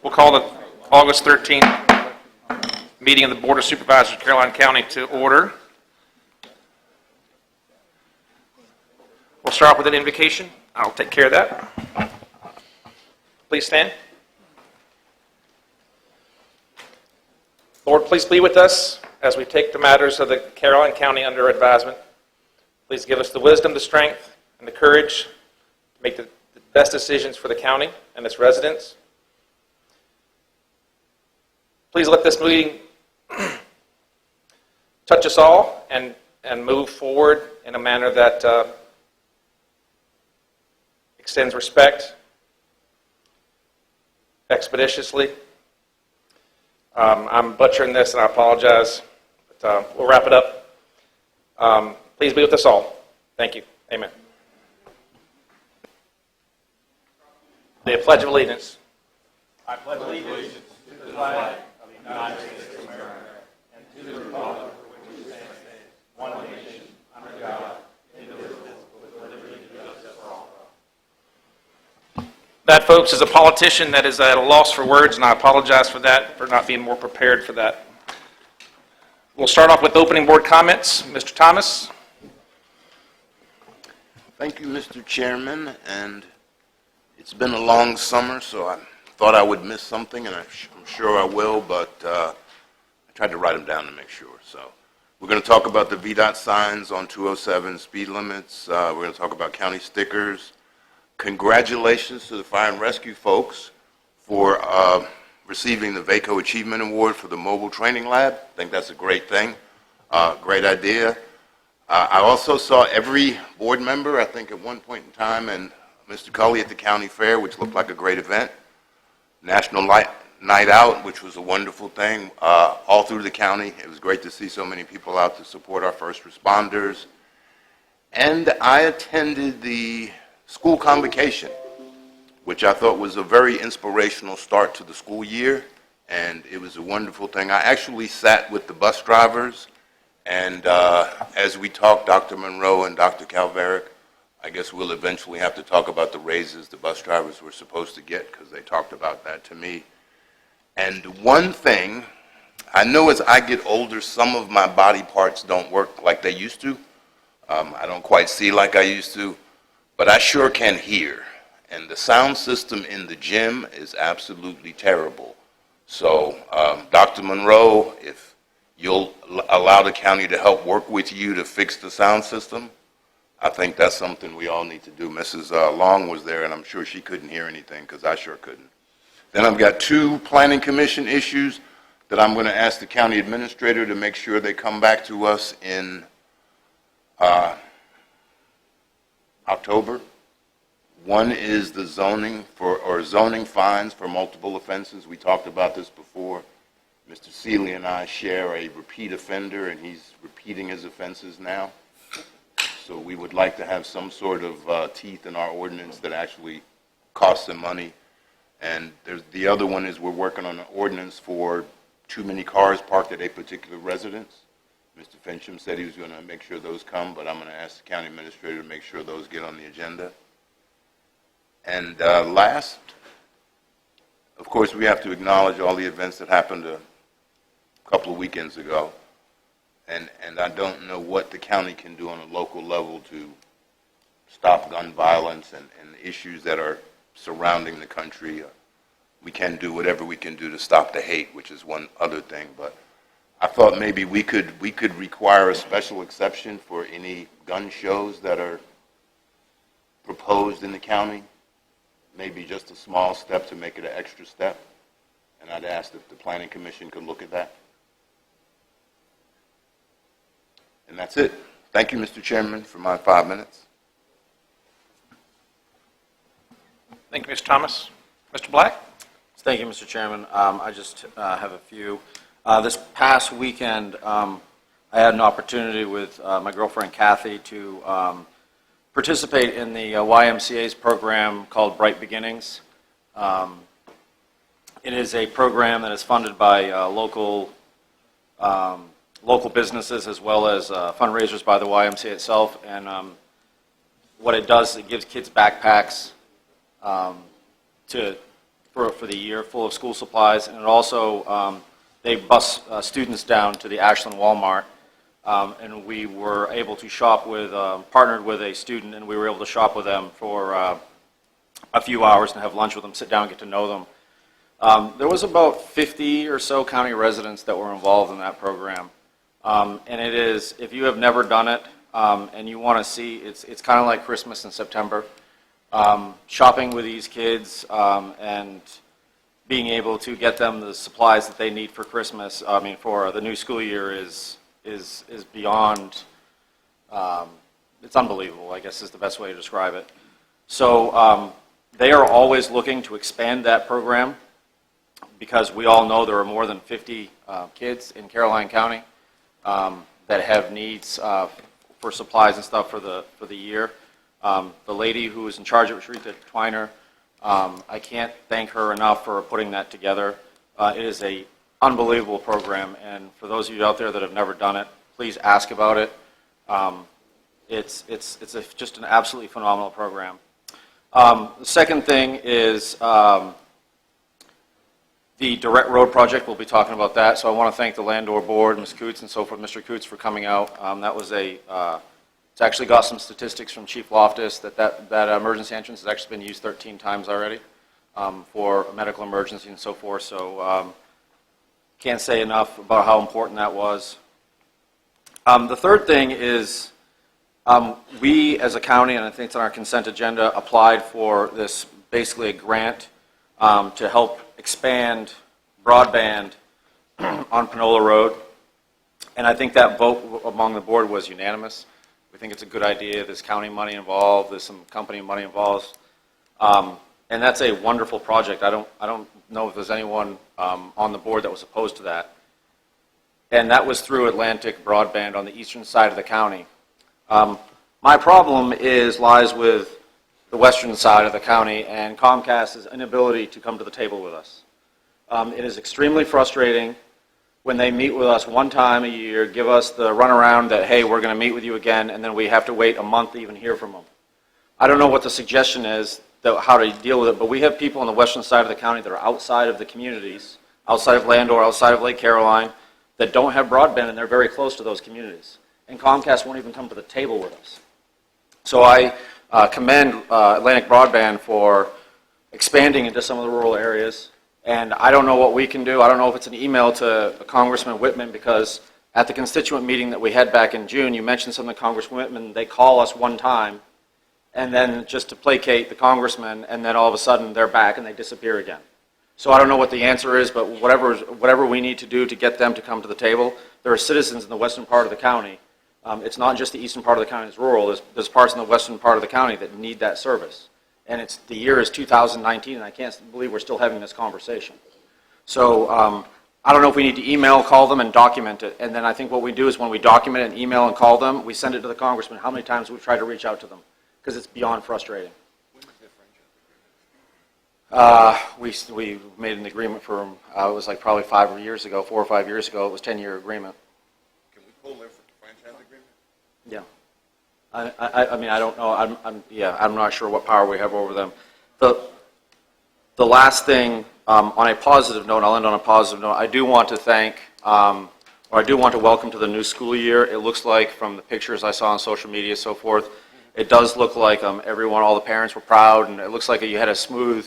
We'll call the August 13th meeting of the Board of Supervisors of Caroline County to order. We'll start off with an invocation. I'll take care of that. Please stand. Lord, please be with us as we take the matters of the Caroline County under advisement. Please give us the wisdom, the strength, and the courage to make the best decisions for the county and its residents. Please let this meeting touch us all and move forward in a manner that extends respect expeditiously. I'm butchering this and I apologize, but we'll wrap it up. Please be with us all. Thank you. Amen. The Pledge of Allegiance. I pledge allegiance to the flag of the United States of America and to the republic for which it stands, one nation, under God, indivisible, with liberty and justice for all. That, folks, is a politician that is at a loss for words, and I apologize for that, for not being more prepared for that. We'll start off with opening board comments. Mr. Thomas. Thank you, Mr. Chairman, and it's been a long summer, so I thought I would miss something, and I'm sure I will, but I tried to write them down to make sure. So we're going to talk about the VDOT signs on 207 speed limits. We're going to talk about county stickers. Congratulations to the fire and rescue folks for receiving the VACO Achievement Award for the mobile training lab. I think that's a great thing, great idea. I also saw every board member, I think at one point in time, and Mr. Cully at the county fair, which looked like a great event. National Night Out, which was a wonderful thing, all through the county. It was great to see so many people out to support our first responders. And I attended the school convocation, which I thought was a very inspirational start to the school year, and it was a wonderful thing. I actually sat with the bus drivers, and as we talked, Dr. Monroe and Dr. Calveric, I guess we'll eventually have to talk about the raises the bus drivers were supposed to get, because they talked about that to me. And one thing, I know as I get older, some of my body parts don't work like they used to. I don't quite see like I used to, but I sure can hear. And the sound system in the gym is absolutely terrible. So, Dr. Monroe, if you'll allow the county to help work with you to fix the sound system, I think that's something we all need to do. Mrs. Long was there, and I'm sure she couldn't hear anything, because I sure couldn't. Then I've got two planning commission issues that I'm going to ask the county administrator to make sure they come back to us in October. One is the zoning fines for multiple offenses. We talked about this before. Mr. Seeley and I share a repeat offender, and he's repeating his offenses now. So we would like to have some sort of teeth in our ordinance that actually costs them money. And the other one is we're working on an ordinance for too many cars parked at a particular residence. Mr. Fincham said he was going to make sure those come, but I'm going to ask the county administrator to make sure those get on the agenda. And last, of course, we have to acknowledge all the events that happened a couple of weekends ago. And I don't know what the county can do on a local level to stop gun violence and issues that are surrounding the country. We can do whatever we can do to stop the hate, which is one other thing. But I thought maybe we could require a special exception for any gun shows that are proposed in the county. Maybe just a small step to make it an extra step. And I'd ask if the Planning Commission could look at that. And that's it. Thank you, Mr. Chairman, for my 5 minutes. Thank you, Mr. Thomas. Mr. Black? Thank you, Mr. Chairman. I just have a few. This past weekend, I had an opportunity with my girlfriend, Kathy, to participate in the YMCA's program called Bright Beginnings. It is a program that is funded by local businesses as well as fundraisers by the YMCA itself. And what it does, it gives kids backpacks for the year, full of school supplies, and it also, they bus students down to the Ashland Walmart, and we were able to shop with, partnered with a student, and we were able to shop with them for a few hours and have lunch with them, sit down, get to know them. There was about 50 or so county residents that were involved in that program, and it is, if you have never done it, and you want to see, it's kind of like Christmas in September. Shopping with these kids and being able to get them the supplies that they need for Christmas, I mean, for the new school year is beyond, it's unbelievable, I guess is the best way to describe it. So they are always looking to expand that program because we all know there are more than 50 kids in Caroline County that have needs for supplies and stuff for the year. The lady who is in charge of it, Sharita Twiner, I can't thank her enough for putting that together. It is an unbelievable program, and for those of you out there that have never done it, please ask about it. It's just an absolutely phenomenal program. The second thing is the direct road project. We'll be talking about that, so I want to thank the Landor Board, Ms. Coots, and so forth, Mr. Coots, for coming out. That was it's actually got some statistics from Chief Loftus that emergency entrance has actually been used 13 times already for a medical emergency and so forth. So can't say enough about how important that was. The third thing is we as a county, and I think it's on our consent agenda, applied for this basically a grant to help expand broadband on Panola Road. And I think that vote among the board was unanimous. We think it's a good idea. There's county money involved. There's some company money involved, and that's a wonderful project. I don't know if there's anyone on the board that was opposed to that. And that was through Atlantic Broadband on the eastern side of the county. My problem lies with the western side of the county and Comcast's inability to come to the table with us. It is extremely frustrating when they meet with us one time a year, give us the runaround that, hey, we're going to meet with you again, and then we have to wait a month to even hear from them. I don't know what the suggestion is, how to deal with it, but we have people on the western side of the county that are outside of the communities, outside of Landor, outside of Lake Caroline, that don't have broadband, and they're very close to those communities. And Comcast won't even come to the table with us. So I commend Atlantic Broadband for expanding into some of the rural areas. And I don't know what we can do. I don't know if it's an email to Congressman Whitman, because at the constituent meeting that we had back in June, you mentioned something to Congressman Whitman. They call us one time, and then just to placate the congressman, and then all of a sudden they're back and they disappear again. So I don't know what the answer is, but whatever we need to do to get them to come to the table. There are citizens in the western part of the county. It's not just the eastern part of the county that's rural. There's parts in the western part of the county that need that service. And the year is 2019, and I can't believe we're still having this conversation. So I don't know if we need to email, call them, and document it. And then I think what we do is when we document it and email and call them, we send it to the congressman how many times we've tried to reach out to them, because it's beyond frustrating. We made an agreement for, it was like probably 4 or 5 years ago. It was a 10-year agreement. Can we pull them for the franchise agreement? Yeah. I mean, I don't know. I'm not sure what power we have over them. The last thing, on a positive note, I'll end on a positive note. I do want to thank, or I do want to welcome to the new school year. It looks like from the pictures I saw on social media and so forth, it does look like all the parents were proud, and it looks like you had a smooth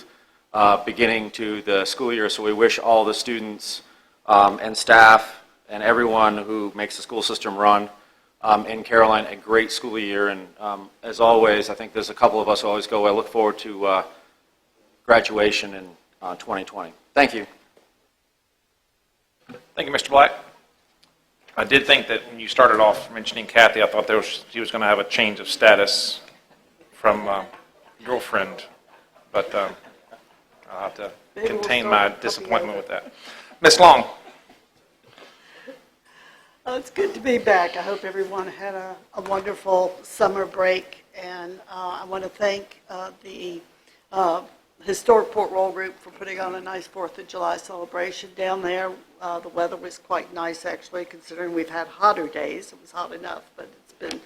beginning to the school year. So we wish all the students and staff and everyone who makes the school system run in Caroline a great school year. And as always, I think there's a couple of us who always go, I look forward to graduation in 2020. Thank you. Thank you, Mr. Black. I did think that when you started off mentioning Kathy, I thought she was going to have a change of status from girlfriend, but I'll have to contain my disappointment with that. Ms. Long. It's good to be back. I hope everyone had a wonderful summer break, and I want to thank the Historic Port Royal Group for putting on a nice 4th of July celebration down there. The weather was quite nice, actually, considering we've had hotter days. It was hot enough, but it's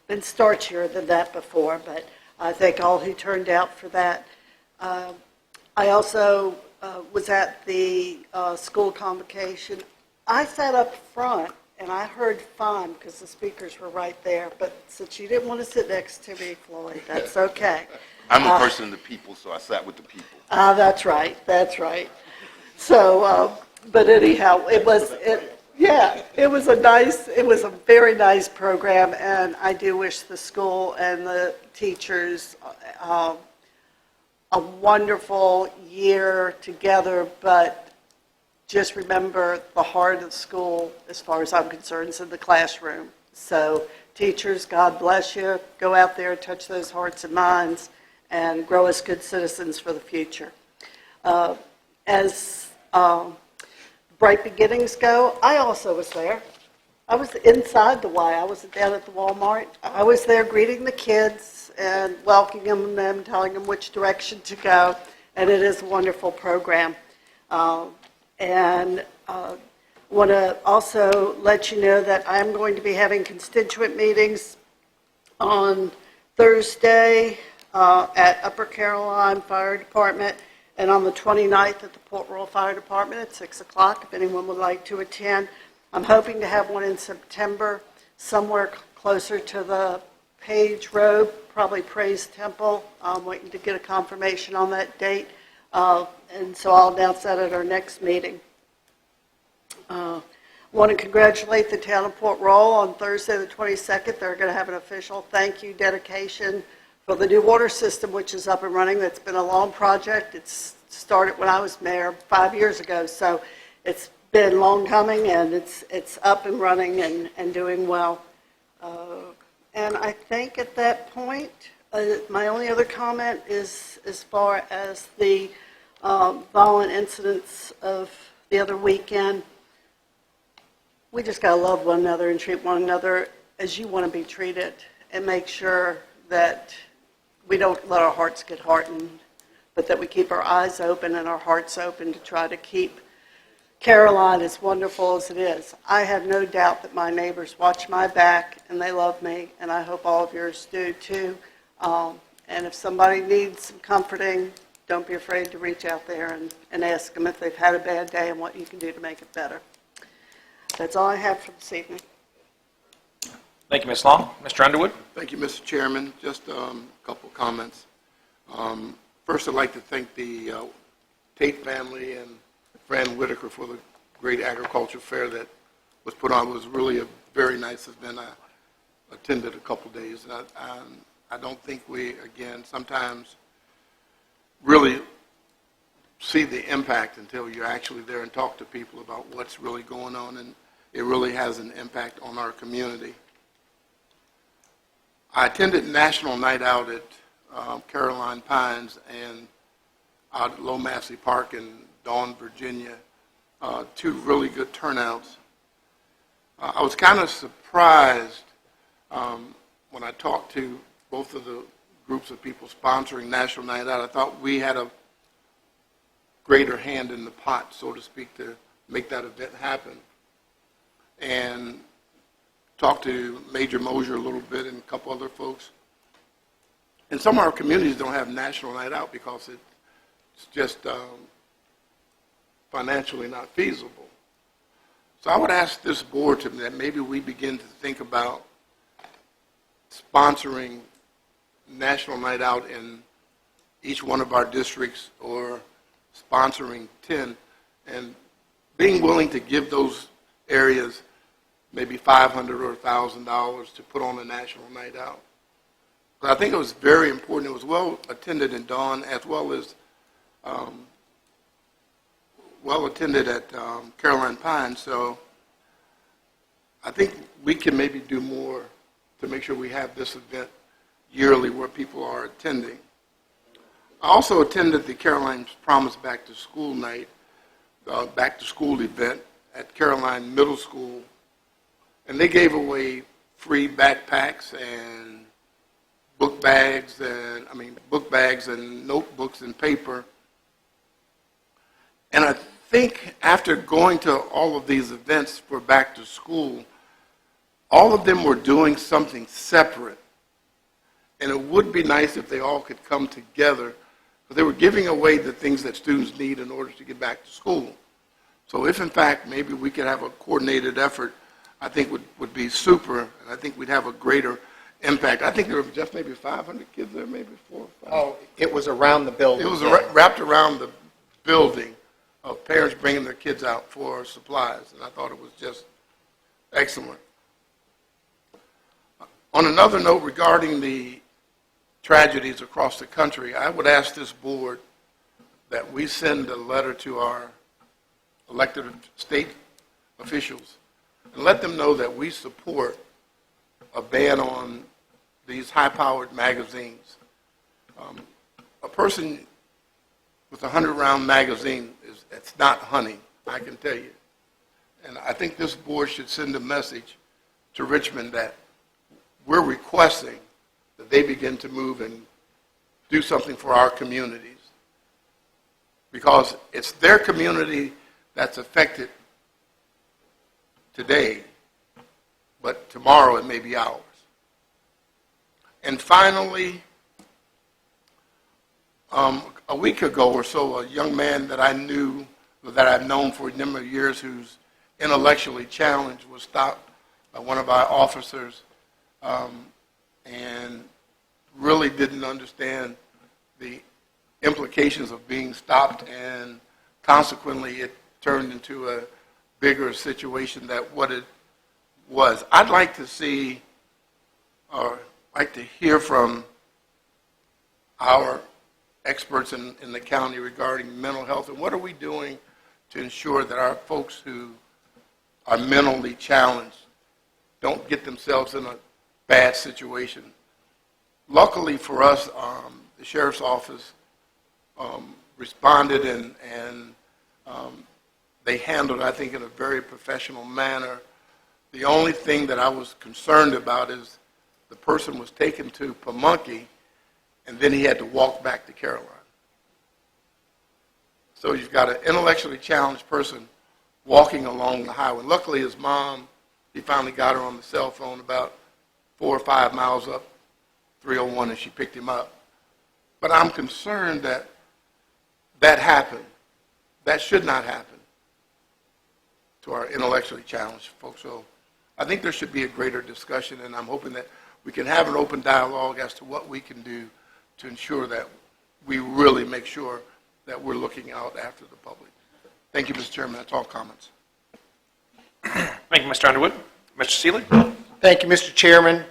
been starchier than that before. But I thank all who turned out for that. I also was at the school convocation. I sat up front, and I heard fine because the speakers were right there. But since you didn't want to sit next to me, Floyd, that's okay. I'm a person of the people, so I sat with the people. That's right, that's right. So, but anyhow, it was a very nice program, and I do wish the school and the teachers a wonderful year together, but just remember the heart of school, as far as I'm concerned, is in the classroom. So teachers, God bless you. Go out there, touch those hearts and minds, and grow as good citizens for the future. As Bright Beginnings go, I also was there. I was inside the Y. I wasn't down at the Walmart. I was there greeting the kids and welcoming them, telling them which direction to go, and it is a wonderful program. And want to also let you know that I'm going to be having constituent meetings on Thursday at Upper Caroline Fire Department, and on the 29th at the Port Royal Fire Department at 6 o'clock, if anyone would like to attend. I'm hoping to have one in September, somewhere closer to the Page Road, probably Praise Temple. I'm waiting to get a confirmation on that date, and so I'll announce that at our next meeting. Want to congratulate the town of Port Royal on Thursday the 22nd. They're going to have an official thank you dedication for the new water system, which is up and running. That's been a long project. It's started when I was mayor 5 years ago, so it's been long coming, and it's up and running and doing well. And I think at that point, my only other comment is as far as the violent incidents of the other weekend. We just got to love one another and treat one another as you want to be treated, and make sure that we don't let our hearts get hardened, but that we keep our eyes open and our hearts open to try to keep Caroline as wonderful as it is. I have no doubt that my neighbors watch my back and they love me, and I hope all of yours do too. And if somebody needs some comforting, don't be afraid to reach out there and ask them if they've had a bad day and what you can do to make it better. That's all I have for this evening. Thank you, Ms. Long. Mr. Underwood? Thank you, Mr. Chairman. Just a couple comments. First, I'd like to thank the Tate family and Fran Whitaker for the great agriculture fair that was put on. It was really a very nice event. I attended a couple days, and I don't think we, again, sometimes really see the impact until you're actually there and talk to people about what's really going on, and it really has an impact on our community. I attended National Night Out at Caroline Pines and out at Low Massey Park in Dawn, Virginia. Two really good turnouts. I was kind of surprised when I talked to both of the groups of people sponsoring National Night Out. I thought we had a greater hand in the pot, so to speak, to make that event happen. And talked to Major Mosier a little bit and a couple other folks. And some of our communities don't have National Night Out because it's just financially not feasible. So I would ask this board that maybe we begin to think about sponsoring National Night Out in each one of our districts, or sponsoring 10, and being willing to give those areas maybe $500 or $1,000 to put on a National Night Out. But I think it was very important. It was well attended in Dawn, as well as well attended at Caroline Pines. So I think we can maybe do more to make sure we have this event yearly where people are attending. I also attended the Caroline's Promise Back to School night, back to school event at Caroline Middle School, and they gave away free backpacks and book bags and notebooks and paper. And I think after going to all of these events for back to school, all of them were doing something separate. And it would be nice if they all could come together But they were giving away the things that students need in order to get back to school. So if in fact maybe we could have a coordinated effort, I think would be super, and I think we'd have a greater impact. I think there were just maybe 500 kids there, maybe 4 or 5. Oh, it was around the building. It was wrapped around the building of parents bringing their kids out for supplies, and I thought it was just excellent. On another note regarding the tragedies across the country, I would ask this board that we send a letter to our elected state officials and let them know that we support a ban on these high-powered magazines. A person with a 100-round magazine, it's not honey, I can tell you. And I think this board should send a message to Richmond that we're requesting that they begin to move and do something for our communities. Because it's their community that's affected today, but tomorrow it may be ours. And finally, a week ago or so, a young man that I knew, that I've known for a number of years, who's intellectually challenged, was stopped by one of our officers and really didn't understand the implications of being stopped, and consequently it turned into a bigger situation than what it was. I'd like to see, or like to hear from our experts in the county regarding mental health, and what are we doing to ensure that our folks who are mentally challenged don't get themselves in a bad situation. Luckily for us, the sheriff's office responded and they handled, I think, in a very professional manner. The only thing that I was concerned about is the person was taken to Pamunkey, and then he had to walk back to Caroline. So you've got an intellectually challenged person walking along the highway. Luckily, his mom, he finally got her on the cell phone about 4 or 5 miles up 301, and she picked him up. But I'm concerned that that happened. That should not happen to our intellectually challenged folks. So I think there should be a greater discussion, and I'm hoping that we can have an open dialogue as to what we can do to ensure that we really make sure that we're looking out after the public. Thank you, Mr. Chairman. That's all comments. Thank you, Mr. Underwood. Mr. Seeley? Thank you, Mr. Chairman.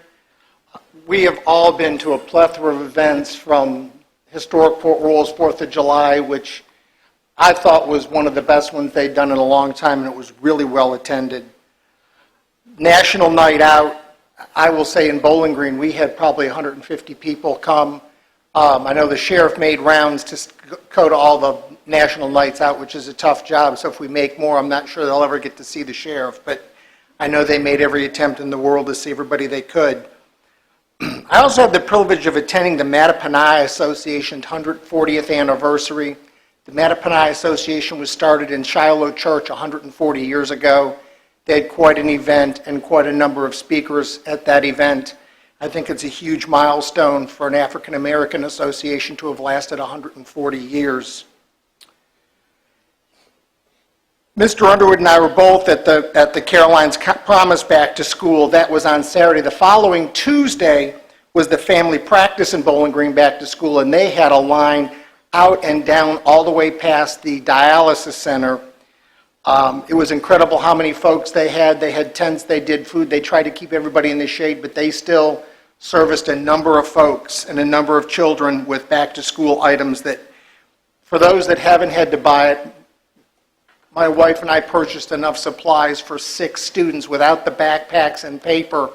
We have all been to a plethora of events, from historic Port Royal's 4th of July, which I thought was one of the best ones they'd done in a long time, and it was really well attended. National Night Out, I will say in Bowling Green, we had probably 150 people come. I know the sheriff made rounds to go to all the national nights out, which is a tough job, so if we make more, I'm not sure they'll ever get to see the sheriff, but I know they made every attempt in the world to see everybody they could. I also had the privilege of attending the Mattaponi Association's 140th anniversary. The Mattaponi Association was started in Shiloh Church 140 years ago. They had quite an event and quite a number of speakers at that event. I think it's a huge milestone for an African American association to have lasted 140 years. Mr. Underwood and I were both at the Caroline's Promise Back to School. That was on Saturday. The following Tuesday was the Family Practice in Bowling Green Back to School, and they had a line out and down all the way past the dialysis center. It was incredible how many folks they had. They had tents, they did food, they tried to keep everybody in the shade, but they still serviced a number of folks and a number of children with back-to-school items that, for those that haven't had to buy it, my wife and I purchased enough supplies for 6 students without the backpacks and paper,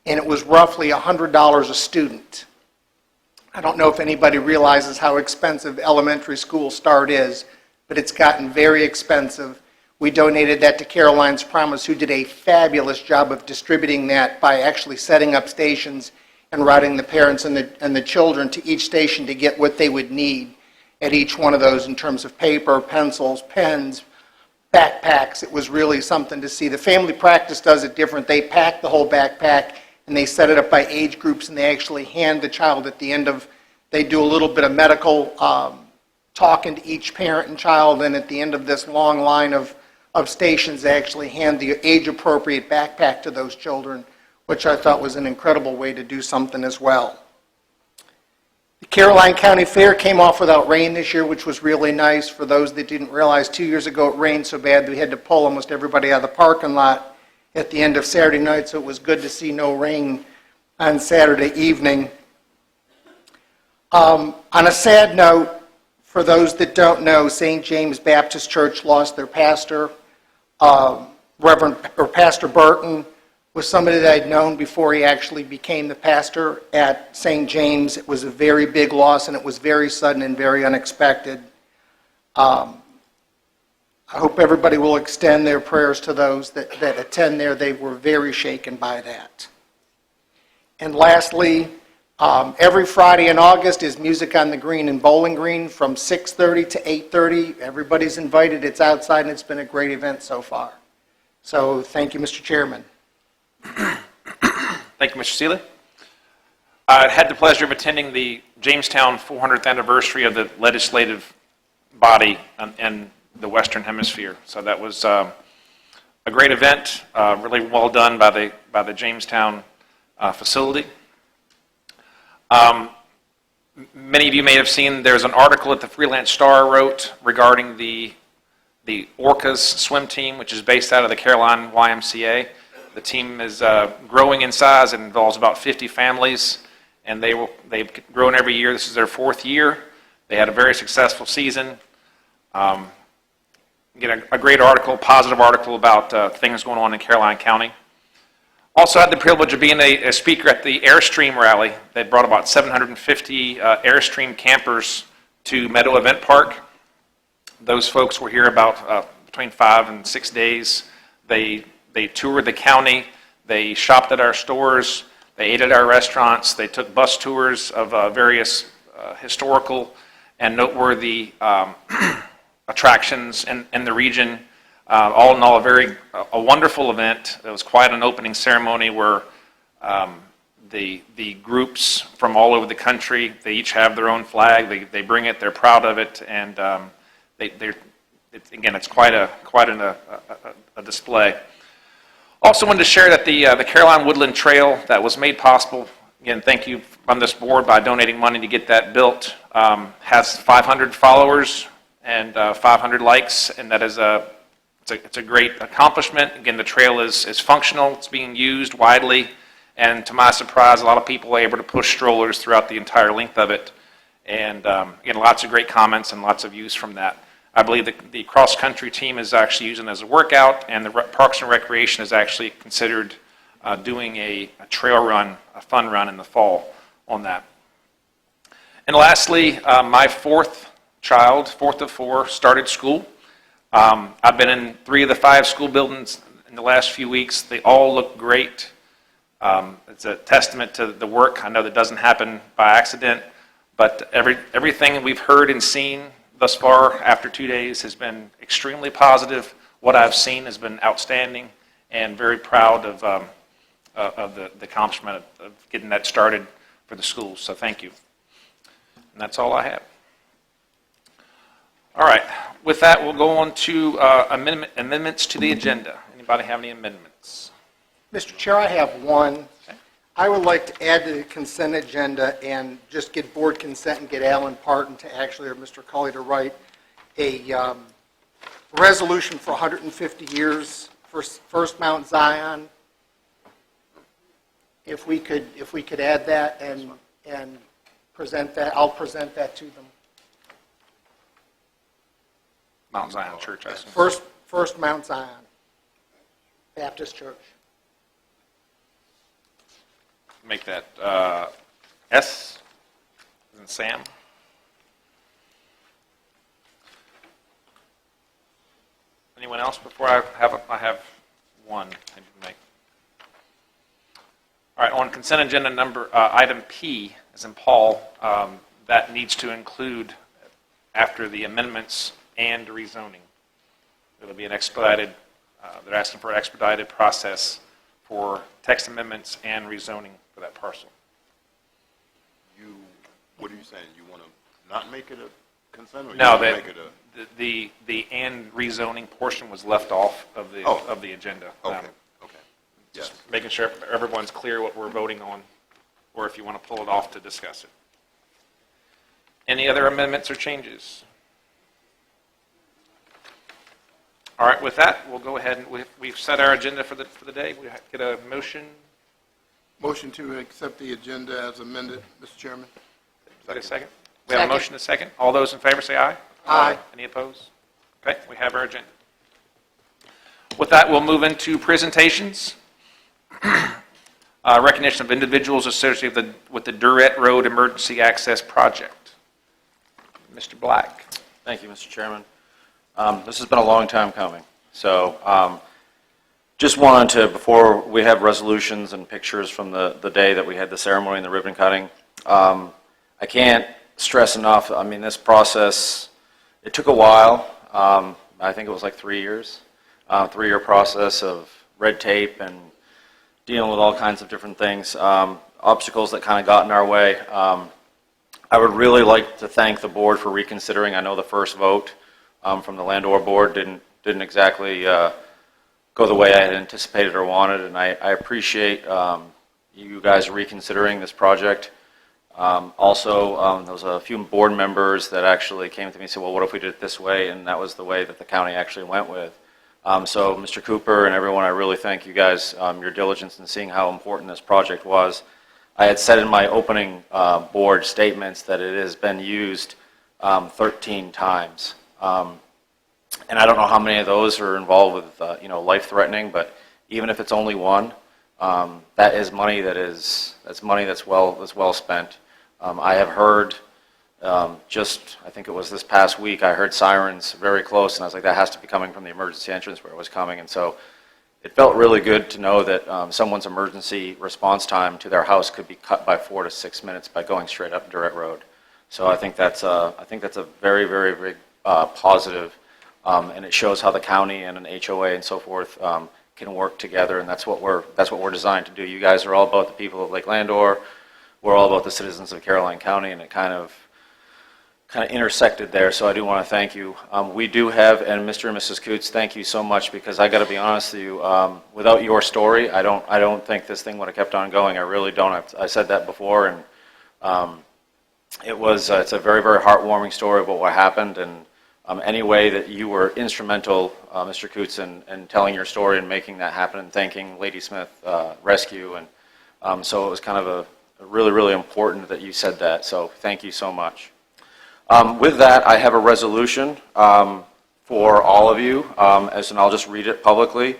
and it was roughly $100 a student. I don't know if anybody realizes how expensive elementary school start is, but it's gotten very expensive. We donated that to Caroline's Promise, who did a fabulous job of distributing that by actually setting up stations and routing the parents and the children to each station to get what they would need at each one of those in terms of paper, pencils, pens, backpacks. It was really something to see. The Family Practice does it different. They pack the whole backpack and they set it up by age groups, and they actually hand the child at the end of They do a little bit of medical talking to each parent and child, and at the end of this long line of stations, they actually hand the age-appropriate backpack to those children, which I thought was an incredible way to do something as well. The Caroline County Fair came off without rain this year, which was really nice. For those that didn't realize, 2 years ago it rained so bad we had to pull almost everybody out of the parking lot at the end of Saturday night, so it was good to see no rain on Saturday evening. On a sad note, for those that don't know, St. James Baptist Church lost their pastor. Pastor Burton was somebody that I'd known before he actually became the pastor at St. James. It was a very big loss, and it was very sudden and very unexpected. I hope everybody will extend their prayers to those that attend there. They were very shaken by that. And lastly, every Friday in August is Music on the Green in Bowling Green from 6:30 to 8:30. Everybody's invited. It's outside, and it's been a great event so far. So thank you, Mr. Chairman. Thank you, Mr. Seeley. I had the pleasure of attending the Jamestown 400th anniversary of the legislative body in the Western Hemisphere. So that was a great event, really well done by the Jamestown facility. Many of you may have seen there's an article that the Freelance Star wrote regarding the Orcas swim team, which is based out of the Caroline YMCA. The team is growing in size. It involves about 50 families, and they've grown every year. This is their 4th year. They had a very successful season. Get a great article, positive article about things going on in Caroline County. Also had the privilege of being a speaker at the Airstream rally. They brought about 750 Airstream campers to Meadow Event Park. Those folks were here about between 5 and 6 days. They toured the county, they shopped at our stores, they ate at our restaurants, they took bus tours of various historical and noteworthy attractions in the region. All in all, a wonderful event. It was quite an opening ceremony where the groups from all over the country, they each have their own flag, they bring it, they're proud of it, and it's quite a display. Also wanted to share that the Caroline Woodland Trail that was made possible, again, thank you from this board by donating money to get that built, has 500 followers and 500 likes, and that is it's a great accomplishment. Again, the trail is functional, it's being used widely, and to my surprise, a lot of people were able to push strollers throughout the entire length of it, and again, lots of great comments and lots of use from that. I believe the cross-country team is actually using it as a workout, and the Parks and Recreation is actually considered doing a trail run, a fun run in the fall on that. And lastly, my 4th child, 4th of 4, started school. I've been in 3 of the 5 school buildings in the last few weeks. They all look great. It's a testament to the work. I know that doesn't happen by accident, but everything we've heard and seen thus far after 2 days has been extremely positive. What I've seen has been outstanding, and very proud of the accomplishment of getting that started for the schools. So thank you. And that's all I have. All right. With that, we'll go on to amendments to the agenda. Anybody have any amendments? Mr. Chair, I have one. I would like to add to the consent agenda and just get board consent and get Alan Parton to actually, or Mr. Cully to write a resolution for 150 years for First Mount Zion. If we could add that and present that, I'll present that to them. Mount Zion Church, I assume. First Mount Zion Baptist Church. Make that S as in Sam. Anyone else before I have one I need to make. All right, on consent agenda item P, as in Paul, that needs to include after the amendments and rezoning. It'll be an expedited. They're asking for an expedited process for text amendments and rezoning for that parcel. What are you saying? You want to not make it a consent, or you No, want to that, make it a? the and rezoning portion was left off of Oh. the agenda. Okay, okay. Yes. Just making sure everyone's clear what we're voting on, or if you want to pull it off to discuss it. Any other amendments or changes? All right, with that, we'll go ahead and we've set our agenda for the day. We get a motion. Motion to accept the agenda as amended, Mr. Chairman. Get a second? We have a motion and a second. All those in favor say aye. Aye. Any opposed? Okay, we have our agenda. With that, we'll move into presentations. Recognition of individuals associated with the Durrett Road Emergency Access Project. Mr. Black. Thank you, Mr. Chairman. This has been a long time coming. So just wanted to, before we have resolutions and pictures from the day that we had the ceremony and the ribbon cutting, I can't stress enough, I mean, this process, it took a while. I think it was like 3 years, 3-year process of red tape and dealing with all kinds of different things, obstacles that kind of got in our way. I would really like to thank the board for reconsidering. I know the first vote from the Landor board didn't exactly go the way I had anticipated or wanted, and I appreciate you guys reconsidering this project. Also, there was a few board members that actually came to me and said, well, what if we did it this way? And that was the way that the county actually went with. So Mr. Cooper and everyone, I really thank you guys, your diligence in seeing how important this project was. I had said in my opening board statements that it has been used 13 times. And I don't know how many of those are involved with life-threatening, but even if it's only one, that is money that's money that's well spent. I have heard I think it was this past week, I heard sirens very close, and I was like, that has to be coming from the emergency entrance where it was coming. And so it felt really good to know that someone's emergency response time to their house could be cut by 4 to 6 minutes by going straight up Durrett Road. So I think that's a very, very big positive, and it shows how the county and an HOA and so forth can work together, and that's what we're designed to do. You guys are all about the people of Lake Landor. We're all about the citizens of Caroline County, and it kind of intersected there, so I do want to thank you. We do have, and Mr. and Mrs. Coots, thank you so much, because I got to be honest with you, without your story, I don't think this thing would have kept on going. I really don't. I said that before, and it's a very, very heartwarming story about what happened, and any way that you were instrumental, Mr. Coots, in telling your story and making that happen, and thanking Lady Smith Rescue, and so it was kind of a really, really important that you said that, so thank you so much. With that, I have a resolution for all of you, and I'll just read it publicly.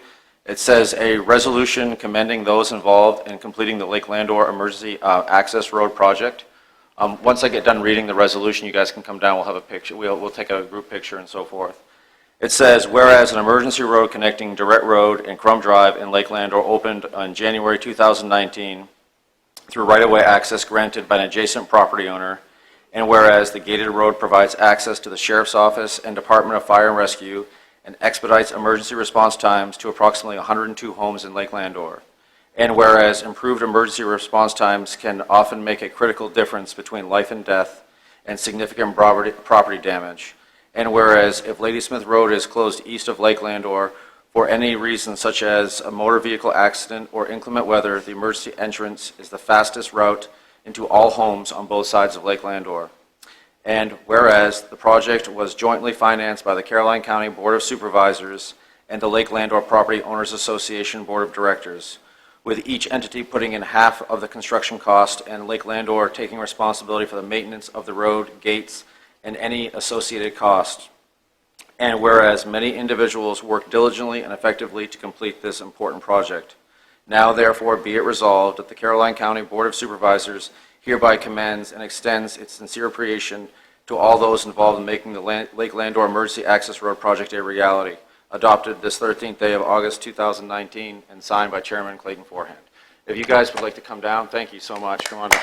It says, a resolution commending those involved in completing the Lake Landor Emergency Access Road Project. Once I get done reading the resolution, you guys can come down, we'll have a picture, we'll take a group picture and so forth. It says, whereas an emergency road connecting Durrett Road and Crum Drive in Lake Landor opened on January 2019 through right-of-way access granted by an adjacent property owner, and whereas the gated road provides access to the Sheriff's Office and Department of Fire and Rescue and expedites emergency response times to approximately 102 homes in Lake Landor. And whereas improved emergency response times can often make a critical difference between life and death and significant property damage. And whereas if Ladysmith Road is closed east of Lake Landor for any reason such as a motor vehicle accident or inclement weather, the emergency entrance is the fastest route into all homes on both sides of Lake Landor. And whereas the project was jointly financed by the Caroline County Board of Supervisors and the Lake Landor Property Owners Association Board of Directors, with each entity putting in half of the construction cost and Lake Landor taking responsibility for the maintenance of the road, gates, and any associated cost. And whereas many individuals worked diligently and effectively to complete this important project. Now therefore be it resolved that the Caroline County Board of Supervisors hereby commends and extends its sincere appreciation to all those involved in making the Lake Landor Emergency Access Road Project a reality. Adopted this 13th day of August 2019 and signed by Chairman Clayton Forehand. If you guys would like to come down, thank you so much. Come on down.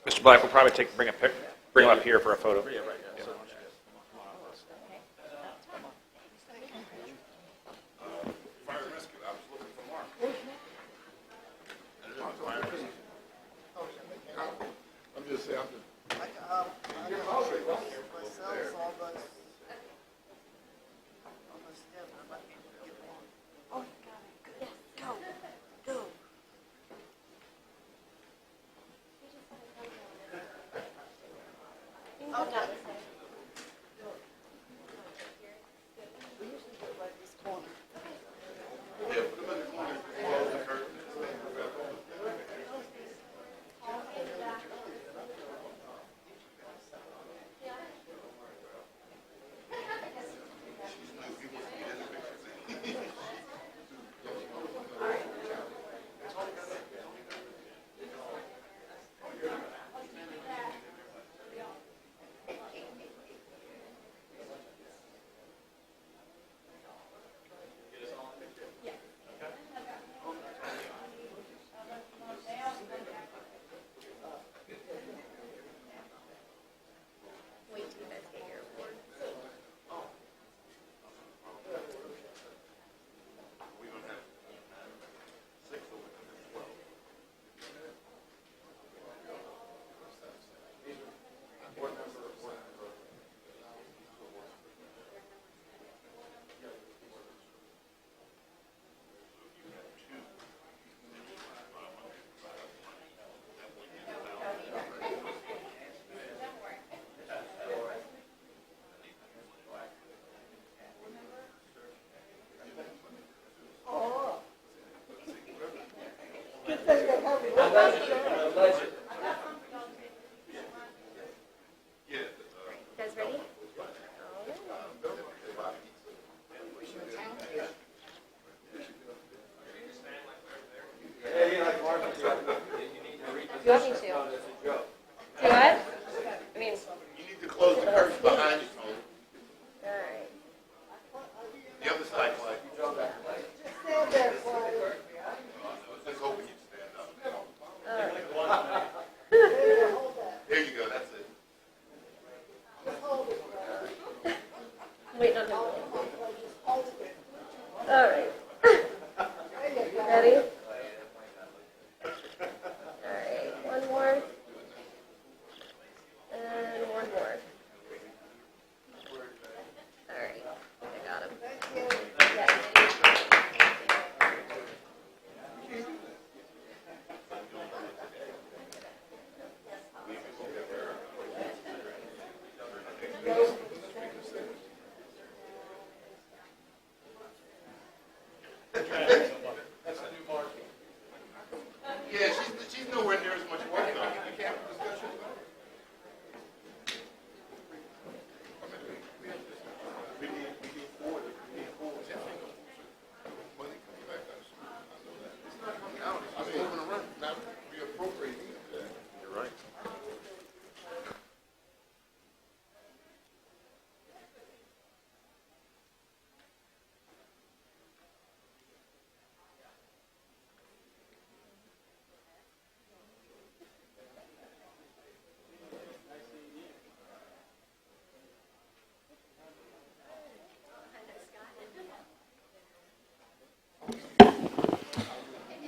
Mr. Black, we'll probably bring him up here for a photo. say, I'm just. Myself almost dead, but I might be able to get one. Oh, you got it. Yes, go. Okay. We usually do it right this corner. Wait till you guys get your award. You guys ready? You want me to? Do what? I mean, You need to close the curtain behind you, Tony. all right. The other side, Clyde. Stand there, Clyde. Let's hope you stand up. All right. There you go, that's it. Waiting on him. All right. Ready? All right. One more. And one more. All right. I got him. Yeah. Yeah, she's nowhere near as much work on it. The capital discussion. We need four. Money coming back out of school. I know that. It's not coming out. It's just moving around, not reappropriating it. You're right.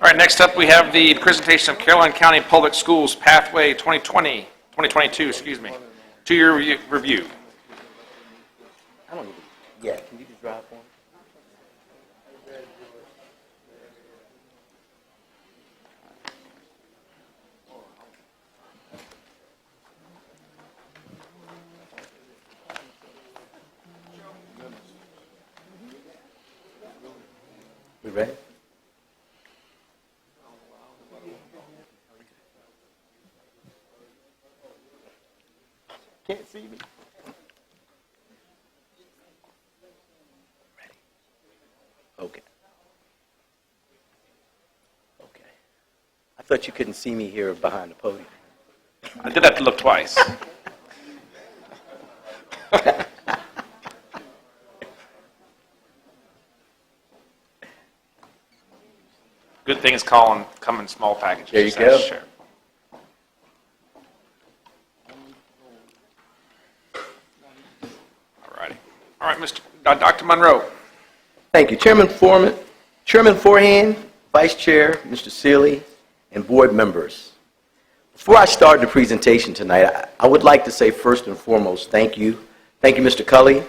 All right, next up, we have the presentation of Caroline County Public Schools Pathway 2022, excuse me, 2-year review. I don't even, yeah, can you just drive for me? We ready? Can't see me. Ready? Okay. Okay. I thought you couldn't see me here behind the podium. I did have to look twice. Good thing it's come in small packages. There you That's go. Sure. All righty. All right, Dr. Monroe. Thank you, Chairman Forehand, Vice Chair, Mr. Seeley, and board members. Before I start the presentation tonight, I would like to say first and foremost, thank you. Thank you, Mr. Cully,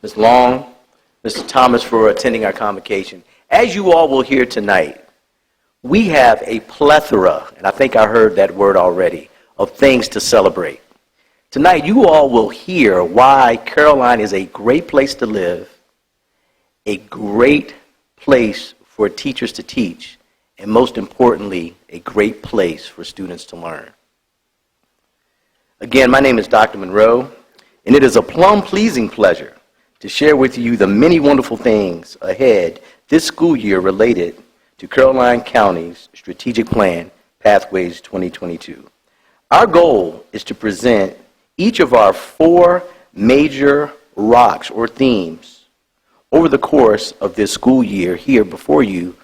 Ms. Long, Mr. Thomas, for attending our convocation. As you all will hear tonight, we have a plethora, and I think I heard that word already, of things to celebrate. Tonight, you all will hear why Caroline is a great place to live, a great place for teachers to teach, and most importantly, a great place for students to learn. Again, my name is Dr. Monroe, and it is a plum-pleasing pleasure to share with you the many wonderful things ahead this school year related to Caroline County's strategic plan, Pathways 2022. Our goal is to present each of our 4 major rocks or themes over the course of this school year here before you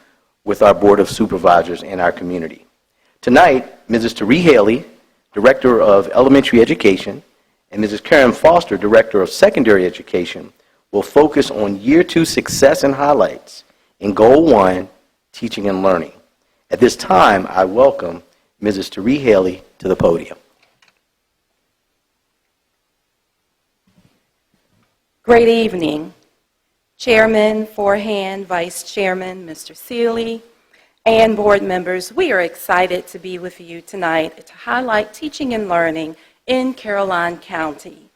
with our Board of Supervisors and our community. Tonight, Mrs. Therese Haley, Director of Elementary Education, and Mrs. Karen Foster, Director of Secondary Education, will focus on Year 2 success and highlights in Goal 1, Teaching and Learning. At this time, I welcome Mrs. Therese Haley to the podium. Great evening. Chairman Forehand, Vice Chairman Mr. Seeley, and board members, we are excited to be with you tonight to highlight teaching and learning in Caroline County.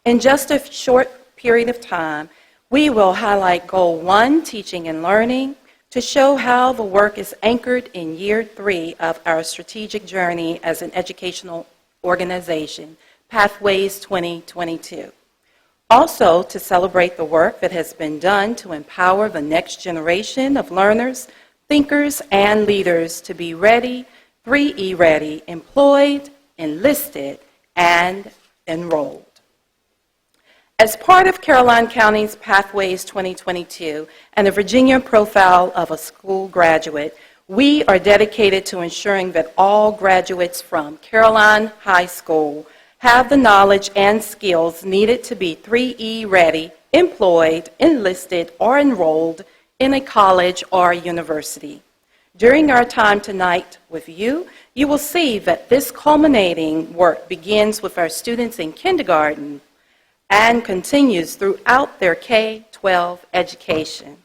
In just a short period of time, we will highlight Goal 1, Teaching and Learning, to show how the work is anchored in Year 3 of our strategic journey as an educational organization, Pathways 2022. Also, to celebrate the work that has been done to empower the next generation of learners, thinkers, and leaders to be ready, 3E ready, employed, enlisted, and enrolled. As part of Caroline County's Pathways 2022 and the Virginia Profile of a School Graduate, we are dedicated to ensuring that all graduates from Caroline High School have the knowledge and skills needed to be 3E ready, employed, enlisted, or enrolled in a college or university. During our time tonight with you, you will see that this culminating work begins with our students in kindergarten and continues throughout their K-12 education.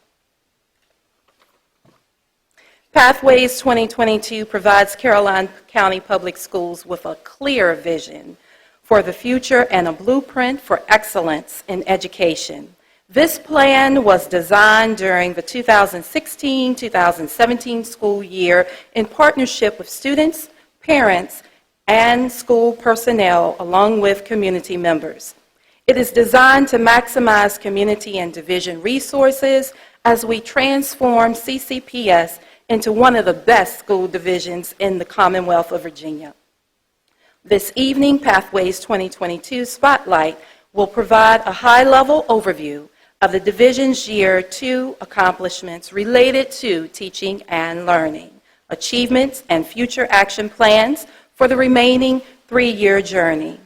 Pathways 2022 provides Caroline County Public Schools with a clear vision for the future and a blueprint for excellence in education. This plan was designed during the 2016-2017 school year in partnership with students, parents, and school personnel, along with community members. It is designed to maximize community and division resources as we transform CCPS into one of the best school divisions in the Commonwealth of Virginia. This evening, Pathways 2022 Spotlight will provide a high-level overview of the division's Year 2 accomplishments related to teaching and learning, achievements, and future action plans for the remaining 3-year journey.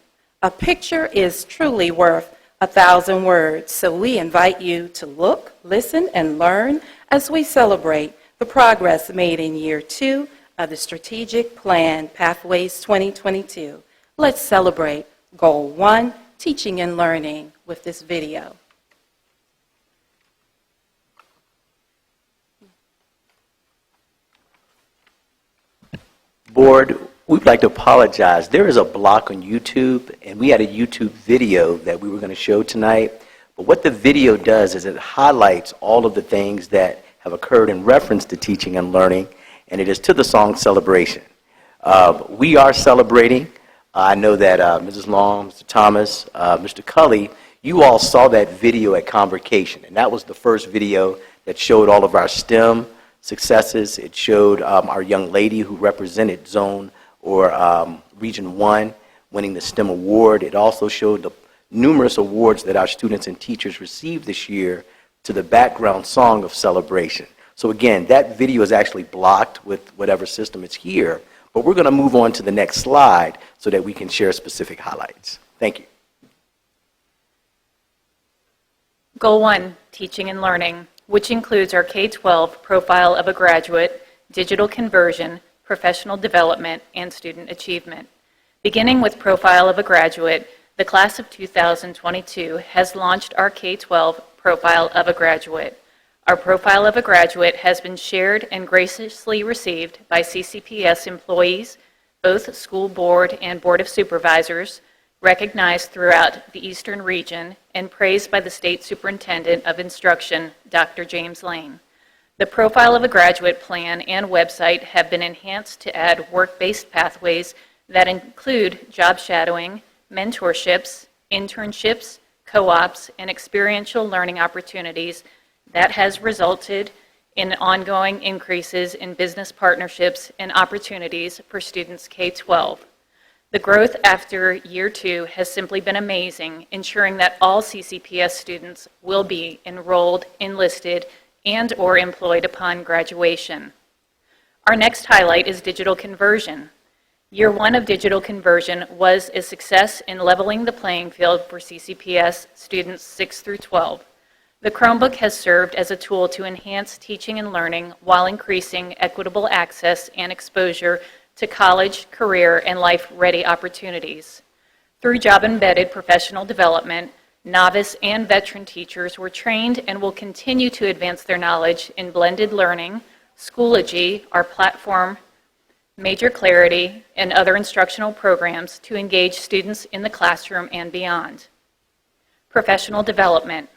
A picture is truly worth 1,000 words, so we invite you to look, listen, and learn as we celebrate the progress made in Year 2 of the strategic plan, Pathways 2022. Let's celebrate Goal 1, Teaching and Learning, with this video. Board, we'd like to apologize. There is a block on YouTube, and we had a YouTube video that we were going to show tonight. But what the video does is it highlights all of the things that have occurred in reference to teaching and learning, and it is to the song Celebration. We are celebrating. I know that Mrs. Long, Mr. Thomas, Mr. Cully, you all saw that video at Convocation, and that was the first video that showed all of our STEM successes. It showed our young lady who represented Zone or Region 1 winning the STEM award. It also showed the numerous awards that our students and teachers received this year to the background song of Celebration. So again, that video is actually blocked with whatever system it's here, but we're going to move on to the next slide so that we can share specific highlights. Thank you. Goal 1, Teaching and Learning, which includes our K-12 Profile of a Graduate, Digital Conversion, professional development, and student achievement. Beginning with Profile of a Graduate, the class of 2022 has launched our K-12 Profile of a Graduate. Our Profile of a Graduate has been shared and graciously received by CCPS employees, both school board and board of supervisors, recognized throughout the Eastern region, and praised by the State Superintendent of Instruction, Dr. James Lane. The Profile of a Graduate plan and website have been enhanced to add work-based pathways that include job shadowing, mentorships, internships, co-ops, and experiential learning opportunities that has resulted in ongoing increases in business partnerships and opportunities for students K-12. The growth after year 2 has simply been amazing, ensuring that all CCPS students will be enrolled, enlisted, and/or employed upon graduation. Our next highlight is digital conversion. Year 1 of digital conversion was a success in leveling the playing field for CCPS students 6 through 12. The Chromebook has served as a tool to enhance teaching and learning while increasing equitable access and exposure to college, career, and life-ready opportunities. Through job-embedded professional development, novice and veteran teachers were trained and will continue to advance their knowledge in blended learning, Schoology, our platform, Major Clarity, and other instructional programs to engage students in the classroom and beyond. Professional development.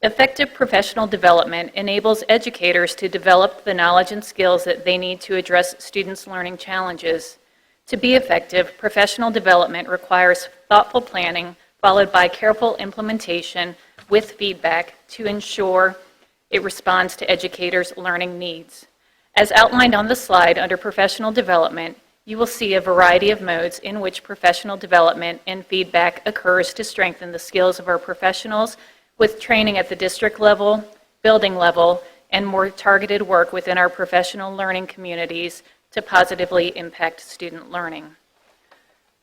Effective professional development enables educators to develop the knowledge and skills that they need to address students' learning challenges. To be effective, professional development requires thoughtful planning followed by careful implementation with feedback to ensure it responds to educators' learning needs. As outlined on the slide under professional development, you will see a variety of modes in which professional development and feedback occurs to strengthen the skills of our professionals, with training at the district level, building level, and more targeted work within our professional learning communities to positively impact student learning.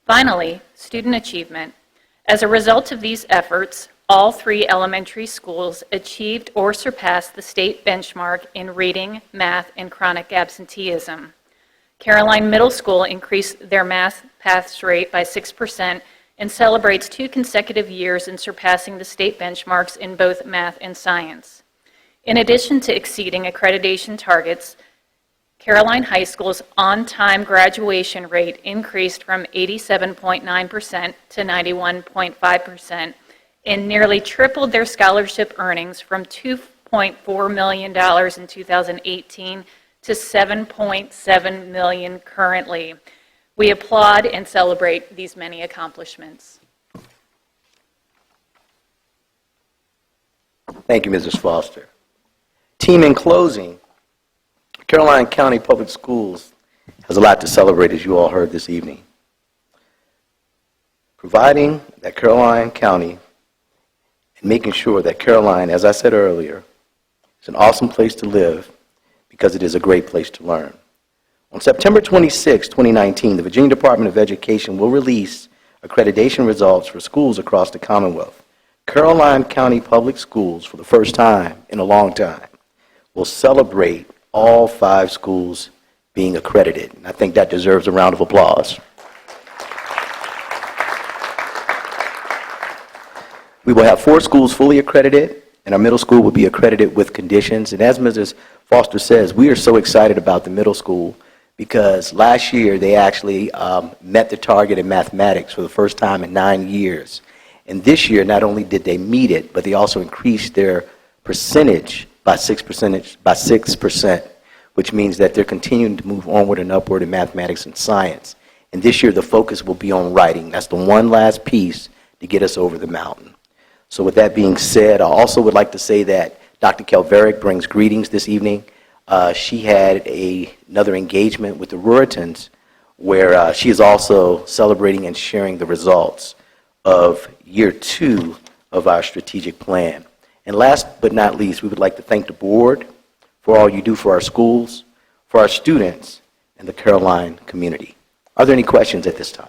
Finally, student achievement. As a result of these efforts, all 3 elementary schools achieved or surpassed the state benchmark in reading, math, and chronic absenteeism. Caroline Middle School increased their math pass rate by 6% and celebrates 2 consecutive years in surpassing the state benchmarks in both math and science. In addition to exceeding accreditation targets, Caroline High School's on-time graduation rate increased from 87.9% to 91.5% and nearly tripled their scholarship earnings from $2.4 million in 2018 to $7.7 million currently. We applaud and celebrate these many accomplishments. Thank you, Mrs. Foster. Team, in closing, Caroline County Public Schools has a lot to celebrate, as you all heard this evening. Providing that Caroline County and making sure that Caroline, as I said earlier, is an awesome place to live because it is a great place to learn. On September 26, 2019, the Virginia Department of Education will release accreditation results for schools across the Commonwealth. Caroline County Public Schools, for the first time in a long time, will celebrate all 5 schools being accredited. And I think that deserves a round of applause. We will have 4 schools fully accredited, and our middle school will be accredited with conditions. And as Mrs. Foster says, we are so excited about the middle school because last year they actually met the target in mathematics for the first time in 9 years. And this year, not only did they meet it, but they also increased their percentage by 6%, which means that they're continuing to move onward and upward in mathematics and science. And this year, the focus will be on writing. That's the one last piece to get us over the mountain. So with that being said, I also would like to say that Dr. Kelverick brings greetings this evening. She had another engagement with the Ruritans where she is also celebrating and sharing the results of year 2 of our strategic plan. And last but not least, we would like to thank the board for all you do for our schools, for our students, and the Caroline community. Are there any questions at this time?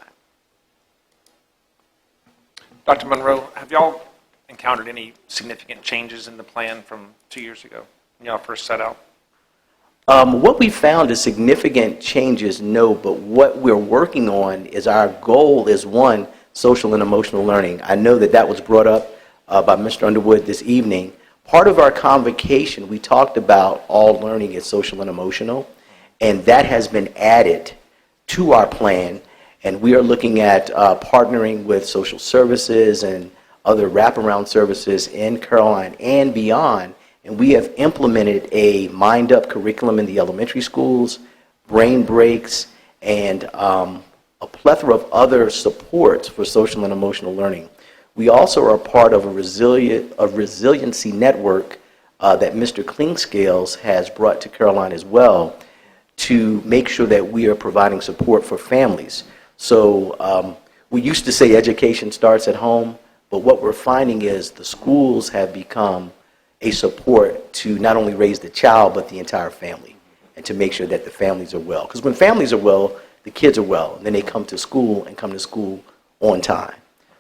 Dr. Monroe, have y'all encountered any significant changes in the plan from 2 years ago when y'all first set out? What we found is significant changes, no, but what we're working on is our goal is, one, social and emotional learning. I know that that was brought up by Mr. Underwood this evening. Part of our convocation, we talked about all learning is social and emotional, and that has been added to our plan, and we are looking at partnering with social services and other wraparound services in Caroline and beyond. And we have implemented a mind-up curriculum in the elementary schools, brain breaks, and a plethora of other supports for social and emotional learning. We also are part of a resiliency network that Mr. Klingscales has brought to Caroline as well to make sure that we are providing support for families. So we used to say education starts at home, but what we're finding is the schools have become a support to not only raise the child, but the entire family, and to make sure that the families are well. Because when families are well, the kids are well, and then they come to school and come to school on time.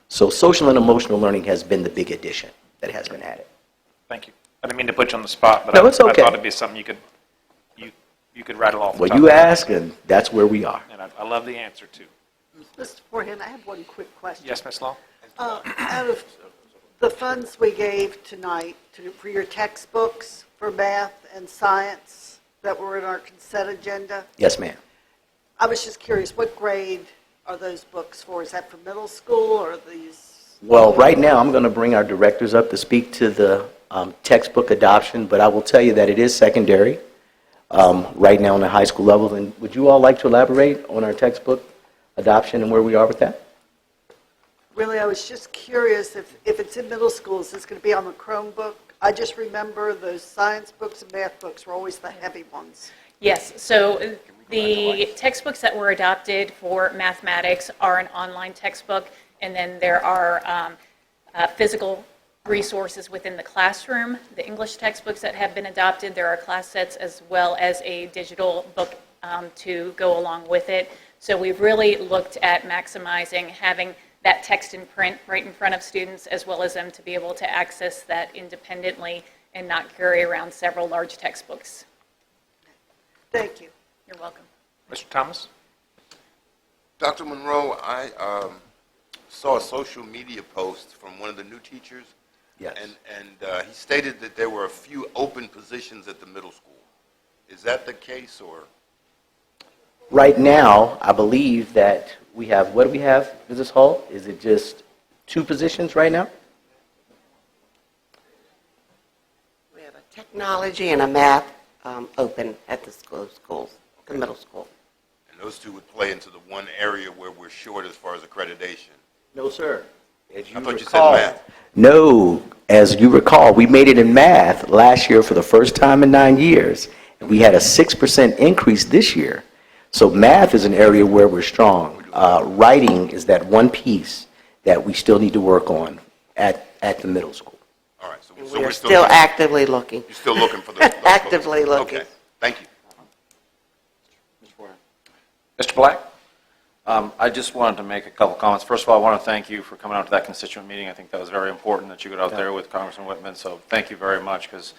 So social and emotional learning has been the big addition that has been added. Thank you. I didn't mean to put you on the spot, but No, it's I okay. thought it'd be something you could rattle off. the Well, top you of your head. ask, and that's where we are. And I love the answer, too. Mr. Forehand, I have one quick question. Yes, Ms. Long? Out of the funds we gave tonight for your textbooks for math and science that were in our consent agenda, Yes, ma'am. I was just curious, what grade are those books for? Is that for middle school or are these? Well, right now, I'm going to bring our directors up to speak to the textbook adoption, but I will tell you that it is secondary right now on the high school level. And would you all like to elaborate on our textbook adoption and where we are with that? Really, I was just curious if it's in middle school, is this going to be on the Chromebook? I just remember those science books and math books were always the heavy ones. Yes, so the textbooks that were adopted for mathematics are an online textbook, and then there are physical resources within the classroom. The English textbooks that have been adopted, there are class sets as well as a digital book to go along with it. So we've really looked at maximizing having that text in print right in front of students, as well as them to be able to access that independently and not carry around several large textbooks. Thank you. You're welcome. Mr. Thomas? Dr. Monroe, I saw a social media post from one of the new teachers, Yes. and he stated that there were a few open positions at the middle school. Is that the case, or? Right now, I believe that we have, what do we have, Mrs. Hall? Is it just 2 positions right now? We have a technology and a math open at the schools, the middle school. And those two would play into the one area where we're short as far as accreditation. No, sir. As I thought you said math. No, as you recall, we made it in math last year for the first time in 9 years, and we had a 6% increase this year. So math is an area where we're strong. Writing is that one piece that we still need to work on at the middle school. All right, so And so we we're are still looking- actively looking. You're still looking for those Actively folks. looking. Okay, thank you. Mr. Black? I just wanted to make a couple comments. First of all, I want to thank you for coming out to that constituent meeting. I think that was very important that you got out there with Congressman Whitman, so thank you very much, because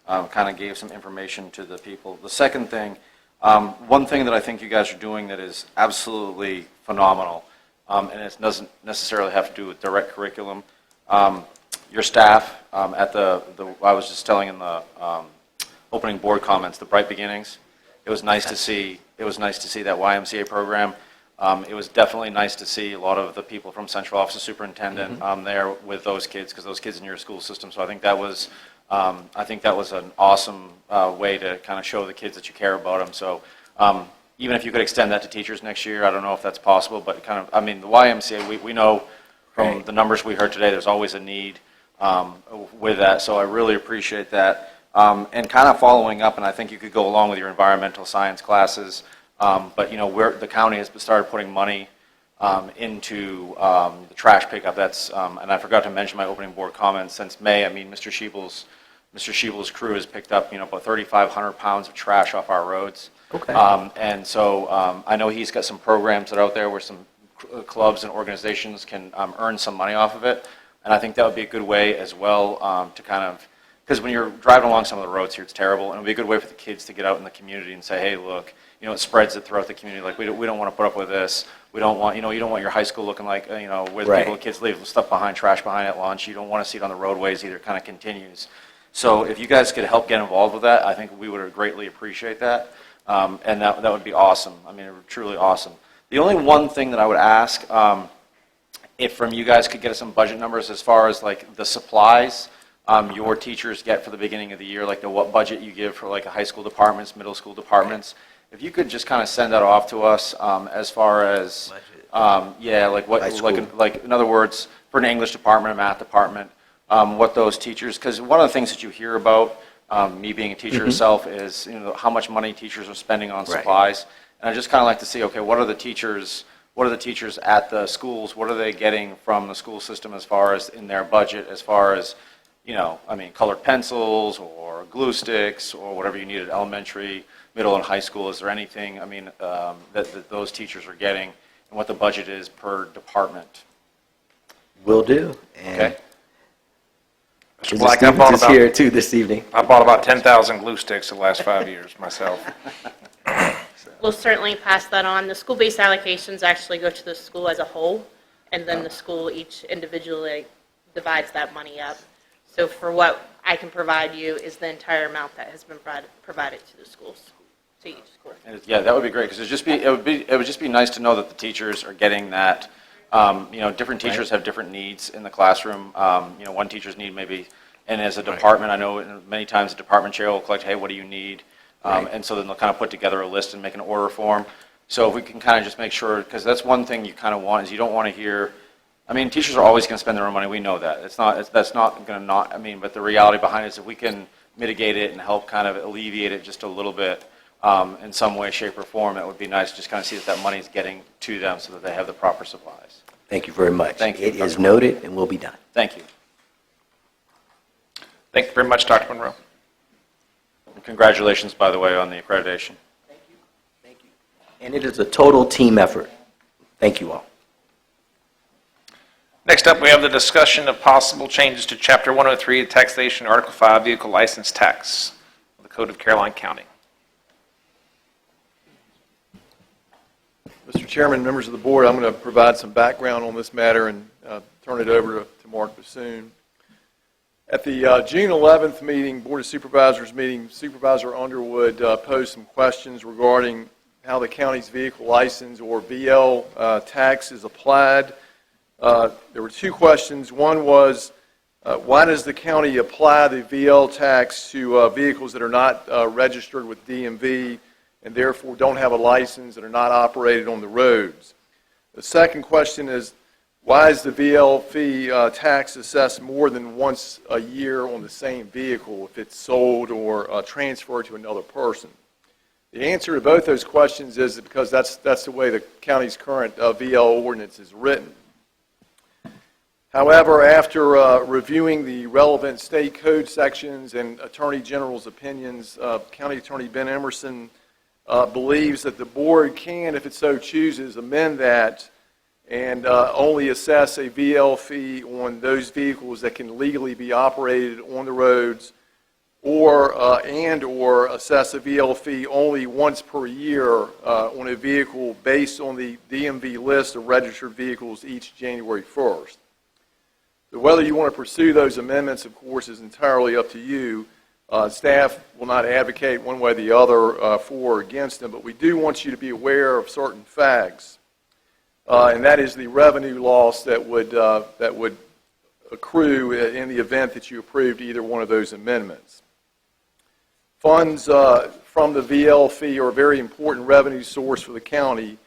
kind of gave some information to the people. The second thing, one thing that I think you guys are doing that is absolutely phenomenal, and it doesn't necessarily have to do with direct curriculum. Your staff at I was just telling in the opening board comments, the Bright Beginnings. It was nice to see. It was nice to see that YMCA program. It was definitely nice to see a lot of the people from Central Office of Superintendent there with those kids, because those kids in your school system. So I think that was an awesome way to kind of show the kids that you care about them. So even if you could extend that to teachers next year, I don't know if that's possible, but kind of, I mean, the YMCA, we know from the numbers we heard today, there's always a need with that. So I really appreciate that. And kind of following up, and I think you could go along with your environmental science classes, but you know, the county has started putting money into the trash pickup. That's and I forgot to mention my opening board comments. Since May, I mean, Mr. Schiebel's crew has picked up, you know, about 3,500 pounds of trash off our roads. Okay. And so I know he's got some programs that are out there where some clubs and organizations can earn some money off of it. And I think that would be a good way as well to kind of because when you're driving along some of the roads here, it's terrible, and it'll be a good way for the kids to get out in the community and say, hey, look, it spreads it throughout the community. Like, we don't want to put up with this. We don't want, you don't want your high school looking like, where Right. kids leave stuff behind, trash behind at lunch. You don't want to see it on the roadways either. It kind of continues. So if you guys could help get involved with that, I think we would greatly appreciate that. And that would be awesome. I mean, truly awesome. The only one thing that I would ask, if from you guys could get us some budget numbers as far as like the supplies your teachers get for the beginning of the year, like what budget you give for like high school departments, middle school departments. If you could just kind of send that off to us as far as, like what, like in other words, for an English department, a math department, what those teachers, because one of the things that you hear about, me being a teacher myself, is how much money teachers are spending on supplies, and I just kind of like to see, okay, what are the teachers at the schools? What are they getting from the school system as far as in their budget, as far as colored pencils or glue sticks or whatever you need at elementary, middle, and high school? Is there anything, that those teachers are getting, and what the budget is per department? Will do. And Okay. Mr. Mr. Black, Stevens is here too this evening. I bought about 10,000 glue sticks in the last 5 years myself. We'll certainly pass that on. The school-based allocations actually go to the school as a whole, and then the school each individually divides that money up. So for what I can provide you is the entire amount that has been provided to the schools, to each school. Yeah, that would be great, because it would just be nice to know that the teachers are getting that. Different teachers have different needs in the classroom. One teacher's need maybe, and as a department, I know many times the department chair will collect, hey, what do you need? And so then they'll kind of put together a list and make an order form. So if we can kind of just make sure, because that's one thing you kind of want, is you don't want to hear, teachers are always going to spend their own money. We know that. That's not going to but the reality behind it is if we can mitigate it and help kind of alleviate it just a little bit in some way, shape, or form, it would be nice to just kind of see that money is getting to them so that they have the proper supplies. Thank you very much. Thank you. It is noted and will be done. Thank you. Thank you very much, Dr. Monroe. And congratulations, by the way, on the accreditation. Thank you. Thank you. And it is a total team effort. Thank you all. Next up, we have the discussion of possible changes to Chapter 103 of Taxation, Article 5, Vehicle License Tax of the Code of Caroline County. Mr. Chairman, members of the board, I'm going to provide some background on this matter and turn it over to Mark Bassoon. At the June 11th meeting, Board of Supervisors meeting, Supervisor Underwood posed some questions regarding how the county's vehicle license, or VL tax, is applied. There were two questions. One was, why does the county apply the VL tax to vehicles that are not registered with DMV and therefore don't have a license and are not operated on the roads? The second question is, why is the VL fee tax assessed more than once a year on the same vehicle if it's sold or transferred to another person? The answer to both those questions is because that's the way the county's current VL ordinance is written. However, after reviewing the relevant state code sections and Attorney General's opinions, County Attorney Ben Emerson believes that the board can, if it so chooses, amend that and only assess a VL fee on those vehicles that can legally be operated on the roads, or assess a VL fee only once per year on a vehicle based on the DMV list of registered vehicles each January 1st. So whether you want to pursue those amendments, of course, is entirely up to you. Staff will not advocate one way or the other for or against them, but we do want you to be aware of certain facts. And that is the revenue loss that would accrue in the event that you approved either one of those amendments. Funds from the VL fee are a very important revenue source for the county.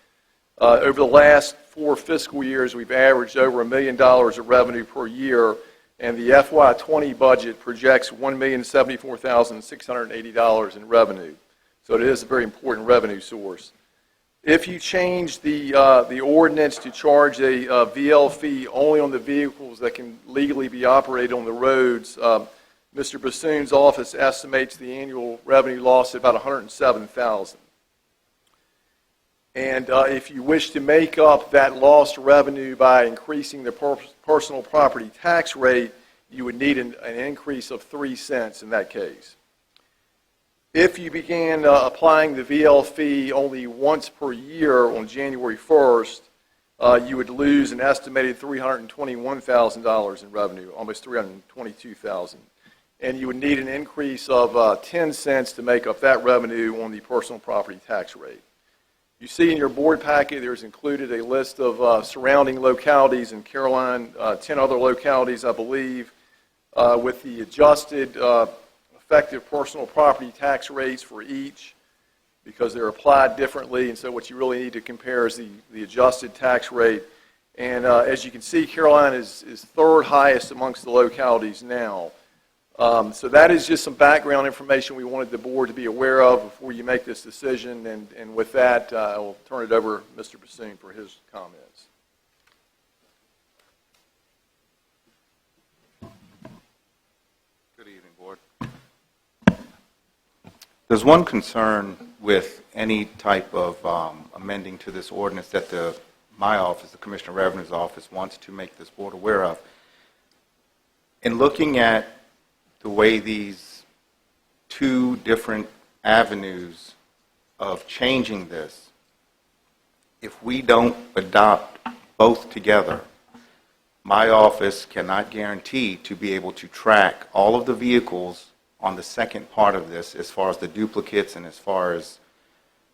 Over the last 4 fiscal years, we've averaged over $1 million of revenue per year, and the FY20 budget projects $1,074,680 in revenue. So it is a very important revenue source. If you change the ordinance to charge a VL fee only on the vehicles that can legally be operated on the roads, Mr. Bassoon's office estimates the annual revenue loss at about $107,000. And if you wish to make up that lost revenue by increasing the personal property tax rate, you would need an increase of 3 cents in that case. If you began applying the VL fee only once per year on January 1st, you would lose an estimated $321,000 in revenue, almost $322,000. And you would need an increase of 10 cents to make up that revenue on the personal property tax rate. You see in your board packet, there's included a list of surrounding localities in Caroline, 10 other localities, I believe, with the adjusted effective personal property tax rates for each, because they're applied differently, and so what you really need to compare is the adjusted tax rate. And as you can see, Caroline is third highest amongst the localities now. So that is just some background information we wanted the board to be aware of before you make this decision, and with that, I will turn it over to Mr. Bassoon for his comments. Good evening, Board. There's one concern with any type of amending to this ordinance that my office, the Commissioner of Revenue's office, wants to make this board aware of. In looking at the way these two different avenues of changing this, if we don't adopt both together, my office cannot guarantee to be able to track all of the vehicles on the second part of this, as far as the duplicates and as far as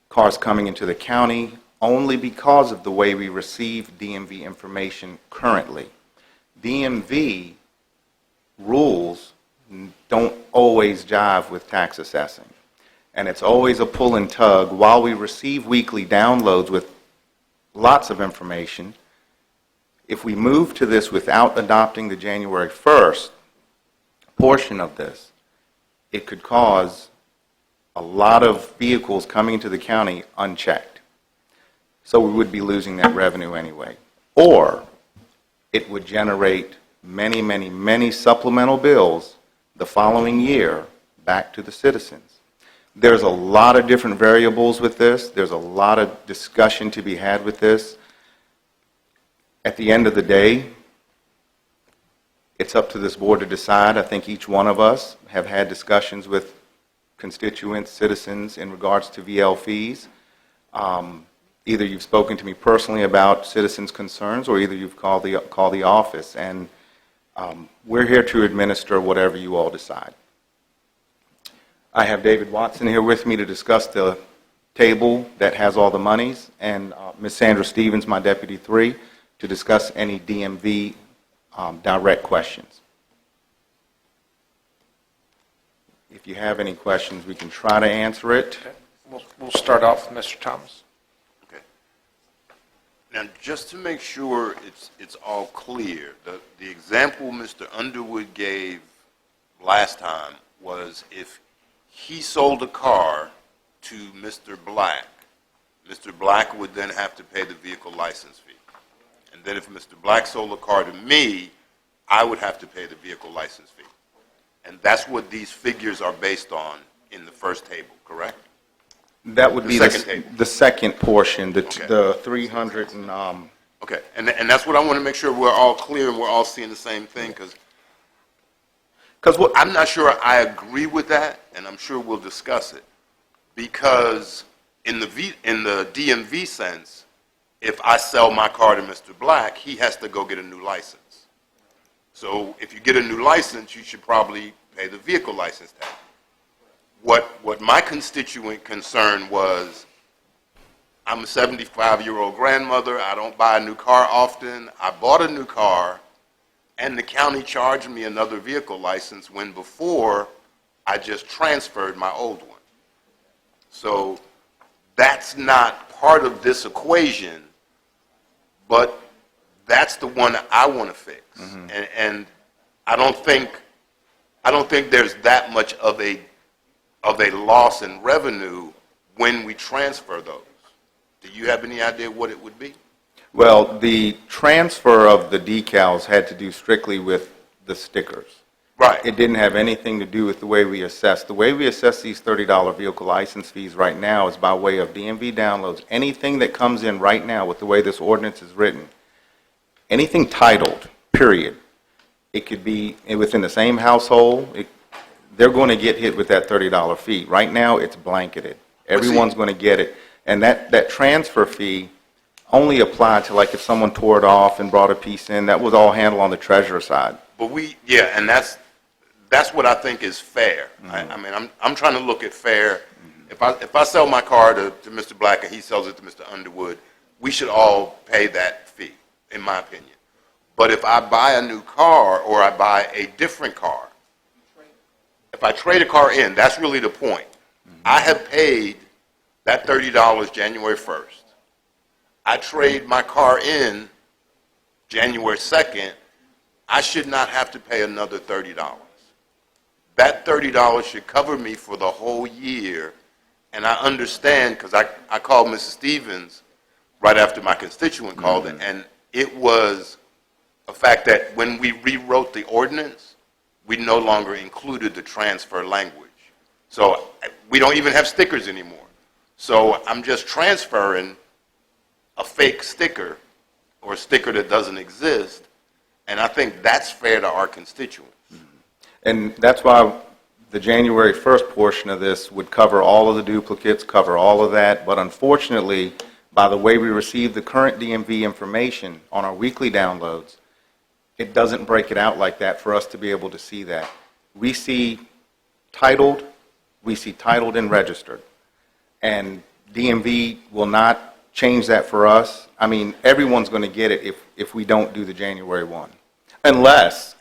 cars coming into the county, only because of the way we receive DMV information currently. DMV rules don't always jive with tax assessing, and it's always a pull and tug. While we receive weekly downloads with lots of information, if we move to this without adopting the January 1st portion of this, it could cause a lot of vehicles coming into the county unchecked. So we would be losing that revenue anyway. Or it would generate many, many, many supplemental bills the following year back to the citizens. There's a lot of different variables with this. There's a lot of discussion to be had with this. At the end of the day, it's up to this board to decide. I think each one of us have had discussions with constituents, citizens, in regards to VL fees. Either you've spoken to me personally about citizens' concerns, or either you've called the office, and we're here to administer whatever you all decide. I have David Watson here with me to discuss the table that has all the monies, and Ms. Sandra Stevens, my Deputy 3, to discuss any DMV direct questions. If you have any questions, we can try to answer it. Okay. We'll start off with Mr. Thomas. Okay. Now, just to make sure it's all clear, the example Mr. Underwood gave last time was if he sold a car to Mr. Black would then have to pay the vehicle license fee. And then if Mr. Black sold a car to me, I would have to pay the vehicle license fee. And that's what these figures are based on in the first table, correct? That would be second table. The second portion, Okay. the 300 and... Okay, and that's what I want to make sure we're all clear and we're all seeing the same thing, because I'm not sure I agree with that, and I'm sure we'll discuss it. Because in the DMV sense, if I sell my car to Mr. Black, he has to go get a new license. So if you get a new license, you should probably pay the vehicle license tax. What my constituent concern was, I'm a 75-year-old grandmother, I don't buy a new car often, I bought a new car, and the county charged me another vehicle license when before I just transferred my old one. So that's not part of this equation, but that's the one I want to fix. Mm-hmm. And I don't think there's that much of a loss in revenue when we transfer those. Do you have any idea what it would be? Well, the transfer of the decals had to do strictly with the stickers. Right. It didn't have anything to do with the way we assess. The way we assess these $30 vehicle license fees right now is by way of DMV downloads. Anything that comes in right now with the way this ordinance is written, anything titled, period, It could be within the same household. They're going to get hit with that $30 fee. Right now, it's blanketed. Everyone's going to get it. And that transfer fee only applied to, like, if someone tore it off and brought a piece in. That was all handled on the treasurer side. But and that's what I think is fair. I mean, I'm trying to look at fair. If I sell my car to Mr. Black and he sells it to Mr. Underwood, we should all pay that fee, in my opinion. But if I buy a new car or I buy a different car, if I trade a car in, that's really the point. I have paid that $30 January 1st. I trade my car in January 2nd, I should not have to pay another $30. That $30 should cover me for the whole year, and I understand, because I called Mrs. Stevens right after my constituent called it, and it was a fact that when we rewrote the ordinance, we no longer included the transfer language. So we don't even have stickers anymore. So I'm just transferring a fake sticker or a sticker that doesn't exist, and I think that's fair to our constituents. And that's why the January 1st portion of this would cover all of the duplicates, cover all of that, but unfortunately, by the way we receive the current DMV information on our weekly downloads, it doesn't break it out like that for us to be able to see that. We see titled and registered, and DMV will not change that for us. I mean, everyone's going to get it if we don't do the January 1. Unless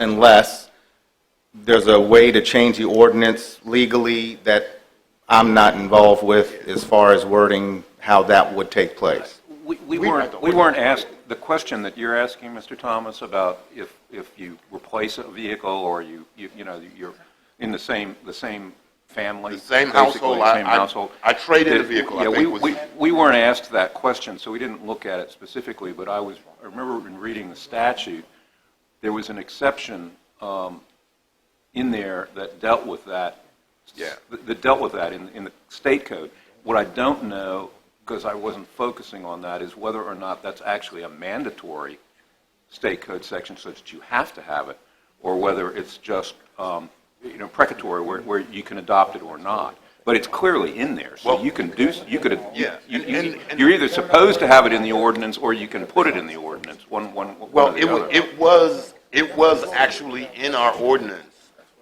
there's a way to change the ordinance legally that I'm not involved with as far as wording how that would take place. We weren't asked, the question that you're asking, Mr. Thomas, about if you replace a vehicle or you're in the same family. The same basically, household. Same household. I traded a vehicle. Yeah, we weren't asked that question, so we didn't look at it specifically, but I remember in reading the statute, there was an exception in there that dealt with that. Yeah. That dealt with that in the state code. What I don't know, because I wasn't focusing on that, is whether or not that's actually a mandatory state code section such that you have to have it, or whether it's just precatory where you can adopt it or not. But it's clearly in there, so Well, you can do. You could. Yeah. You're either supposed to have it in the ordinance, or you can put it in the ordinance. One Well, or the other. it was actually in our ordinance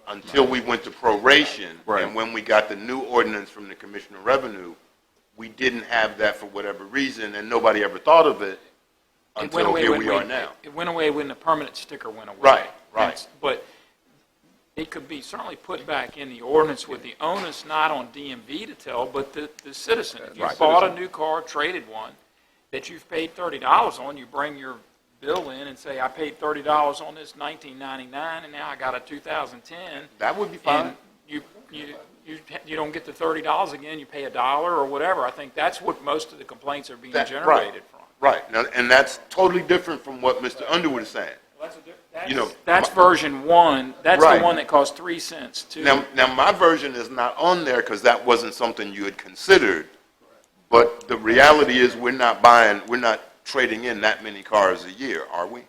until we went to proration, Right. and when we got the new ordinance from the Commissioner of Revenue, we didn't have that for whatever reason, and nobody ever thought of it until here we are now. It went away when the permanent sticker went away. Right. But it could be certainly put back in the ordinance with the onus not on DMV to tell, but the citizen. If you Right. bought a new car, traded one, that you've paid $30 on, you bring your bill in and say, I paid $30 on this 1999, and now I got a 2010. That would be fine. And you don't get the $30 again, you pay $1 or whatever. I think that's what most of the complaints are being generated from. Right, now, and that's totally different from what Mr. Underwood is saying. That's version 1. That's Right. the one that costs 3 cents too. Now, my version is not on there because that wasn't something you had considered, but the reality is we're not trading in that many cars a year, are we?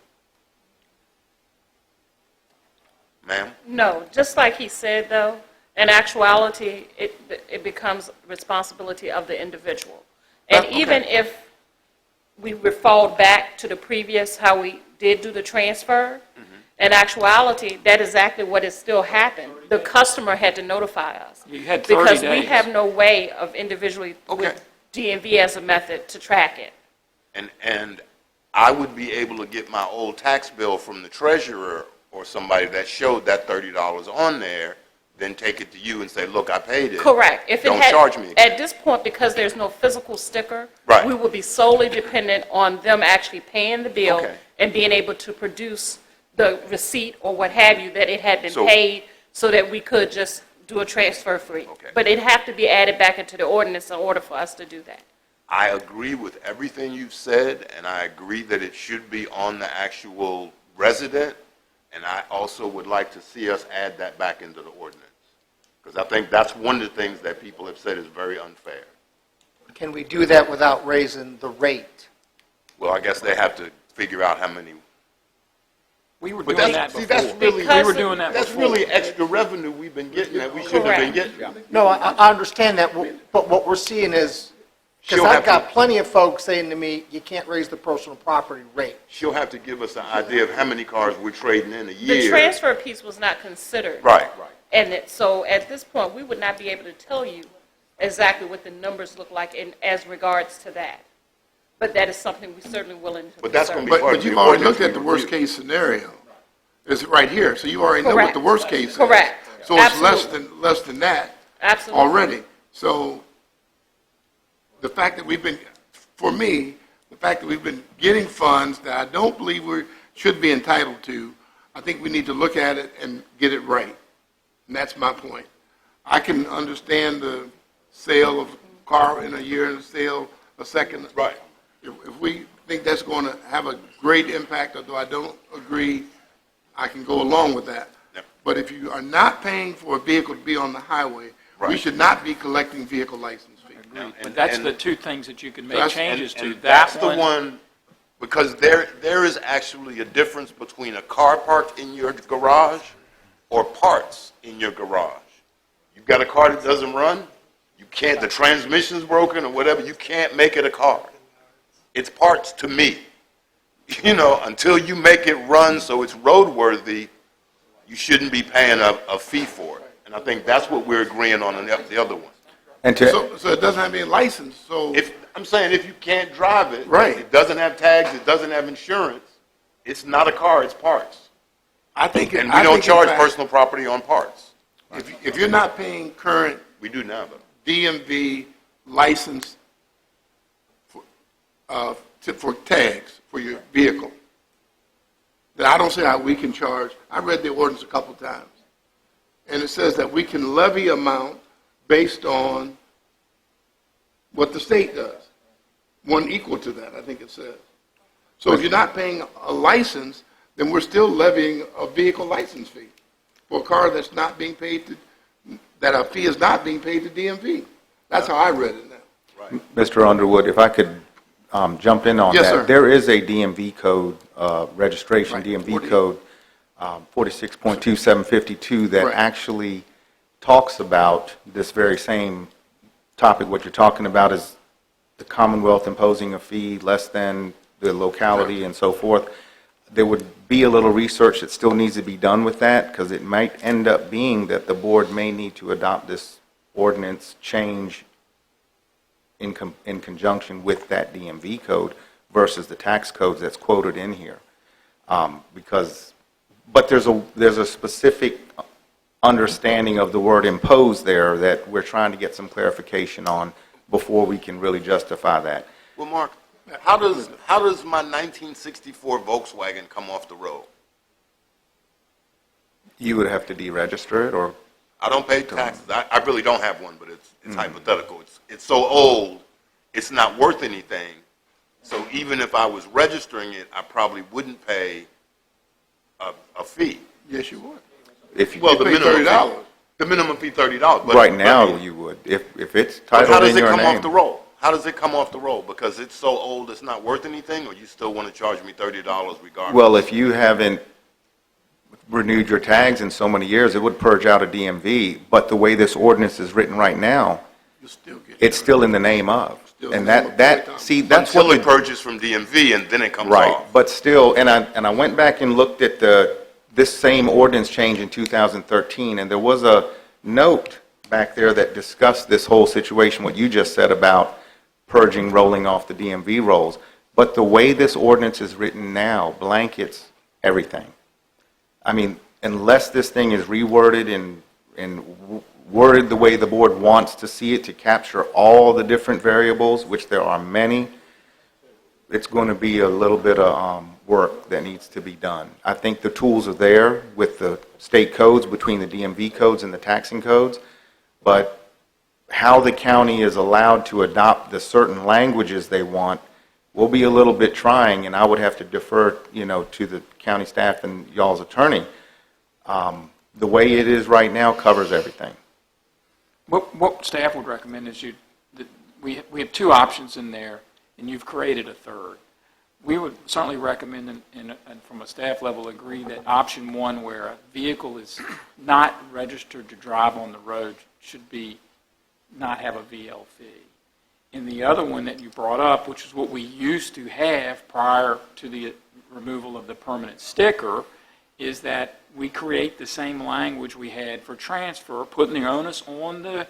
Ma'am? No, just like he said, though, in actuality, it becomes responsibility of the individual. And Okay. even if we would fall back to the previous, how we did do the transfer, in actuality, that is exactly what has still happened. The customer had to notify us. You had 30 Because days. we have no way of individually, Okay. with DMV as a method, to track it. And I would be able to get my old tax bill from the treasurer or somebody that showed that $30 on there, then take it to you and say, look, I paid it. Correct. If it Don't had- charge me. At this point, because there's no physical sticker, Right. we would be solely dependent on them actually paying the bill Okay. and being able to produce the receipt or what have you, that it had been So- paid, so that we could just do a transfer free. Okay. But it'd have to be added back into the ordinance in order for us to do that. I agree with everything you've said, and I agree that it should be on the actual resident, and I also would like to see us add that back into the ordinance. Because I think that's one of the things that people have said is very unfair. Can we do that without raising the rate? Well, I guess they have to figure out how many We were But doing that that's, see, before. that's really, Because- We were doing that that's before. really extra revenue we've been getting that we shouldn't have been Correct. getting. No, I understand that, but what we're seeing is, because She'll I've have got to- plenty of folks saying to me, you can't raise the personal property rate. She'll have to give us an idea of how many cars we're trading in a The year. transfer piece was not considered. Right, right. And so at this point, we would not be able to tell you exactly what the numbers look like as regards to that. But that is something we're certainly willing to But that's gonna consider. be part But of you've the already ordinance looked at we the worst review. case scenario. It's right here, so you already know what the Correct. worst case is. Correct. So it's Absolutely. less than that Absolutely. already. So the fact that we've been, for me, the fact that we've been getting funds that I don't believe we should be entitled to, I think we need to look at it and get it right. And that's my point. I can understand the sale of a car in a year and the sale a second. Right. If we think that's going to have a great impact, although I don't agree, I can go along with that. Yep. But if you are not paying for a vehicle to be on the highway, we Right. should not be collecting vehicle license fees. But that's the two things that you can make That's- changes to. And That that's the one, because there is actually a difference between a car parked in your garage or parts in your garage. You've got a car that doesn't run, you can't, the transmission's broken or whatever, you can't make it a car. It's parts to me. You know, until you make it run so it's roadworthy, you shouldn't be paying a fee for it. And I think that's what we're agreeing on the other one. And to, So it doesn't have any license, so, If, I'm saying if you can't drive it, Right. it doesn't have tags, it doesn't have insurance, it's not a car, it's parts. I think. And I we don't think in charge fact, personal property on parts. If you're not paying current We do now, though. DMV license for tags for your vehicle, then I don't see how we can charge. I read the ordinance a couple times, and it says that we can levy amount based on what the state does. One equal to that, I think it says. So if you're not paying a license, then we're still levying a vehicle license fee for a car that's not being paid to, that a fee is not being paid to DMV. That's how I read it now. Mr. Underwood, if I could jump in on Yes, that. sir. There is a DMV code, registration Right, DMV 40. code, 46.2752, that Right. actually talks about this very same topic. What you're talking about is the Commonwealth imposing a fee less than the locality and so forth. There would be a little research that still needs to be done with that, because it might end up being that the board may need to adopt this ordinance change in conjunction with that DMV code versus the tax codes that's quoted in here. But there's a specific understanding of the word impose there that we're trying to get some clarification on before we can really justify that. Well, Mark, how does my 1964 Volkswagen come off the road? You would have to deregister it, or I don't pay taxes. I really don't have one, but it's hypothetical. It's so old, it's not worth anything. So even if I was registering it, I probably wouldn't pay a fee. Yes, you would. if you, Well, the pay minimum $30. fee. The minimum fee $30. But, right now but- you would, if it's But how titled does in it your come name. off the roll? How does it come off the roll? Because it's so old, it's not worth anything, or you still want to charge me $30 regardless? Well, if you haven't renewed your tags in so many years, it would purge out a DMV, but the way this ordinance is written right now, You still get. it's still in the name of. Still And in the name of that, Boyd see, that's Until what it the purges from DMV and then it comes right, off. but still, and I went back and looked at this same ordinance change in 2013, and there was a note back there that discussed this whole situation, what you just said about purging, rolling off the DMV rolls. But the way this ordinance is written now blankets everything. I mean, unless this thing is reworded and worded the way the board wants to see it to capture all the different variables, which there are many, it's going to be a little bit of work that needs to be done. I think the tools are there with the state codes, between the DMV codes and the taxing codes, but how the county is allowed to adopt the certain languages they want will be a little bit trying, and I would have to defer, to the county staff and y'all's attorney. The way it is right now covers everything. What staff would recommend is we have two options in there, and you've created a third. we would certainly recommend, and from a staff level, agree that option one, where a vehicle is not registered to drive on the road, should be not have a VL fee. And the other one that you brought up, which is what we used to have prior to the removal of the permanent sticker, is that we create the same language we had for transfer, putting the onus on the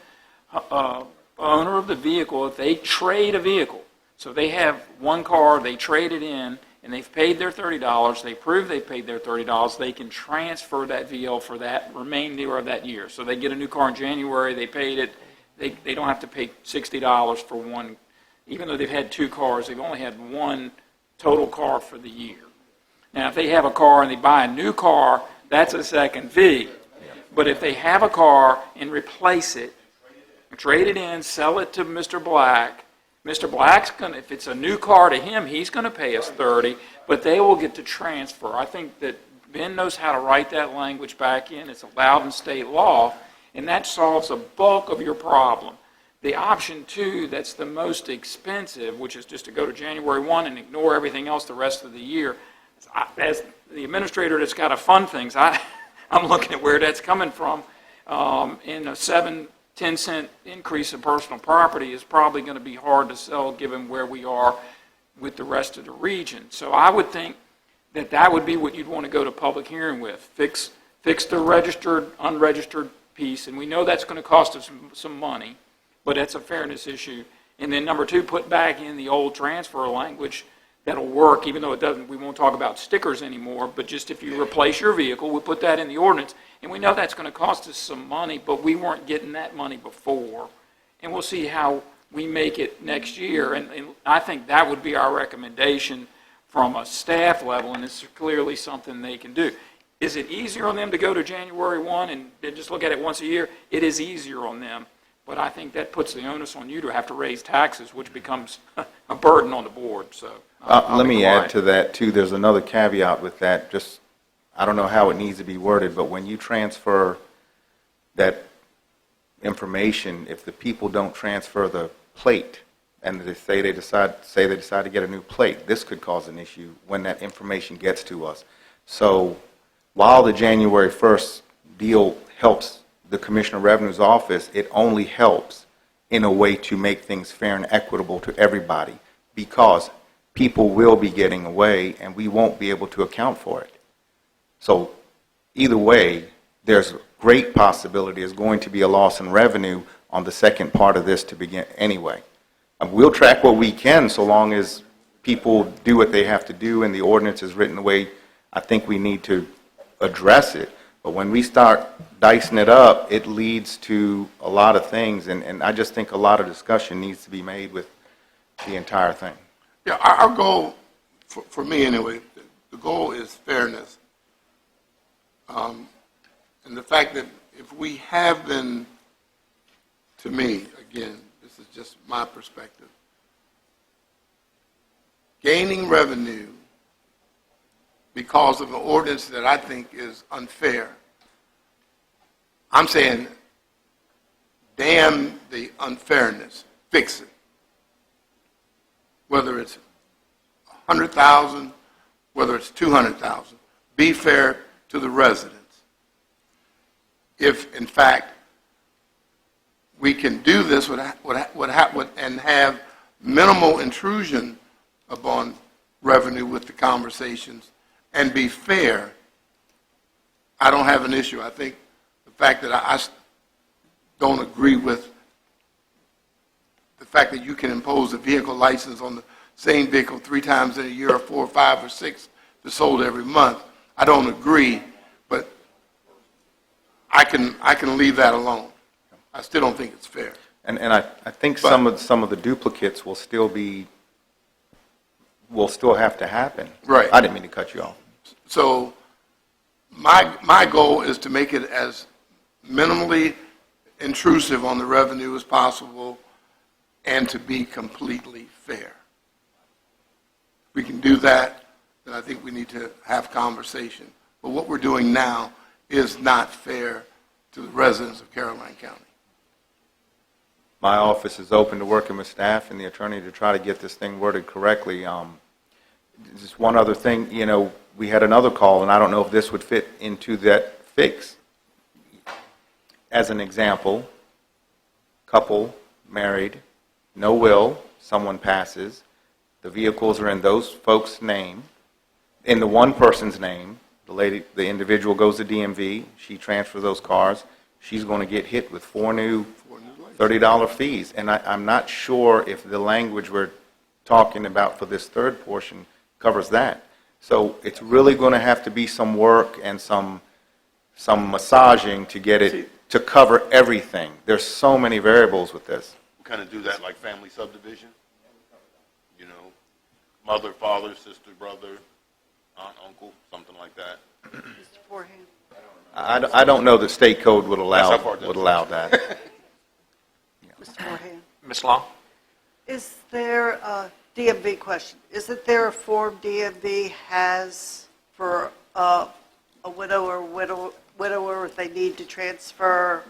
owner of the vehicle if they trade a vehicle. So they have one car, they trade it in, and they've paid their $30, they prove they paid their $30, they can transfer that VL for that remainder of that year. So they get a new car in January, they paid it, they don't have to pay $60 for one, even though they've had two cars, they've only had one total car for the year. Now, if they have a car and they buy a new car, that's a second fee. But if they have a car and replace it, trade it in, sell it to Mr. Black, Mr. Black's going to, if it's a new car to him, he's going to pay us $30, but they will get to transfer. I think that Ben knows how to write that language back in. It's allowed in state law, and that solves a bulk of your problem. The option two, that's the most expensive, which is just to go to January 1 and ignore everything else the rest of the year. As the administrator that's got to fund things, I'm looking at where that's coming from. In a 7-10 cent increase in personal property is probably going to be hard to sell given where we are with the rest of the region. So I would think that that would be what you'd want to go to public hearing with. Fix the registered, unregistered piece, and we know that's going to cost us some money, but that's a fairness issue. And then number two, put back in the old transfer language that'll work, even though it doesn't, we won't talk about stickers anymore, but just if you replace your vehicle, we'll put that in the ordinance. And we know that's going to cost us some money, but we weren't getting that money before. And we'll see how we make it next year. And I think that would be our recommendation from a staff level, and it's clearly something they can do. Is it easier on them to go to January 1 and just look at it once a year? It is easier on them. But I think that puts the onus on you to have to raise taxes, which becomes a burden on the board. So let me add to that, too. There's another caveat with that. Just, I don't know how it needs to be worded, but when you transfer that information, if the people don't transfer the plate and they decide to get a new plate, this could cause an issue when that information gets to us. So while the January 1st deal helps the Commissioner of Revenue's office, it only helps in a way to make things fair and equitable to everybody, because people will be getting away and we won't be able to account for it. So either way, there's a great possibility there's going to be a loss in revenue on the second part of this to begin anyway. We'll track what we can so long as people do what they have to do and the ordinance is written the way I think we need to address it. But when we start dicing it up, it leads to a lot of things, and I just think a lot of discussion needs to be made with the entire thing. Yeah, our goal, for me anyway, the goal is fairness. And the fact that if we have been, to me, again, this is just my perspective, gaining revenue because of an ordinance that I think is unfair, I'm saying, damn the unfairness, fix it. Whether it's 100,000, whether it's 200,000, be fair to the residents. If, in fact, we can do this and have minimal intrusion upon revenue with the conversations and be fair, I don't have an issue. I think the fact that I don't agree with the fact that you can impose a vehicle license on the same vehicle 3 times in a year, or 4 or 5 or 6 that's sold every month, I don't agree, but I can leave that alone. I still don't think it's fair. And I think some of the duplicates will still have to happen. Right. I didn't mean to cut you off. So my goal is to make it as minimally intrusive on the revenue as possible and to be completely fair. If we can do that, then I think we need to have conversation. But what we're doing now is not fair to the residents of Caroline County. My office is open to working with staff and the attorney to try to get this thing worded correctly. just one other thing, we had another call, and I don't know if this would fit into that fix. As an example, couple, married, no will, someone passes, the vehicles are in those folks' name, in the one person's name, the individual goes to DMV, she transfers those cars, she's going to get hit with 4 new $30 fees. And I'm not sure if the language we're talking about for this third portion covers that. So it's really going to have to be some work and some massaging to get it to cover everything. There's so many variables with this. We kind of do that like family subdivision, mother, father, sister, brother, aunt, uncle, something like that. Mr. Forehand? I don't know that state code would That's how far it allow that. Mr. Forehand? Ms. Long? Is there a DMV question? Isn't there a form DMV has for a widower if they need to transfer,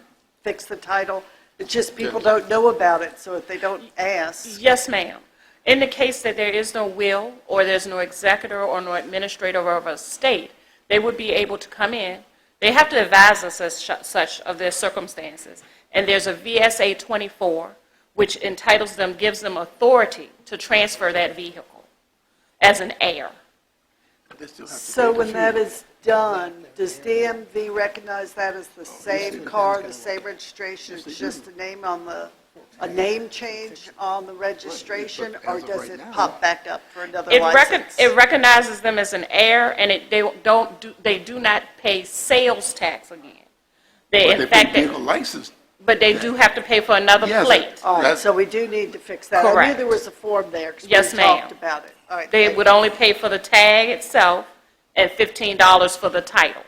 fix the title? It's just people don't know about it, so if they don't ask. Yes, ma'am. In the case that there is no will, or there's no executor or no administrator of a estate, they would be able to come in. They have to advise us as such of their circumstances. And there's a VSA 24, which entitles them, gives them authority to transfer that vehicle as an heir. So when that is done, does DMV recognize that as the same car, the same registration, it's just a name change on the registration, or does it pop back up for another license? It recognizes them as an heir, and they do not pay sales tax again. But they do have to pay for another plate. All right, so we do need to fix that. I knew Correct. there was a form there, because Yes, we ma'am. talked about it. All right, They thank would you. only pay for the tag itself and $15 for the title.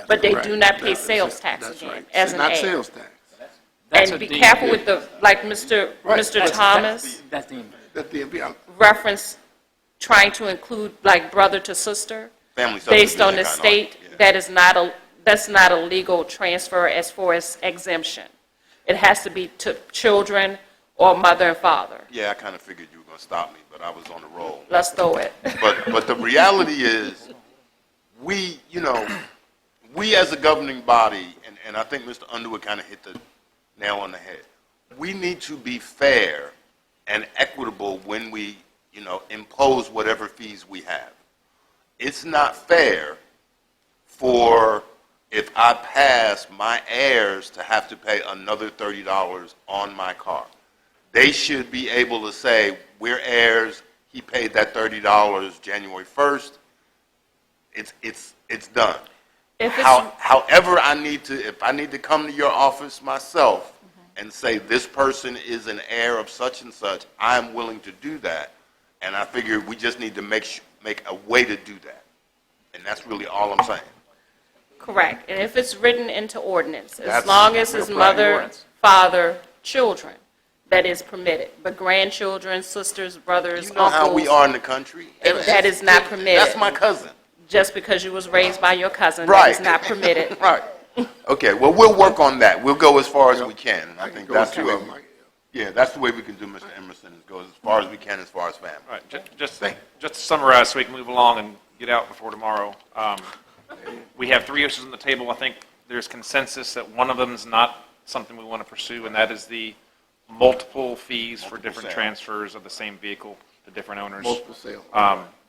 But they do not pay sales tax again as an heir. Not sales tax. And be careful with like Mr. Thomas That DMV, referenced trying to include like brother to sister. Family Based on the subdivision, state, yeah. that's not a legal transfer as far as exemption. It has to be to children or mother and father. Yeah, I kind of figured you were going to stop me, but I was on the roll. Let's throw it. But the reality is, we as a governing body, and I think Mr. Underwood kind of hit the nail on the head, we need to be fair and equitable when we, impose whatever fees we have. It's not fair for, if I pass, my heirs to have to pay another $30 on my car. They should be able to say, we're heirs, he paid that $30 January 1st, it's done. However, if I need to come to your office myself and say this person is an heir of such and such, I'm willing to do that. And I figure we just need to make a way to do that. And that's really all I'm saying. Correct. And if it's written into ordinance, as That's long as it's right. mother, father, children, that is permitted. But grandchildren, sisters, brothers, You know how we uncles, are in the country? that is not permitted. That's my cousin. Just because you was raised by your cousin, that Right. is not permitted. Right. Okay, well, we'll work on that. We'll go as far as we can. I think that's the way, that's the way we can do, Mr. Emerson, is go as far as we can as far as family. All right, just to summarize so we can move along and get out before tomorrow. We have 3 issues on the table. I think there's consensus that one of them is not something we want to pursue, and that is the multiple fees for different transfers of the same vehicle to different owners. multiple sales.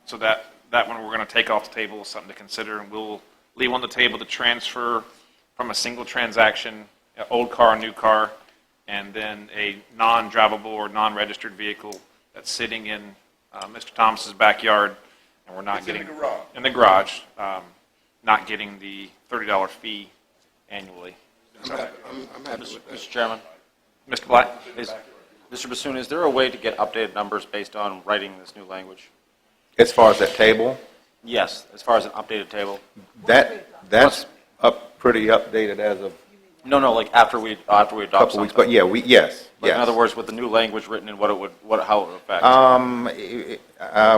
So that one we're going to take off the table is something to consider, and we'll leave on the table the transfer from a single transaction, old car, new car, and then a non-drivable or non-registered vehicle that's sitting in Mr. Thomas's backyard, and we're not getting in the garage, not getting the $30 fee annually. I'm happy with that. Mr. Chairman, Mr. Black? Mr. Bassoon, is there a way to get updated numbers based on writing this new language? As far as that table, Yes, as far as an updated table. that's pretty updated as of No, like after we a adopt couple weeks, something. but yeah, yes. Like, in other words, with the new language written and how it would affect.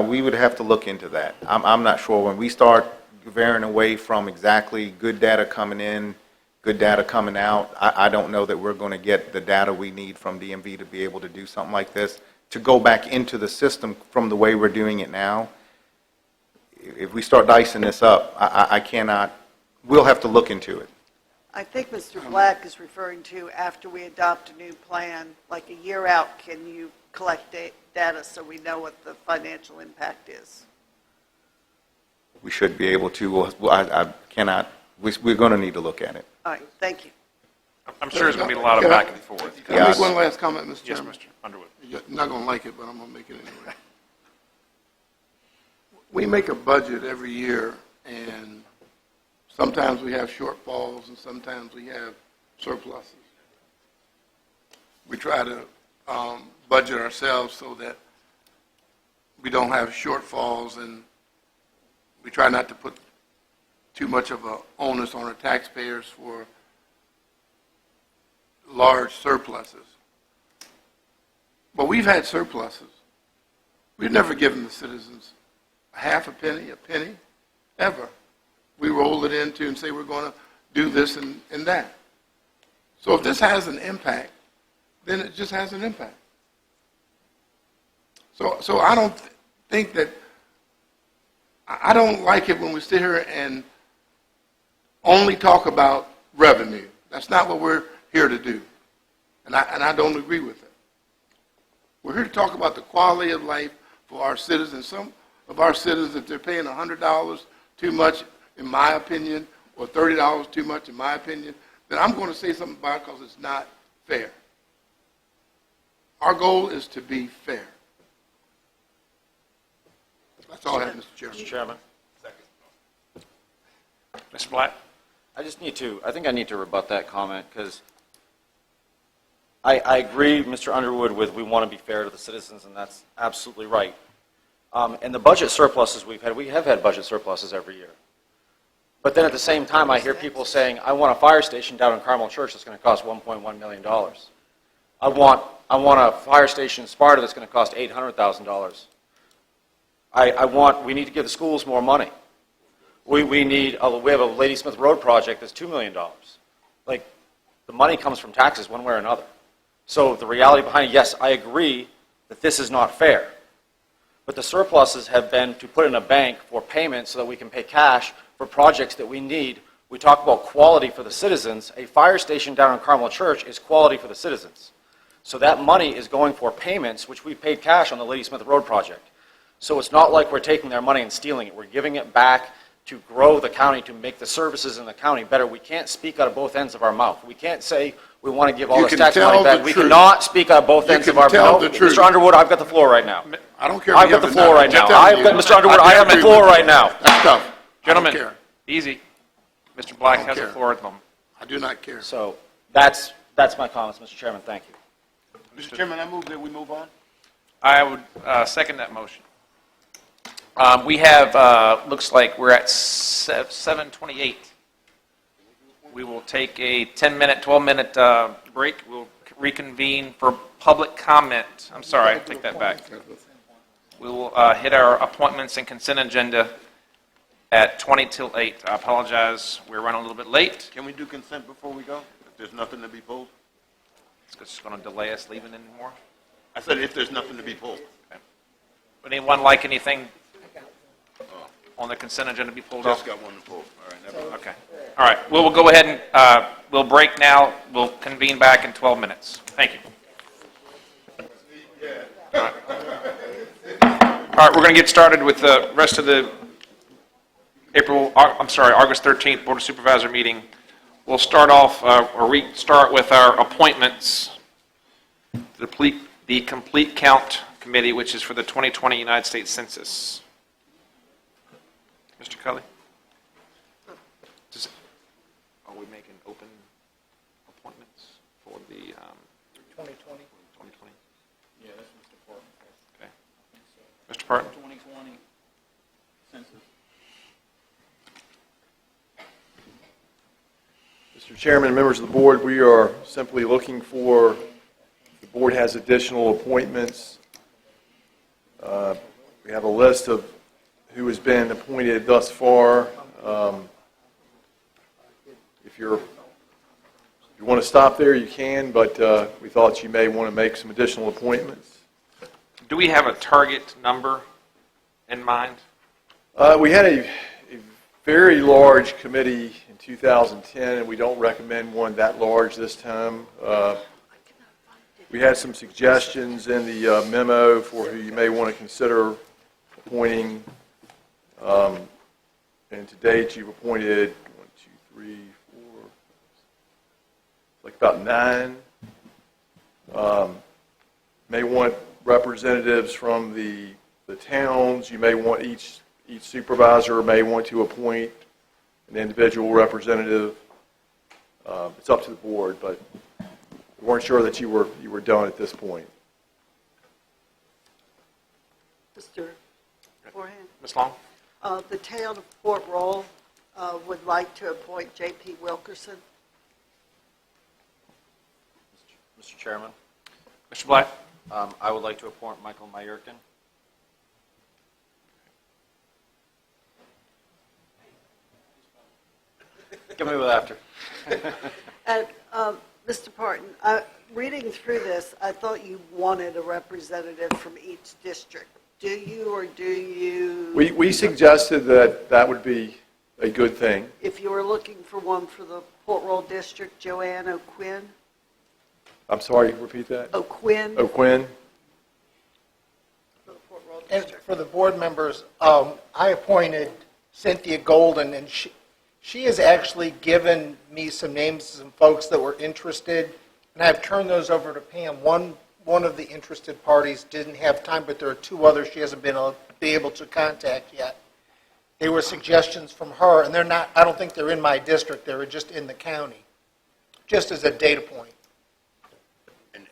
We would have to look into that. I'm not sure. When we start veering away from exactly good data coming in, good data coming out, I don't know that we're going to get the data we need from DMV to be able to do something like this. To go back into the system from the way we're doing it now, if we start dicing this up, I cannot, we'll have to look into it. I think Mr. Black is referring to after we adopt a new plan, like a year out, can you collect data so we know what the financial impact is? We should be able to, I cannot, we're going to need to look at it. All right, thank you. I'm sure there's going to be a lot of back and forth. Can I make one last comment, Mr. Yes, Chairman? Mr. Underwood. You're not going to like it, but I'm going to make it anyway. We make a budget every year, and sometimes we have shortfalls, and sometimes we have surpluses. We try to budget ourselves so that we don't have shortfalls, and we try not to put too much of an onus on our taxpayers for large surpluses. But we've had surpluses. We've never given the citizens a half a penny, ever. We roll it into and say we're going to do this and that. So if this has an impact, then it just has an impact. So I don't think that, I don't like it when we sit here and only talk about revenue. That's not what we're here to do. And I don't agree with it. We're here to talk about the quality of life for our citizens. Some of our citizens, if they're paying $100 too much, in my opinion, or $30 too much, in my opinion, then I'm going to say something about it because it's not fair. Our goal is to be fair. That's all I have, Mr. Chairman. Mr. Chairman. Mr. Black? I think I need to rebut that comment, because I agree, Mr. Underwood, with we want to be fair to the citizens, and that's absolutely right. And the budget surpluses we have had budget surpluses every year. But then at the same time, I hear people saying, I want a fire station down in Carmel Church that's going to cost $1.1 million. I want a fire station in Sparta that's going to cost $800,000. We need to give the schools more money. We have a Lady Smith Road project that's $2 million. Like, the money comes from taxes one way or another. So the reality behind it, yes, I agree that this is not fair. But the surpluses have been to put in a bank for payments so that we can pay cash for projects that we need. We talk about quality for the citizens. A fire station down in Carmel Church is quality for the citizens. So that money is going for payments, which we paid cash on the Lady Smith Road project. So it's not like we're taking their money and stealing it. We're giving it back to grow the county, to make the services in the county better. We can't speak out of both ends of our mouth. We can't say we want to give all this tax money back. We cannot speak out of both ends of our mouth. Mr. Underwood, I've got the floor right now. I don't care. I've got the floor right now. Mr. Underwood, I have the floor right now. That's tough. Gentlemen, easy. Mr. Black has the floor at the moment. I do not care. So that's my comments, Mr. Chairman. Thank you. Mr. Chairman, I move that we move on. I would second that motion. We have, looks like we're at 7:28. We will take a 10-minute, 12-minute break. We'll reconvene for public comment. I'm sorry, I take that back. We will hit our appointments and consent agenda at 20 till 8. I apologize, we're running a little bit late. Can we do consent before we go? If there's nothing to be pulled? It's just going to delay us leaving anymore. I said if there's nothing to be pulled. Okay. Would anyone like anything on the consent agenda to be pulled off? Just got one to pull. All right, never mind. Okay. All right. We'll go ahead and we'll break now. We'll convene back in 12 minutes. Thank you. All right. We're going to get started with the rest of the August 13th Board of Supervisor meeting. We'll start off, or restart with our appointments. The Complete Count Committee, which is for the 2020 United States Census. Mr. Cully? Are we making open appointments for the 2020? 2020? Yeah, that's Mr. Parton. Okay. Mr. Parton? 2020 census. Mr. Chairman, members of the board, we are simply looking for, the board has additional appointments. We have a list of who has been appointed thus far. If you want to stop there, you can, but we thought you may want to make some additional appointments. Do we have a target number in mind? We had a very large committee in 2010, and we don't recommend one that large this time. We had some suggestions in the memo for who you may want to consider appointing. And to date, you've appointed 1, 2, 3, 4, like about 9. May want representatives from the towns. You may want each supervisor may want to appoint an individual representative. It's up to the board, but we weren't sure that you were done at this point. Mr. Forehand? Ms. Long? The town of Port Royal would like to appoint J.P. Wilkerson. Mr. Chairman, Mr. Black? I would like to appoint Michael Mayurkin. Give me with after. And, Mr. Parton, reading through this, I thought you wanted a representative from each district. Do you, or do you? We suggested that would be a good thing. If you were looking for one for the Port Royal District, Joanne O'Quinn? I'm sorry, repeat that. O'Quinn? O'Quinn? For the Port Royal And District. for the board members, I appointed Cynthia Golden, and she has actually given me some names of some folks that were interested, and I've turned those over to Pam. One of the interested parties didn't have time, but there are 2 others she hasn't been able to contact yet. They were suggestions from her, and they're not, I don't think they're in my district, they were just in the county, just as a data point.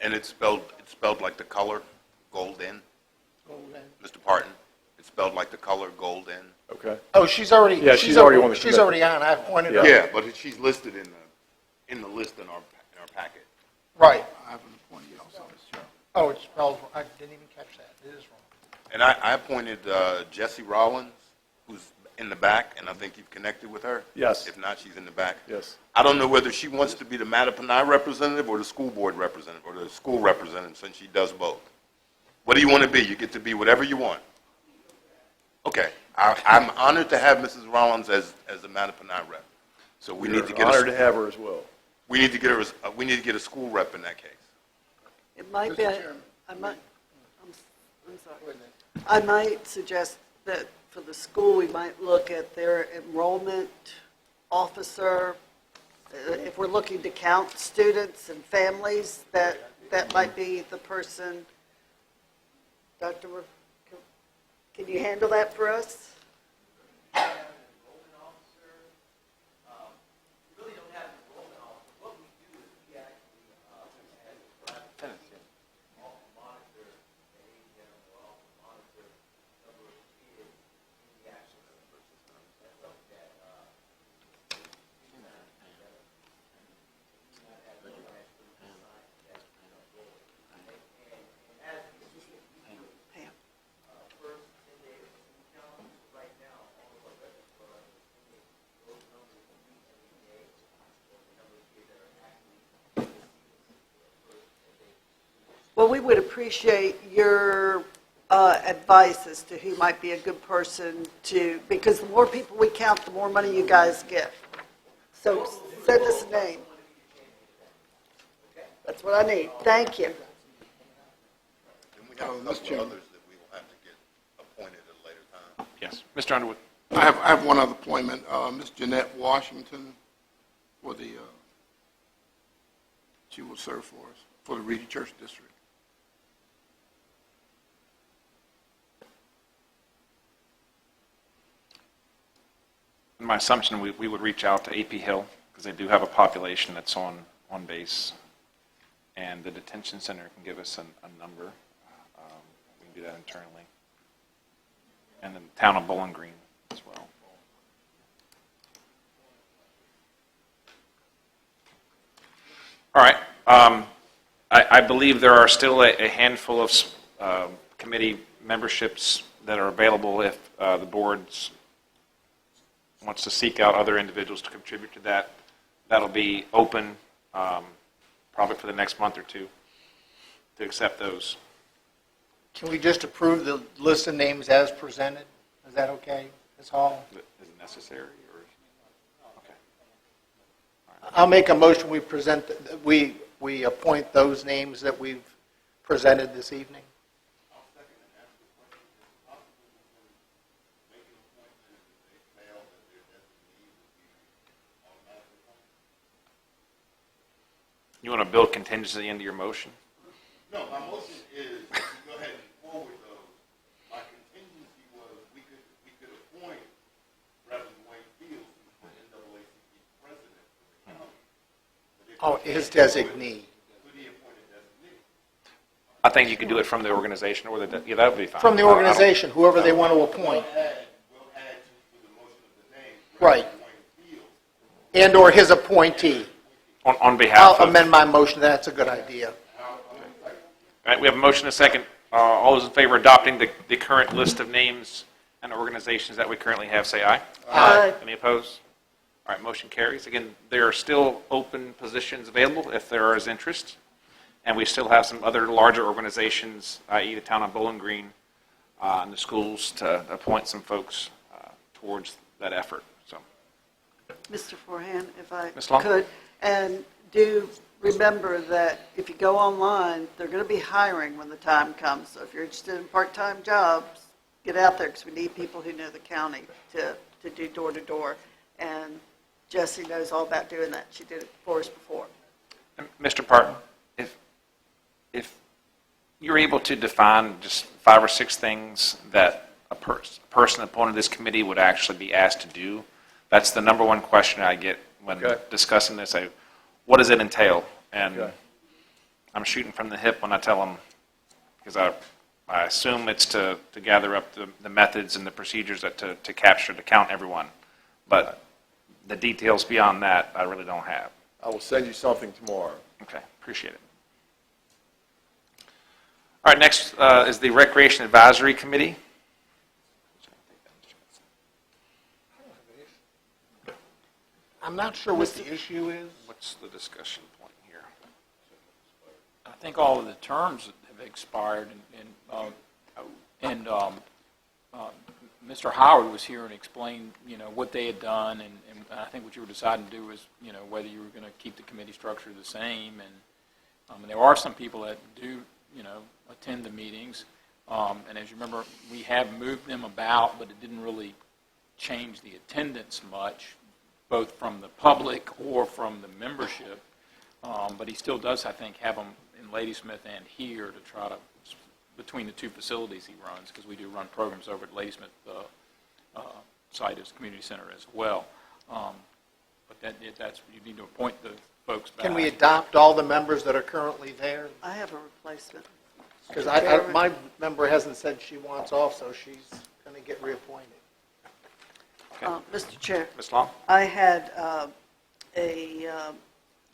And it's spelled like the color, golden. Golden. Mr. Parton, it's spelled like the color, golden. Okay. Oh, she's already. Yeah, she's already on the She's committee. already on. I appointed her. Yeah, but she's listed in the list in our packet. Right. I have an appointee also, Mr. Chairman. Oh, it's spelled. I didn't even catch that. It is wrong. And I appointed Jessie Rollins, who's in the back, and I think you've connected with her. Yes. If not, she's in the back. Yes. I don't know whether she wants to be the Mattapanai representative or the school board representative, or the school representative, since she does both. What do you want to be? You get to be whatever you want. Okay. I'm honored to have Mrs. Rollins as the Mattapanai rep. So we need to get honored to have her as well. we need to get her. We need to get a school rep in that case. It might be, Mr. Chairman. I'm sorry. I might suggest that for the school, we might look at their enrollment officer. If we're looking to count students and families, that might be the person. Dr., can you handle that for us? Well, we would appreciate your advice as to who might be a good person to, because the more people we count, the more money you guys get. So send us a name. That's what I need. Thank you. And we have a couple others that we will have to get appointed at a later time. Yes. Mr. Underwood? I have one other appointment, Ms. Jeanette Washington, for the, she will serve for us, for the Reedy Church District. My assumption, we would reach out to AP Hill, because they do have a population that's on base, and the detention center can give us a number. We can do that internally. And then the town of Bowling Green as well. All right. I believe there are still a handful of committee memberships that are available if the board's wants to seek out other individuals to contribute to that. That'll be open probably for the next month or two to accept those. Can we just approve the list of names as presented? Is that okay? Ms. Hall? Is it necessary, or? Okay. I'll make a motion, we present, we appoint those names that we've presented this evening. You want to build contingency into your motion? No, my motion is to go ahead and forward those. My contingency was we could appoint Reverend Wayne Fields, who's the NAACP president for the county. Oh, his designee. Could he appoint a designee? I think you could do it from the organization, or yeah, that would be fine. From the organization, whoever they want to appoint. We'll add to the motion of the name. Right. Reverend Wayne Fields. And/or his appointee. On behalf I'll of... amend my motion, that's a good idea. All right, we have a motion and a second. All those in favor of adopting the current list of names and organizations that we currently have, say aye. Aye. Any opposed? All right, motion carries. Again, there are still open positions available if there is interest, and we still have some other larger organizations, i.e. the town of Bowling Green, and the schools to appoint some folks towards that effort. So, Mr. Forehand, if I Ms. Long? could, and do remember that if you go online, they're going to be hiring when the time comes. So if you're interested in part-time jobs, get out there, because we need people who know the county to do door-to-door. And Jessie knows all about doing that. She did it for us before. Mr. Parton, if you're able to define just 5 or 6 things that a person appointed this committee would actually be asked to do, that's the number one question I get when discussing this. What does it entail? And I'm shooting from the hip when I tell them, because I assume it's to gather up the methods and the procedures to capture, to count everyone. But the details beyond that, I really don't have. I will send you something tomorrow. Okay, appreciate it. All right, next is the Recreation Advisory Committee. I'm not sure what the issue is. What's the discussion point here? I think all of the terms have expired, and Mr. Howard was here and explained, what they had done, and I think what you were deciding to do was, whether you were going to keep the committee structure the same, and there are some people that do, attend the meetings, and as you remember, we have moved them about, but it didn't really change the attendance much, both from the public or from the membership, but he still does, I think, have them in Ladysmith and here to try to, between the two facilities he runs, because we do run programs over at Ladysmith site as community center as well. But that's, you need to appoint the folks back. Can we adopt all the members that are currently there? I have a replacement. Because my member hasn't said she wants off, so she's going to get reappointed. Mr. Chair. Ms. Long? I had a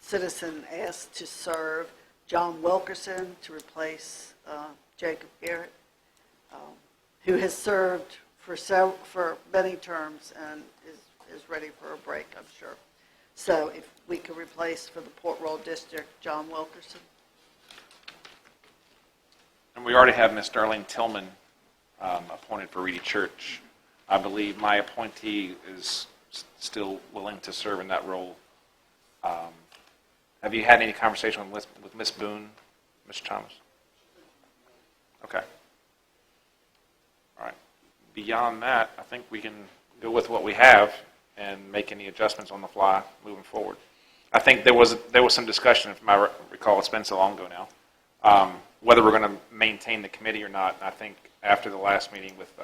citizen asked to serve John Wilkerson to replace Jacob Garrett, who has served for many terms and is ready for a break, I'm sure. So if we could replace for the Port Royal District, John Wilkerson. And we already have Ms. Darlene Tillman appointed for Reedy Church. I believe my appointee is still willing to serve in that role. Have you had any conversation with Ms. Boone, Mr. Thomas? Okay. All right. Beyond that, I think we can go with what we have and make any adjustments on the fly moving forward. I think there was some discussion, if I recall, it's been so long ago now, whether we're going to maintain the committee or not. And I think after the last meeting with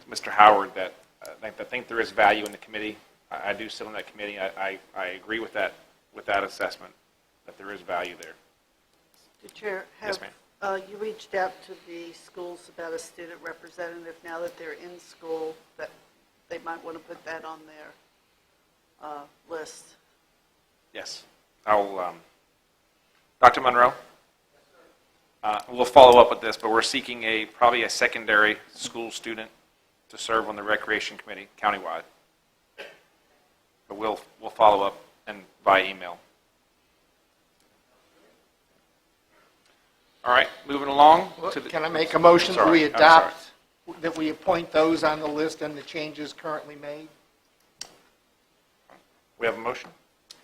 Mr. Howard, that I think there is value in the committee. I do sit on that committee. I agree with that assessment, that there is value there. Mr. Chair, Yes, ma'am. you reached out to the schools about a student representative now that they're in school, that they might want to put that on their list? Yes. I'll, Dr. Monroe? We'll follow up with this, but we're seeking probably a secondary school student to serve on the Recreation Committee countywide. But we'll follow up and by email. All right, moving along. Can I make a motion that we I'm sorry. that we appoint those on the list and the changes currently made. We have a motion.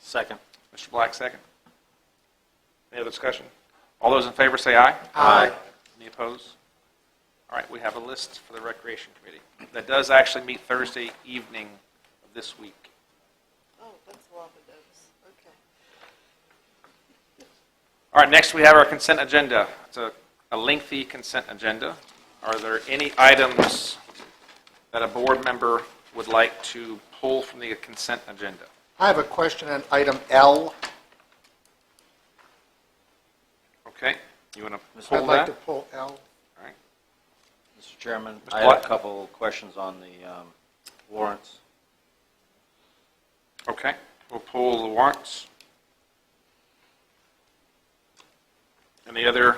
Second. Mr. Black, second. Any other discussion? All those in favor say aye. Aye. Any opposed? All right, we have a list for the Recreation Committee. That does actually meet Thursday evening of this week. Oh, that's a lot of notice. Okay. All right, next we have our consent agenda. It's a lengthy consent agenda. Are there any items that a board member would like to pull from the consent agenda? I have a question on item L. Okay, you want to I'd pull like that? to pull L. All right. Mr. Chairman, Mr. I had Black? a couple questions on the warrants. Okay, we'll pull the warrants. Any other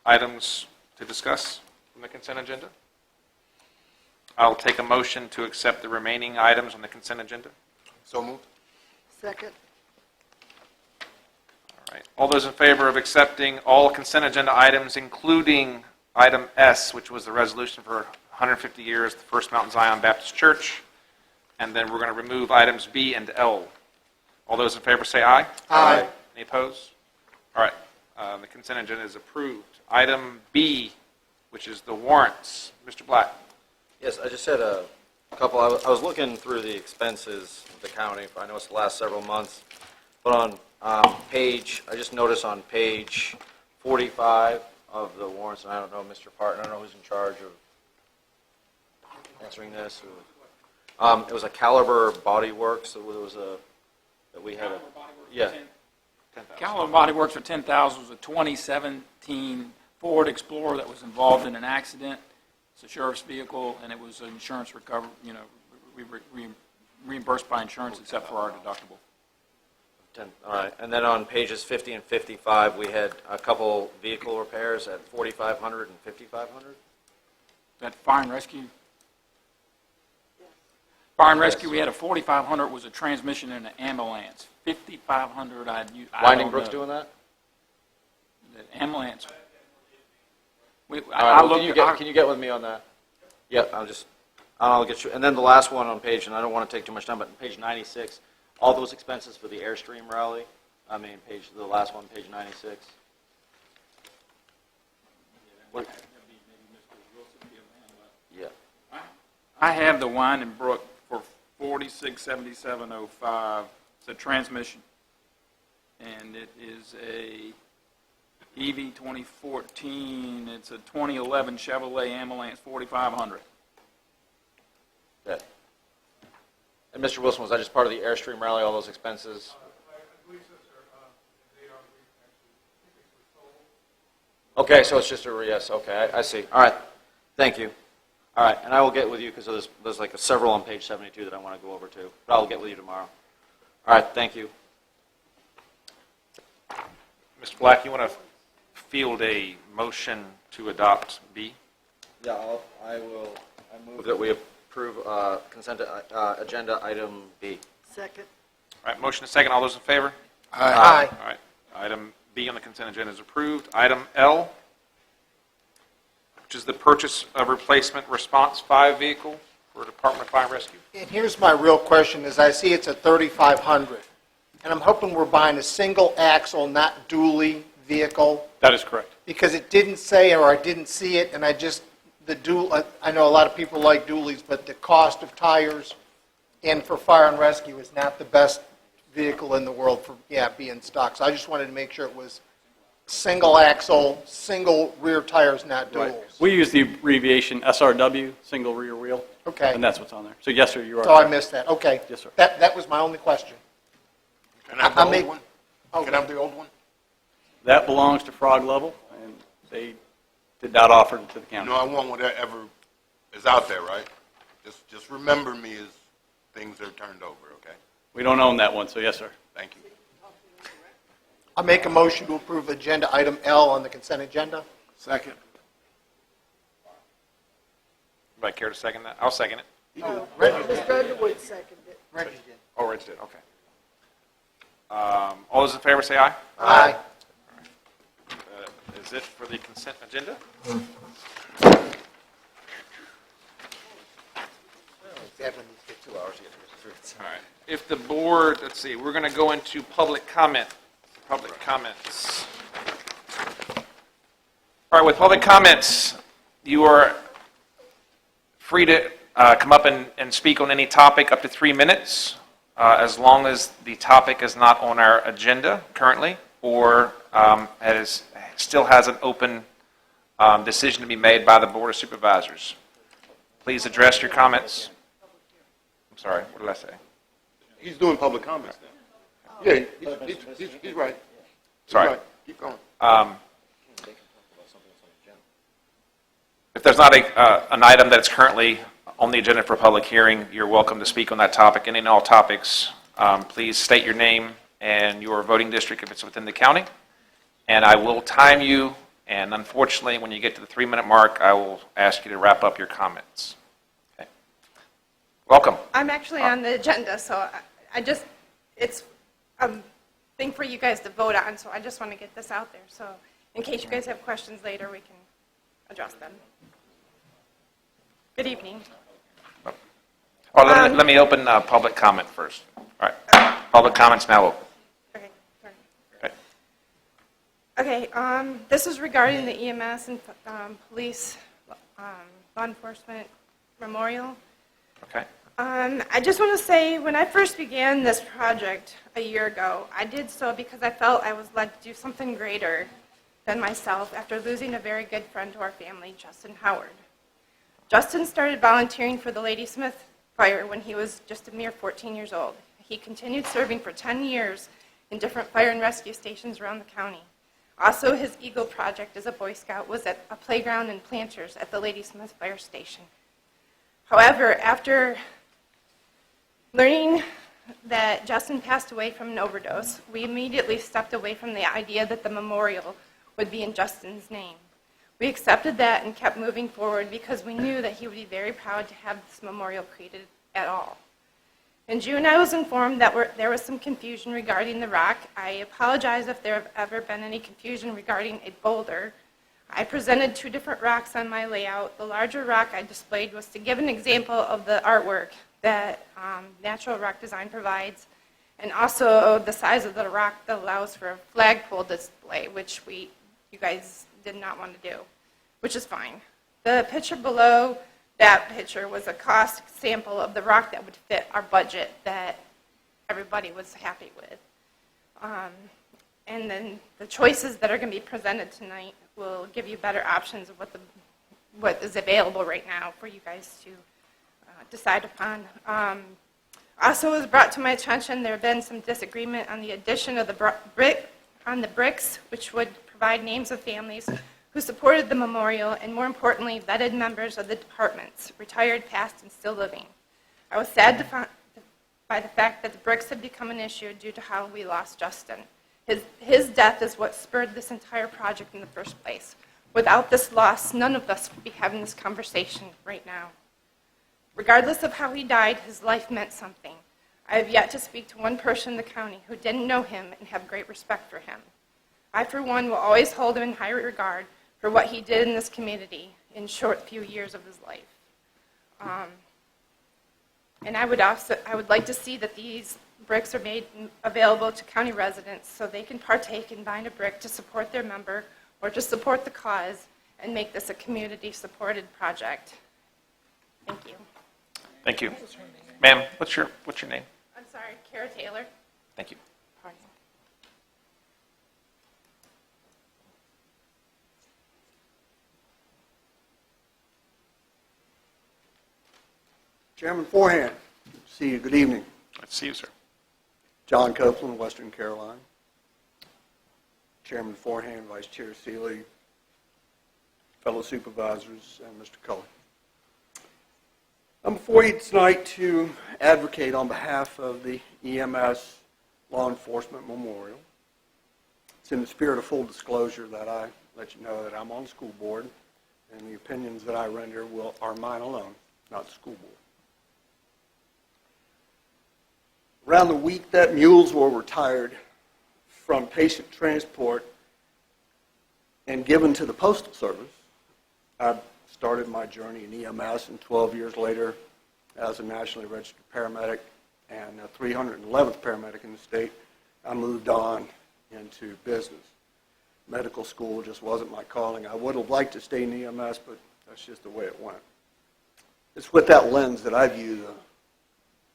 items to discuss from the consent agenda? I'll take a motion to accept the remaining items on the consent agenda. So moved. Second. All right. All those in favor of accepting all consent agenda items, including item S, which was the resolution for 150 years, the First Mountain Zion Baptist Church, and then we're going to remove items B and L. All those in favor say aye. Aye. Any opposed? All right. The consent agenda is approved. Item B, which is the warrants. Mr. Black. Yes, I just had a couple. I was looking through the expenses of the county. I know it's the last several months. But on I just noticed on page 45 of the warrants, and I don't know, Mr. Parton, I don't know who's in charge of answering this. It was a Caliber Body Works. It was that we had. Yeah. Caliber Body Works for $10,000 was a 2017 Ford Explorer that was involved in an accident. It's a sheriff's vehicle, and it was insurance recovery, we reimbursed by insurance except for our deductible. All right, and then on pages 50 and 55, we had a couple vehicle repairs at 4,500 and 5,500. That fire and rescue? Fire and rescue, we had a 4,500 was a transmission and an ambulance. 5,500 Winding Brook's doing that? The ambulance. All right, well, can you get with me on that? Yeah, I'll get you. And then the last one on page, and I don't want to take too much time, but on page 96, all those expenses for the Airstream rally. The last one, page 96. Yeah. I have the Winding Brook for $4677.05. It's a transmission, and it is a EV 2014. It's a 2011 Chevrolet Ambulance 4500. Yeah. And Mr. Wilson, was that just part of the Airstream rally, all those expenses? Okay, so it's just yes, okay, I see. All right, thank you. All right, and I will get with you because there's like several on page 72 that I want to go over too. But I'll get with you tomorrow. All right, thank you. Mr. Black, you want to field a motion to adopt B? Yeah, I move that we approve consent agenda item B. Second. All right, motion is second. All those in favor? Aye. All right, item B on the consent agenda is approved. Item L, which is the purchase of replacement response 5 vehicle for Department of Fire and Rescue. And here's my real question, is I see it's a 3,500, and I'm hoping we're buying a single axle, not dually vehicle, That is correct. because it didn't say, or I didn't see it, and I know a lot of people like dualies, but the cost of tires and for fire and rescue is not the best vehicle in the world for, being stock. So I just wanted to make sure it was single axle, single rear tires, not Right. duals. We use the abbreviation SRW, single rear wheel. Okay. And that's what's on there. So yes, sir, you are. So I correct. missed that, okay. Yes, sir. That was my only question. Can I have the I'll old make- one? Oh, Can I have the old one? That belongs to Frog Level, and they did not offer it to the You county. know, I want whatever is out there, right? Just remember me as things are turned over, okay? We don't own that one, so yes, sir. Thank you. I'll make a motion to approve agenda item L on the consent agenda. Second. Anybody care to second that? I'll second it. Mr. Underwood seconded it. Reggie did. Oh, Rich did, okay. All those in favor say aye. Aye. Is it for the consent agenda? All right. If the board, let's see, we're going to go into public comment. Public comments. All right, with public comments, you are free to come up and speak on any topic up to 3 minutes, as long as the topic is not on our agenda currently, or still has an open decision to be made by the Board of Supervisors. Please address your comments. I'm sorry, what did I say? He's doing public comments now. Yeah, he's right. Sorry. Right. Keep going. If there's not an item that's currently on the agenda for public hearing, you're welcome to speak on that topic. And in all topics, please state your name and your voting district if it's within the county. And I will time you, and unfortunately, when you get to the 3-minute mark, I will ask you to wrap up your comments. Okay. Welcome. I'm actually on the agenda, so it's a thing for you guys to vote on, so I just want to get this out there. So in case you guys have questions later, we can address them. Good evening. Let me open public comment first. All right. Public comment's now open. Okay. Okay. Okay, this is regarding the EMS and police law enforcement memorial. Okay. I just want to say, when I first began this project a year ago, I did so because I felt I was led to do something greater than myself after losing a very good friend to our family, Justin Howard. Justin started volunteering for the Ladysmith Fire when he was just a mere 14 years old. He continued serving for 10 years in different fire and rescue stations around the county. Also, his Eagle project as a Boy Scout was at a playground and planters at the Ladysmith Fire Station. However, after learning that Justin passed away from an overdose, we immediately stepped away from the idea that the memorial would be in Justin's name. We accepted that and kept moving forward because we knew that he would be very proud to have this memorial created at all. In June, I was informed that there was some confusion regarding the rock. I apologize if there have ever been any confusion regarding a boulder. I presented 2 different rocks on my layout. The larger rock I displayed was to give an example of the artwork that Natural Rock Design provides, and also the size of the rock that allows for a flagpole display, which you guys did not want to do, which is fine. The picture below that picture was a cost sample of the rock that would fit our budget that everybody was happy with. And then the choices that are going to be presented tonight will give you better options of what is available right now for you guys to decide upon. Also, it was brought to my attention there have been some disagreement on the addition of the bricks, which would provide names of families who supported the memorial, and more importantly, vetted members of the departments, retired, past, and still living. I was sad by the fact that the bricks had become an issue due to how we lost Justin. His death is what spurred this entire project in the first place. Without this loss, none of us would be having this conversation right now. Regardless of how he died, his life meant something. I have yet to speak to one person in the county who didn't know him and have great respect for him. I, for one, will always hold him in high regard for what he did in this community in short few years of his life. And I would like to see that these bricks are made available to county residents so they can partake in buying a brick to support their member or to support the cause and make this a community-supported project. Thank you. Thank you. Ma'am, what's your name? I'm sorry, Kara Taylor. Thank you. Pardon. Chairman Forehand, see you. Good evening. Let's see you, sir. John Copeland, Western Carolina. Chairman Forehand, Vice Chair Seeley, fellow supervisors, and Mr. Cully. I'm before you tonight to advocate on behalf of the EMS Law Enforcement Memorial. It's in the spirit of full disclosure that I let you know that I'm on the school board, and the opinions that I render are mine alone, not the school board. Around the week that mules were retired from patient transport and given to the Postal Service, I started my journey in EMS, and 12 years later as a nationally registered paramedic and a 311th paramedic in the state, I moved on into business. Medical school just wasn't my calling. I would have liked to stay in EMS, but that's just the way it went. It's with that lens that I view the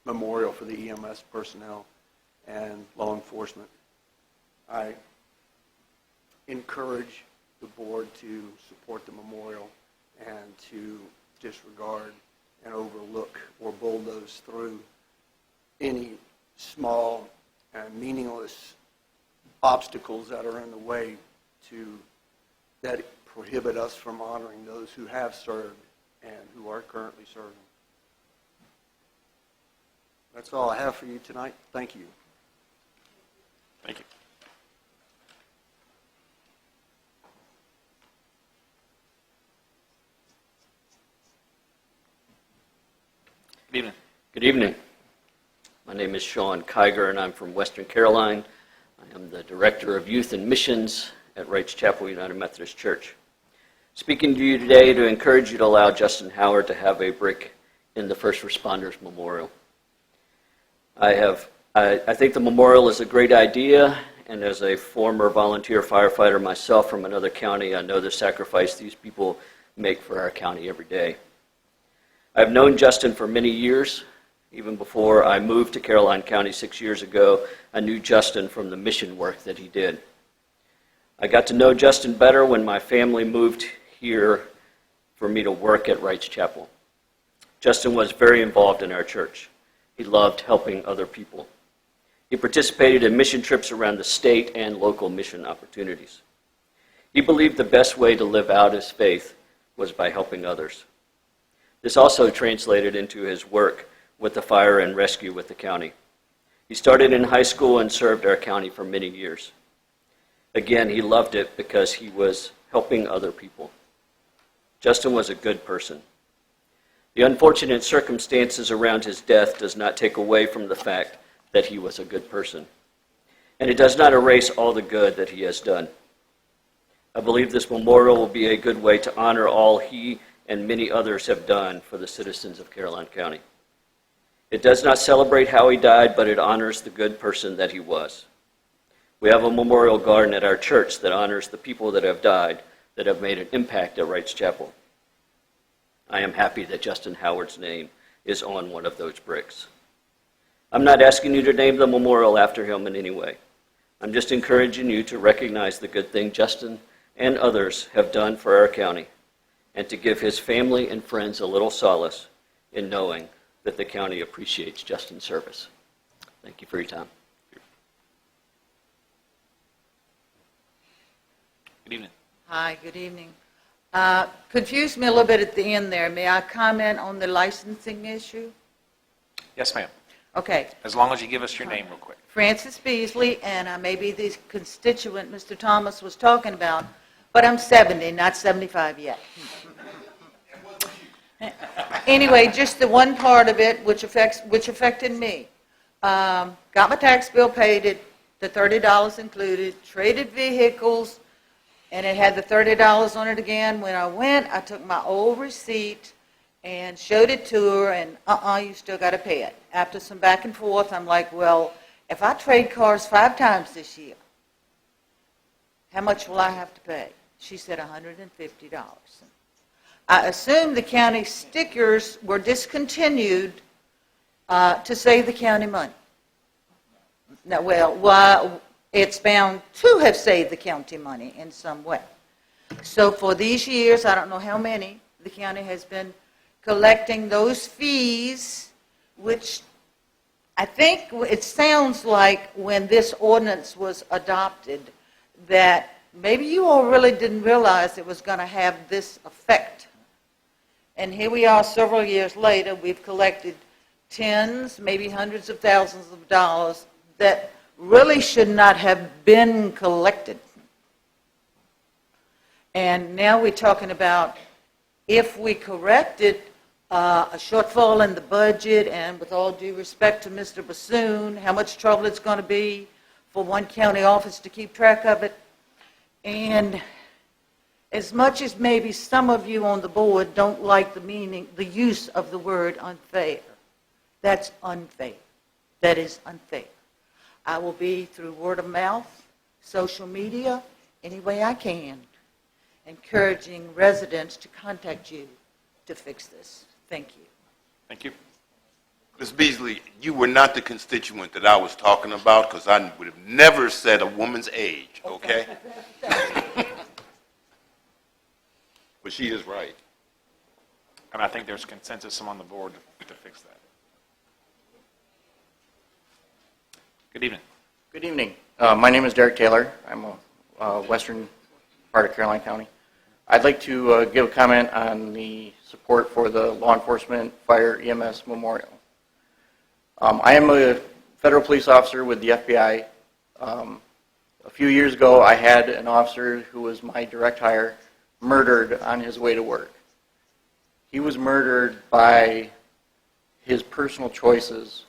memorial for the EMS personnel and law enforcement. I encourage the board to support the memorial and to disregard and overlook or bulldoze through any small and meaningless obstacles that are in the way that prohibit us from honoring those who have served and who are currently serving. That's all I have for you tonight. Thank you. Thank you. Good evening. Good evening. My name is Sean Kiger, and I'm from Western Caroline. I am the Director of Youth and Missions at Wrights Chapel United Methodist Church. Speaking to you today to encourage you to allow Justin Howard to have a brick in the First Responders Memorial. I think the memorial is a great idea, and as a former volunteer firefighter myself from another county, I know the sacrifice these people make for our county every day. I've known Justin for many years. Even before I moved to Caroline County 6 years ago, I knew Justin from the mission work that he did. I got to know Justin better when my family moved here for me to work at Wrights Chapel. Justin was very involved in our church. He loved helping other people. He participated in mission trips around the state and local mission opportunities. He believed the best way to live out his faith was by helping others. This also translated into his work with the fire and rescue with the county. He started in high school and served our county for many years. Again, he loved it because he was helping other people. Justin was a good person. The unfortunate circumstances around his death does not take away from the fact that he was a good person. And it does not erase all the good that he has done. I believe this memorial will be a good way to honor all he and many others have done for the citizens of Caroline County. It does not celebrate how he died, but it honors the good person that he was. We have a memorial garden at our church that honors the people that have died, that have made an impact at Wrights Chapel. I am happy that Justin Howard's name is on one of those bricks. I'm not asking you to name the memorial after him in any way. I'm just encouraging you to recognize the good thing Justin and others have done for our county, and to give his family and friends a little solace in knowing that the county appreciates Justin's service. Thank you for your time. Good evening. Hi, good evening. Confused me a little bit at the end there. May I comment on the licensing issue? Yes, ma'am. Okay. As long as you give us your name real quick. Frances Beasley, and I may be the constituent Mr. Thomas was talking about, but I'm 70, not 75 yet. Anyway, just the one part of it which affected me. Got my tax bill paid, the $30 included, traded vehicles, and it had the $30 on it again. When I went, I took my old receipt and showed it to her, and you still got to pay it. After some back and forth, I'm like, well, if I trade cars 5 times this year, how much will I have to pay? She said $150. I assumed the county stickers were discontinued to save the county money. Now, well, it's bound to have saved the county money in some way. So for these years, I don't know how many, the county has been collecting those fees, which I think it sounds like when this ordinance was adopted that maybe you all really didn't realize it was going to have this effect. And here we are several years later, we've collected tens, maybe hundreds of thousands of dollars that really should not have been collected. And now we're talking about if we corrected a shortfall in the budget, and with all due respect to Mr. Bassoon, how much trouble it's going to be for one county office to keep track of it. And as much as maybe some of you on the board don't like the use of the word unfair, That's unfair. That is unfair. I will be through word of mouth, social media, any way I can, encouraging residents to contact you to fix this. Thank you. Thank you. Ms. Beasley, you were not the constituent that I was talking about, because I would have never said a woman's age, okay? But she is right. And I think there's consensus among the board to fix that. Good evening. Good evening. My name is Derek Taylor. I'm a western part of Caroline County. I'd like to give a comment on the support for the law enforcement fire EMS memorial. I am a federal police officer with the FBI. A few years ago, I had an officer who was my direct hire murdered on his way to work. He was murdered by his personal choices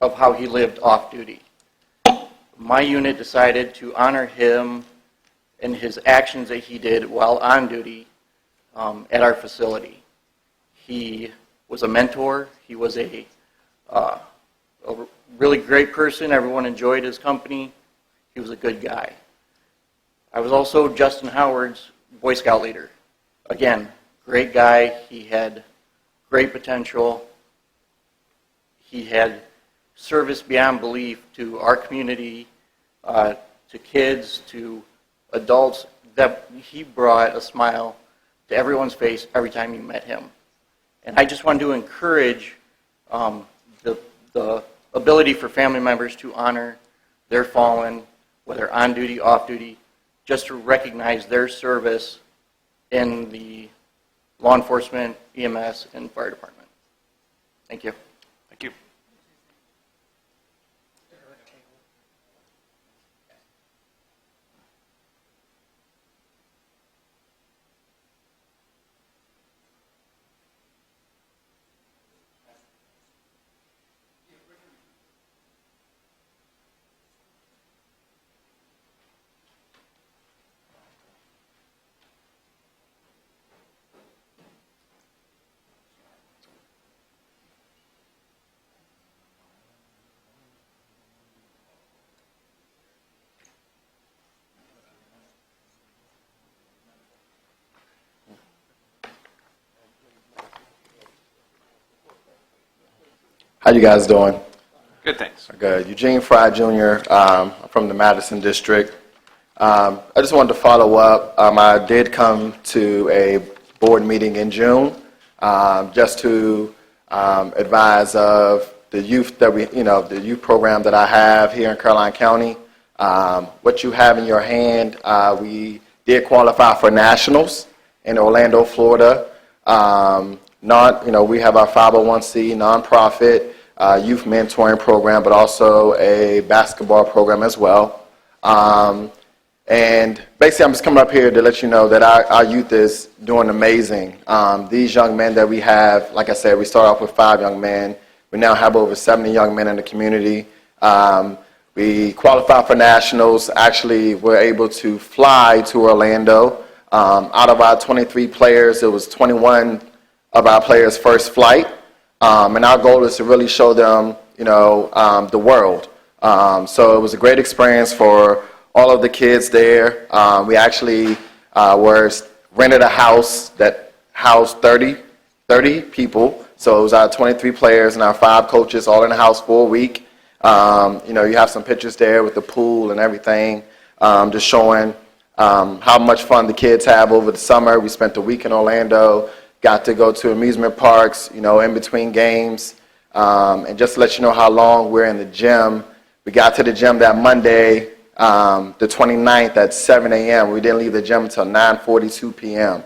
of how he lived off duty. My unit decided to honor him and his actions that he did while on duty at our facility. He was a mentor. He was a really great person. Everyone enjoyed his company. He was a good guy. I was also Justin Howard's Boy Scout leader. Again, great guy. He had great potential. He had service beyond belief to our community, to kids, to adults, that he brought a smile to everyone's face every time you met him. And I just wanted to encourage the ability for family members to honor their fallen, whether on duty, off duty, just to recognize their service in the law enforcement, EMS, and fire department. Thank you. Thank you. How you guys doing? Good, thanks. Good. Eugene Fry Jr. I'm from the Madison District. I just wanted to follow up. I did come to a board meeting in June just to advise of the youth that the youth program that I have here in Caroline County. What you have in your hand, we did qualify for nationals in Orlando, Florida. We have our 501c nonprofit youth mentoring program, but also a basketball program as well. And basically, I'm just coming up here to let you know that our youth is doing amazing. These young men that we have, like I said, we start off with 5 young men. We now have over 70 young men in the community. We qualify for nationals. Actually, we're able to fly to Orlando. Out of our 23 players, it was 21 of our players' first flight. And our goal is to really show them, the world. So it was a great experience for all of the kids there. We actually rented a house that housed 30 people. So it was our 23 players and our 5 coaches all in the house for a week. You have some pictures there with the pool and everything, just showing how much fun the kids have over the summer. We spent a week in Orlando. Got to go to amusement parks, in between games. And just to let you know how long we're in the gym, we got to the gym that Monday, the 29th at 7 a.m. We didn't leave the gym until 9:42 p.m.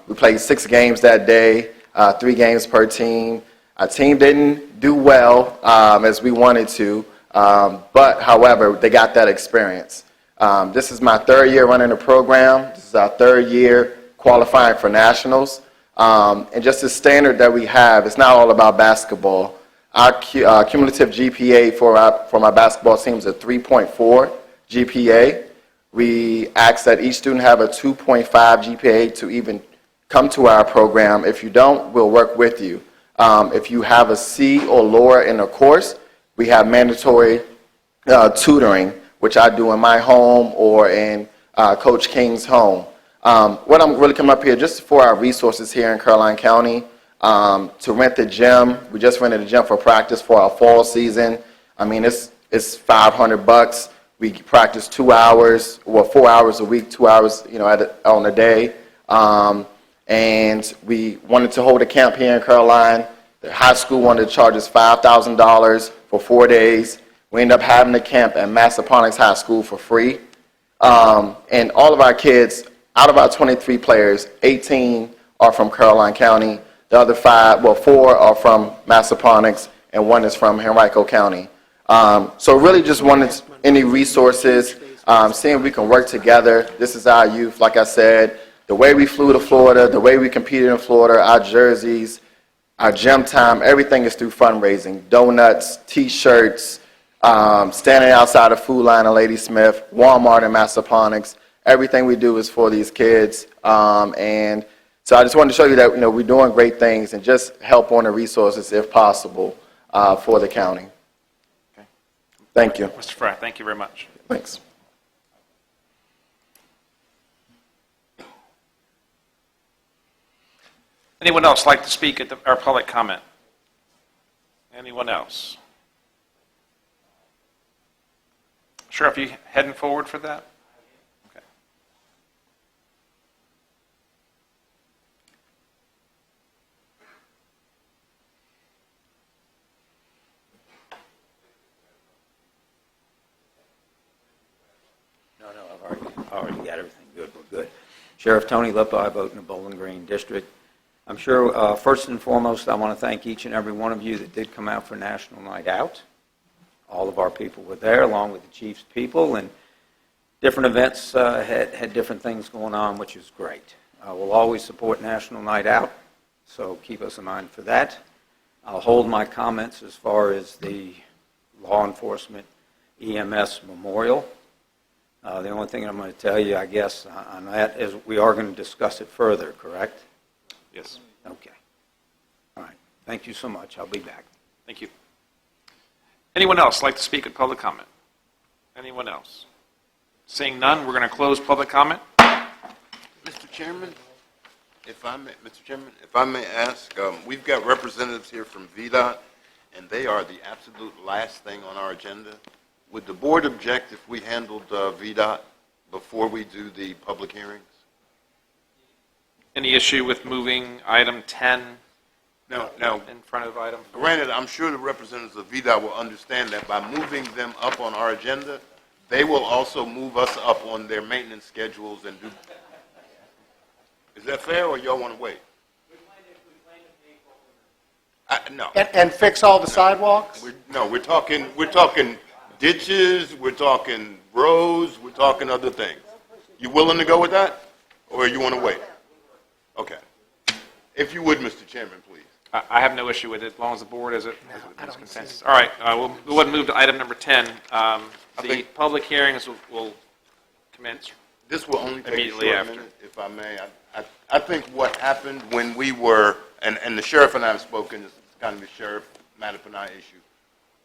We played 6 games that day, 3 games per team. Our team didn't do well as we wanted to, but however, they got that experience. This is my 3rd year running the program. This is our 3rd year qualifying for nationals. And just the standard that we have, it's not all about basketball. Our cumulative GPA for my basketball team is a 3.4 GPA. We ask that each student have a 2.5 GPA to even come to our program. If you don't, we'll work with you. If you have a C or lower in a course, we have mandatory tutoring, which I do in my home or in Coach King's home. What I'm really coming up here just for our resources here in Caroline County, to rent the gym. We just rented a gym for practice for our fall season. I mean, it's $500. We practice 2 hours, or 4 hours a week, 2 hours, on a day. And we wanted to hold a camp here in Caroline. The high school wanted to charge us $5,000 for 4 days. We ended up having the camp at Massaponax High School for free. And all of our kids, out of our 23 players, 18 are from Caroline County. The other 4 are from Massaponax, and 1 is from Henrico County. So really just wanted any resources, seeing if we can work together. This is our youth, like I said. The way we flew to Florida, the way we competed in Florida, our jerseys, our gym time, everything is through fundraising. Donuts, T-shirts, standing outside of Food Line and Ladysmith, Walmart and Massaponax. Everything we do is for these kids. And so I just wanted to show you that we're doing great things and just help on the resources if possible for the county. Okay. Thank you. Mr. Fry, thank you very much. Thanks. Anyone else like to speak at our public comment? Anyone else? Sheriff, you heading forward for that? Okay. No, I've already got everything good. We're good. Sheriff Tony Lippa, I vote in the Bowling Green District. I'm sure, first and foremost, I want to thank each and every one of you that did come out for National Night Out. All of our people were there, along with the Chiefs people, and different events had different things going on, which is great. We'll always support National Night Out, so keep us in mind for that. I'll hold my comments as far as the law enforcement EMS memorial. The only thing I'm going to tell you, I guess, on that is we are going to discuss it further, correct? Yes. Okay. All right. Thank you so much. I'll be back. Thank you. Anyone else like to speak at public comment? Anyone else? Seeing none, we're going to close public comment. Mr. Chairman, if I may ask, we've got representatives here from VDOT, and they are the absolute last thing on our agenda. Would the board object if we handled VDOT before we do the public hearings? Any issue with moving item 10 No. in front of item 4? Granted, I'm sure the representatives of VDOT will understand that by moving them up on our agenda, they will also move us up on their maintenance schedules and do. Is that fair, or y'all want to wait? No. And fix all the sidewalks? We're talking ditches, we're talking roads, we're talking other things. You willing to go with that, or you want to wait? Okay. If you would, Mr. Chairman, please. I have no issue with it, as long as the board is consensus. All right, we'll go ahead and move to item number 10. The public hearings will commence This will only take a immediately short after. minute, if I may. I think what happened when we were, and the sheriff and I have spoken, this is kind of a sheriff Mattapanai issue.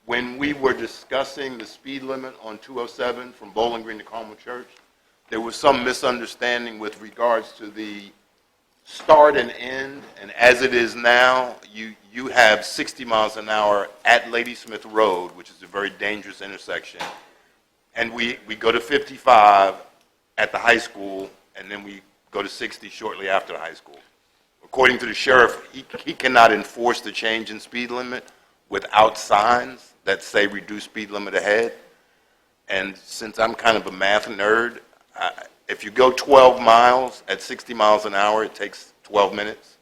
When we were discussing the speed limit on 207 from Bowling Green to Carmel Church, there was some misunderstanding with regards to the start and end, and as it is now, you have 60 miles an hour at Ladysmith Road, which is a very dangerous intersection, and we go to 55 at the high school, and then we go to 60 shortly after the high school. According to the sheriff, he cannot enforce the change in speed limit without signs that say reduce speed limit ahead, and since I'm kind of a math nerd, if you go 12 miles at 60 miles an hour, it takes 12 minutes.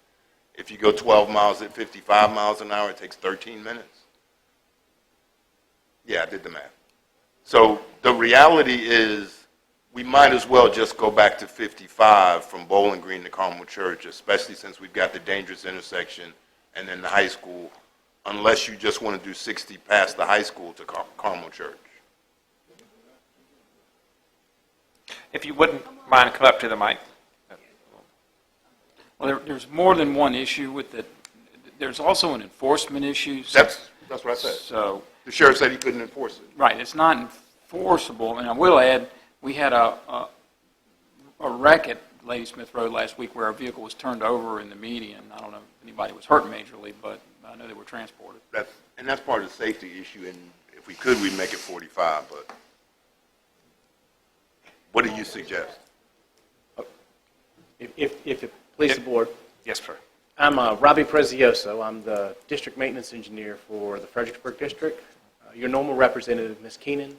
If you go 12 miles at 55 miles an hour, it takes 13 minutes. Yeah, I did the math. So the reality is we might as well just go back to 55 from Bowling Green to Carmel Church, especially since we've got the dangerous intersection and then the high school, unless you just want to do 60 past the high school to Carmel Church. If you wouldn't mind, come up to the mic. Well, there's more than one issue with there's also an enforcement issue. That's what I said. So, The sheriff said he couldn't enforce it. right, it's not enforceable, and I will add, we had a wreck at Lady Smith Road last week where a vehicle was turned over in the median. I don't know if anybody was hurt majorly, but I know they were transported. That's part of the safety issue, and if we could, we'd make it 45, but what do you suggest? If it please the board. Yes, sir. I'm Robbie Prezioso. I'm the district maintenance engineer for the Fredericksburg district. Your normal representative, Ms. Keenan,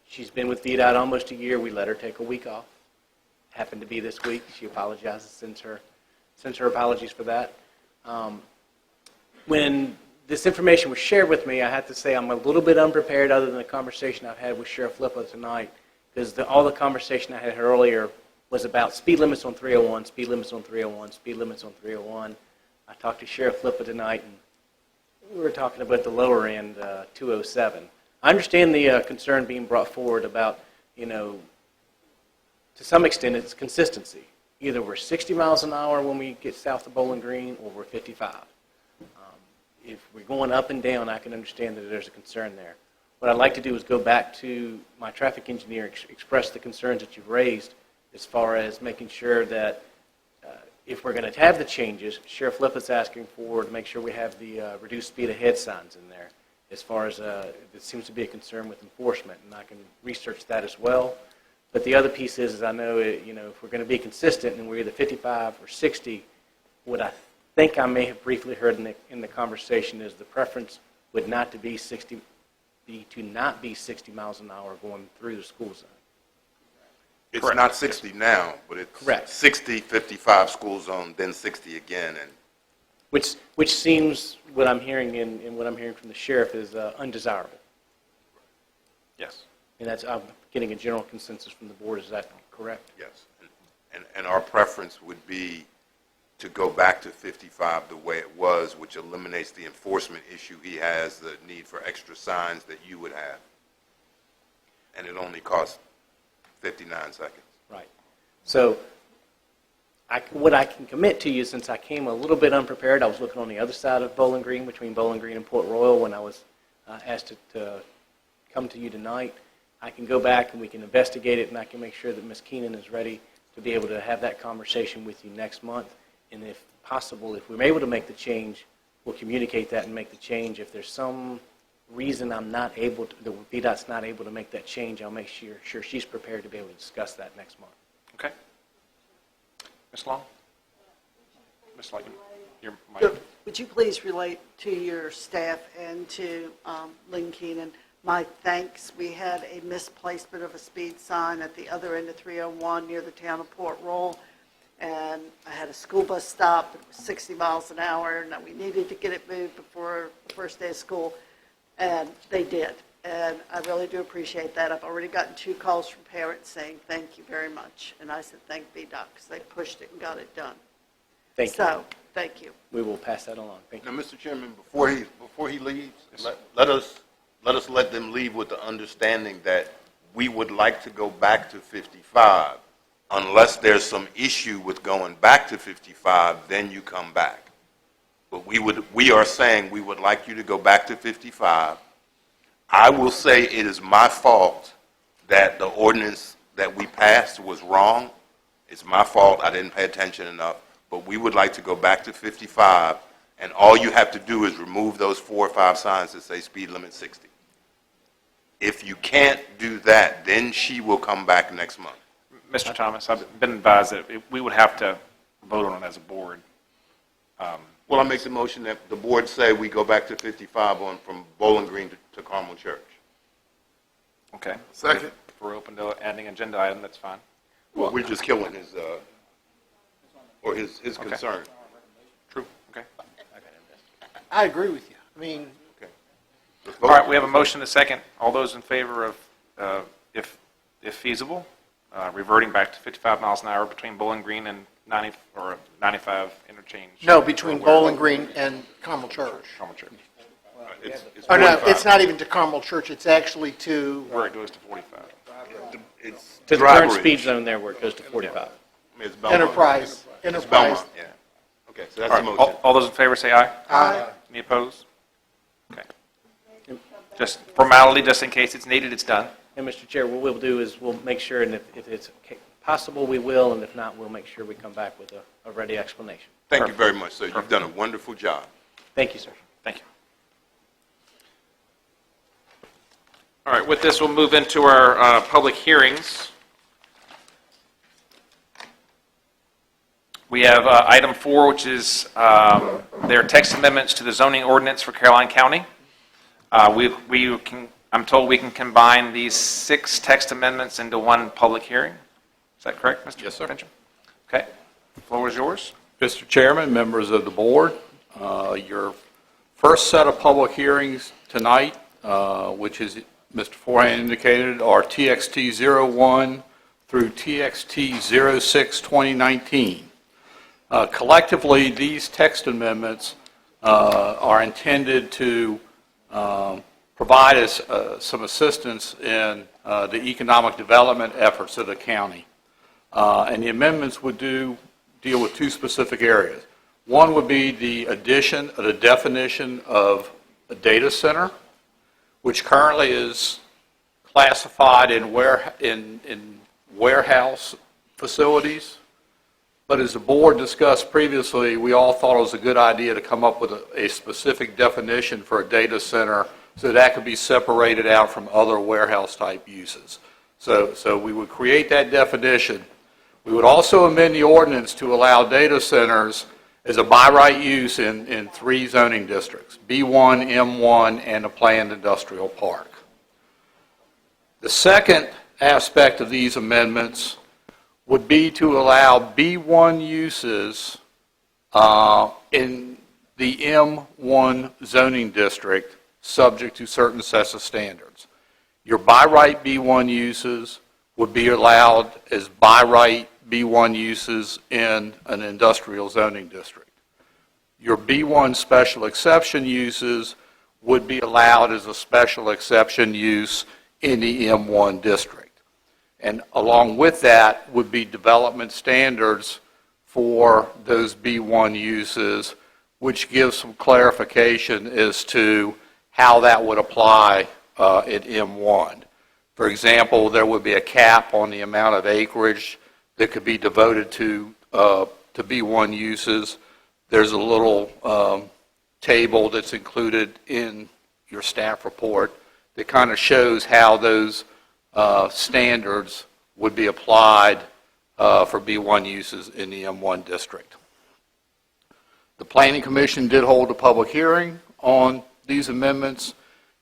she's been with VDOT almost a year. We let her take a week off. Happened to be this week. She apologizes, sends her apologies for that. When this information was shared with me, I have to say I'm a little bit unprepared other than the conversation I've had with Sheriff Lippa tonight, because all the conversation I had earlier was about speed limits on 301, speed limits on 301, speed limits on 301. I talked to Sheriff Lippa tonight, and we were talking about the lower end, 207. I understand the concern being brought forward about, to some extent, it's consistency. Either we're 60 miles an hour when we get south of Bowling Green, or we're 55. If we're going up and down, I can understand that there's a concern there. What I'd like to do is go back to my traffic engineer, express the concerns that you've raised as far as making sure that if we're going to have the changes, Sheriff Lippa's asking for to make sure we have the reduced speed ahead signs in there. As far as it seems to be a concern with enforcement, and I can research that as well. But the other piece is I know if we're going to be consistent and we're either 55 or 60, what I think I may have briefly heard in the conversation is the preference would not to be 60 miles an hour going through the school zone. It's Correct. not 60 now, but it's Correct. 60, 55 school zone, then 60 again, and Which seems, what I'm hearing and what I'm hearing from the sheriff is undesirable. Yes. And I'm getting a general consensus from the board. Is that correct? yes. And our preference would be to go back to 55 the way it was, which eliminates the enforcement issue he has, the need for extra signs that you would have. And it only costs 59 seconds. Right. So what I can commit to you, since I came a little bit unprepared, I was looking on the other side of Bowling Green, between Bowling Green and Port Royal, when I was asked to come to you tonight. I can go back and we can investigate it, and I can make sure that Ms. Keenan is ready to be able to have that conversation with you next month. And if possible, if we're able to make the change, we'll communicate that and make the change. If there's some reason I'm not able to, that VDOT's not able to make that change, I'll make sure she's prepared to be able to discuss that next month. Okay. Ms. Long? Ms. Long, your mic. Would you please relate to your staff and to Lynn Keenan my thanks? We had a misplacement of a speed sign at the other end of 301 near the town of Port Royal, and I had a school bus stop. It was 60 miles an hour, and we needed to get it moved before the first day of school, and they did. And I really do appreciate that. I've already gotten 2 calls from parents saying, thank you very much. And I said, thank VDOT, because they pushed it and got it done. Thank you. So, thank you. We will pass that along. Thank you. Now, Mr. Chairman, before he leaves, let us let them leave with the understanding that we would like to go back to 55. Unless there's some issue with going back to 55, then you come back. But we are saying we would like you to go back to 55. I will say it is my fault that the ordinance that we passed was wrong. It's my fault. I didn't pay attention enough. But we would like to go back to 55, and all you have to do is remove those 4 or 5 signs that say speed limit 60. If you can't do that, then she will come back next month. Mr. Thomas, I've been advised that we would have to vote on it as a board. Well, I make the motion that the board say we go back to 55 from Bowling Green to Carmel Church. Okay. Second. If we're open to adding an agenda item, that's fine. Well, we're just killing his his Okay. concern. True, okay. I agree with you. I mean, All right, we have a motion and a second. All those in favor of, if feasible, reverting back to 55 miles an hour between Bowling Green and 95 interchange? no, between Bowling Green and Carmel Church. Carmel Church. It's Oh, no, 45. it's not even to Carmel Church, it's actually to, Where it goes to 45. It's To the Dry current Bridge. speed zone there where it goes to 45. It's Belmont. Enterprise. It's Belmont, yeah. Okay, so that's All the right, motion. all those in favor say aye. Aye. Any opposed? Okay. Just formality, just in case it's needed, it's done. And Mr. Chair, what we'll do is we'll make sure, and if it's possible, we will, and if not, we'll make sure we come back with a ready explanation. Thank you very much, sir. You've done a wonderful job. Thank you, sir. Thank you. All right, with this, we'll move into our public hearings. We have item 4, which is their text amendments to the zoning ordinance for Caroline County. I'm told we can combine these 6 text amendments into one public hearing. Is that correct, Mr. Yes, sir. Fincham? Okay, the floor is yours. Mr. Chairman, members of the board, your first set of public hearings tonight, which is Mr. Forehand indicated, are TXT 01 through TXT 06 2019. Collectively, these text amendments are intended to provide us some assistance in the economic development efforts of the county. And the amendments would deal with 2 specific areas. One would be the addition of the definition of a data center, which currently is classified in warehouse facilities. But as the board discussed previously, we all thought it was a good idea to come up with a specific definition for a data center so that could be separated out from other warehouse type uses. So we would create that definition. We would also amend the ordinance to allow data centers as a by right use in 3 zoning districts, B1, M1, and a planned industrial park. The second aspect of these amendments would be to allow B1 uses in the M1 zoning district subject to certain sets of standards. Your by right B1 uses would be allowed as by right B1 uses in an industrial zoning district. Your B1 special exception uses would be allowed as a special exception use in the M1 district. And along with that would be development standards for those B1 uses, which gives some clarification as to how that would apply at M1. For example, there would be a cap on the amount of acreage that could be devoted to B1 uses. There's a little table that's included in your staff report that kind of shows how those standards would be applied for B1 uses in the M1 district. The Planning Commission did hold a public hearing on these amendments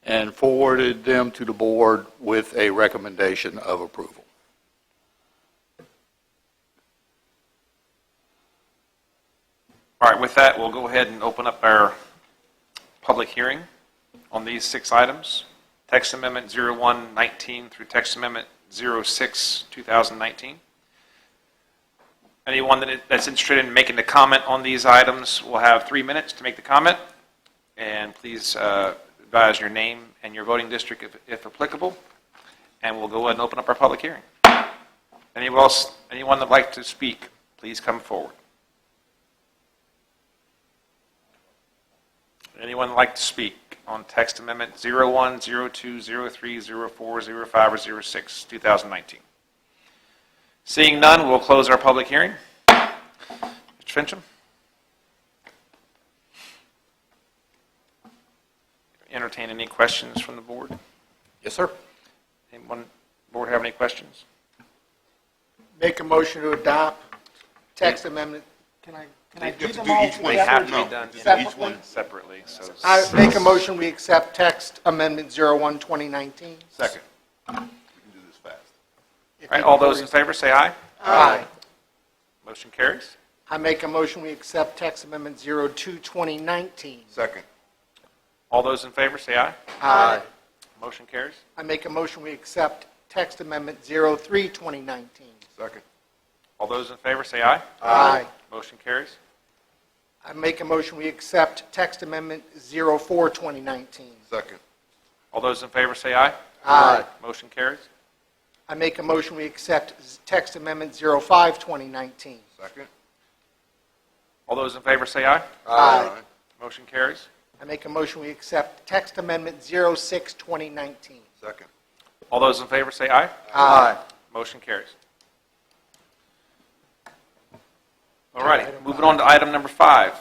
and forwarded them to the board with a recommendation of approval. All right, with that, we'll go ahead and open up our public hearing on these 6 items. Text Amendment 0119 through Text Amendment 06 2019. Anyone that's interested in making a comment on these items will have 3 minutes to make the comment. And please advise your name and your voting district if applicable. And we'll go ahead and open up our public hearing. Anyone that'd like to speak, please come forward. Anyone like to speak on Text Amendment 01, 02, 03, 04, 05, or 06, 2019? Seeing none, we'll close our public hearing. Mr. Fincham? Entertain any questions from the board? Yes, sir. Anyone board have any questions? Make a motion to adopt text amendment. Can I do them all They have to together? be done Separately? separately. So I make a motion, we accept text amendment 01, 2019. Second. We can do this fast. All right, all those in favor say aye. Aye. Motion carries. I make a motion, we accept text amendment 02, 2019. Second. All those in favor say aye. Aye. Motion carries. I make a motion, we accept text amendment 03, 2019. Second. All those in favor say aye. Aye. Motion carries. I make a motion, we accept text amendment 04, 2019. Second. All those in favor say aye. Aye. Motion carries. I make a motion, we accept text amendment 05, 2019. Second. All those in favor say aye. Aye. Motion carries. I make a motion we accept text amendment 06-2019. Second. All those in favor say aye. Aye. Motion carries. All righty, moving on to item number 5.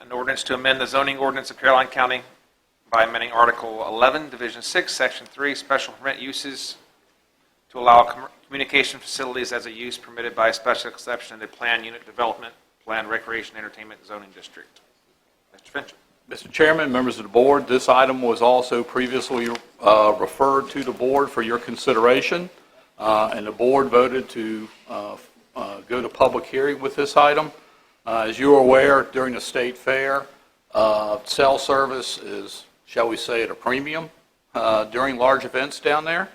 An ordinance to amend the zoning ordinance of Caroline County by amending Article 11, Division 6, Section 3, Special Permit Uses to allow communication facilities as a use permitted by a special exception in the Planned Unit Development, Planned Recreation Entertainment Zoning District. Mr. Finch. Mr. Chairman, members of the board, this item was also previously referred to the board for your consideration, and the board voted to go to public hearing with this item. As you are aware, during the state fair, cell service is, shall we say, at a premium during large events down there,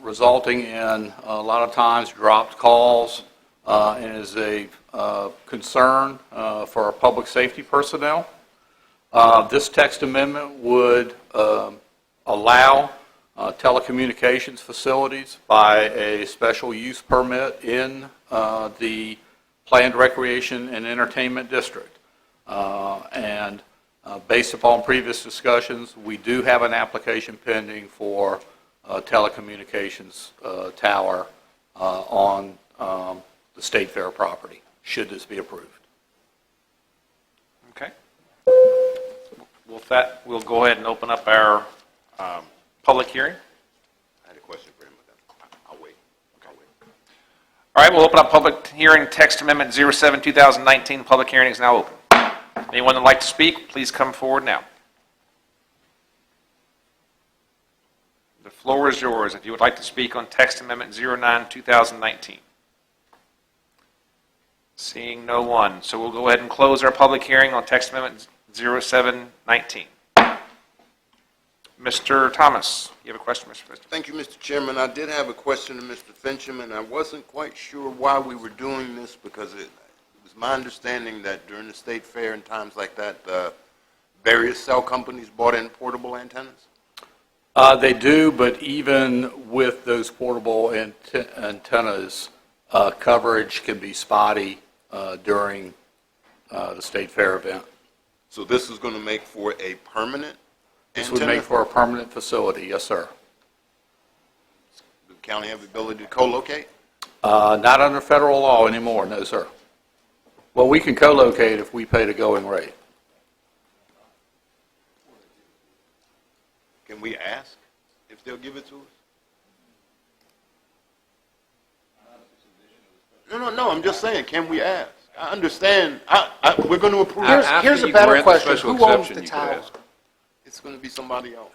resulting in a lot of times dropped calls and is a concern for our public safety personnel. This text amendment would allow telecommunications facilities by a special use permit in the Planned Recreation and Entertainment District. And based upon previous discussions, we do have an application pending for a telecommunications tower on the State Fair property, should this be approved. Okay. With that, we'll go ahead and open up our public hearing. I had a question for him, but I'll wait. All right, we'll open up public hearing, text amendment 07-2019. Public hearing is now open. Anyone that would like to speak, please come forward now. The floor is yours if you would like to speak on text amendment 09-2019. Seeing no one, so we'll go ahead and close our public hearing on text amendment 07-19. Mr. Thomas, you have a question, Mr. Fincham? Thank you, Mr. Chairman. I did have a question to Mr. Fincham, and I wasn't quite sure why we were doing this, because it was my understanding that during the state fair and times like that, various cell companies bought in portable antennas. They do, but even with those portable antennas, coverage can be spotty during the state fair event. So this is going to make for a permanent This antenna? would make for a permanent facility, yes, sir. Does the county have the ability to co-locate? Not under federal law anymore, no, sir. Well, we can co-locate if we pay the going rate. Can we ask if they'll give it to us? No, I'm just saying, can we ask? I understand, we're going to approve. Here's a better question. Who owns the tower? It's going to be somebody else.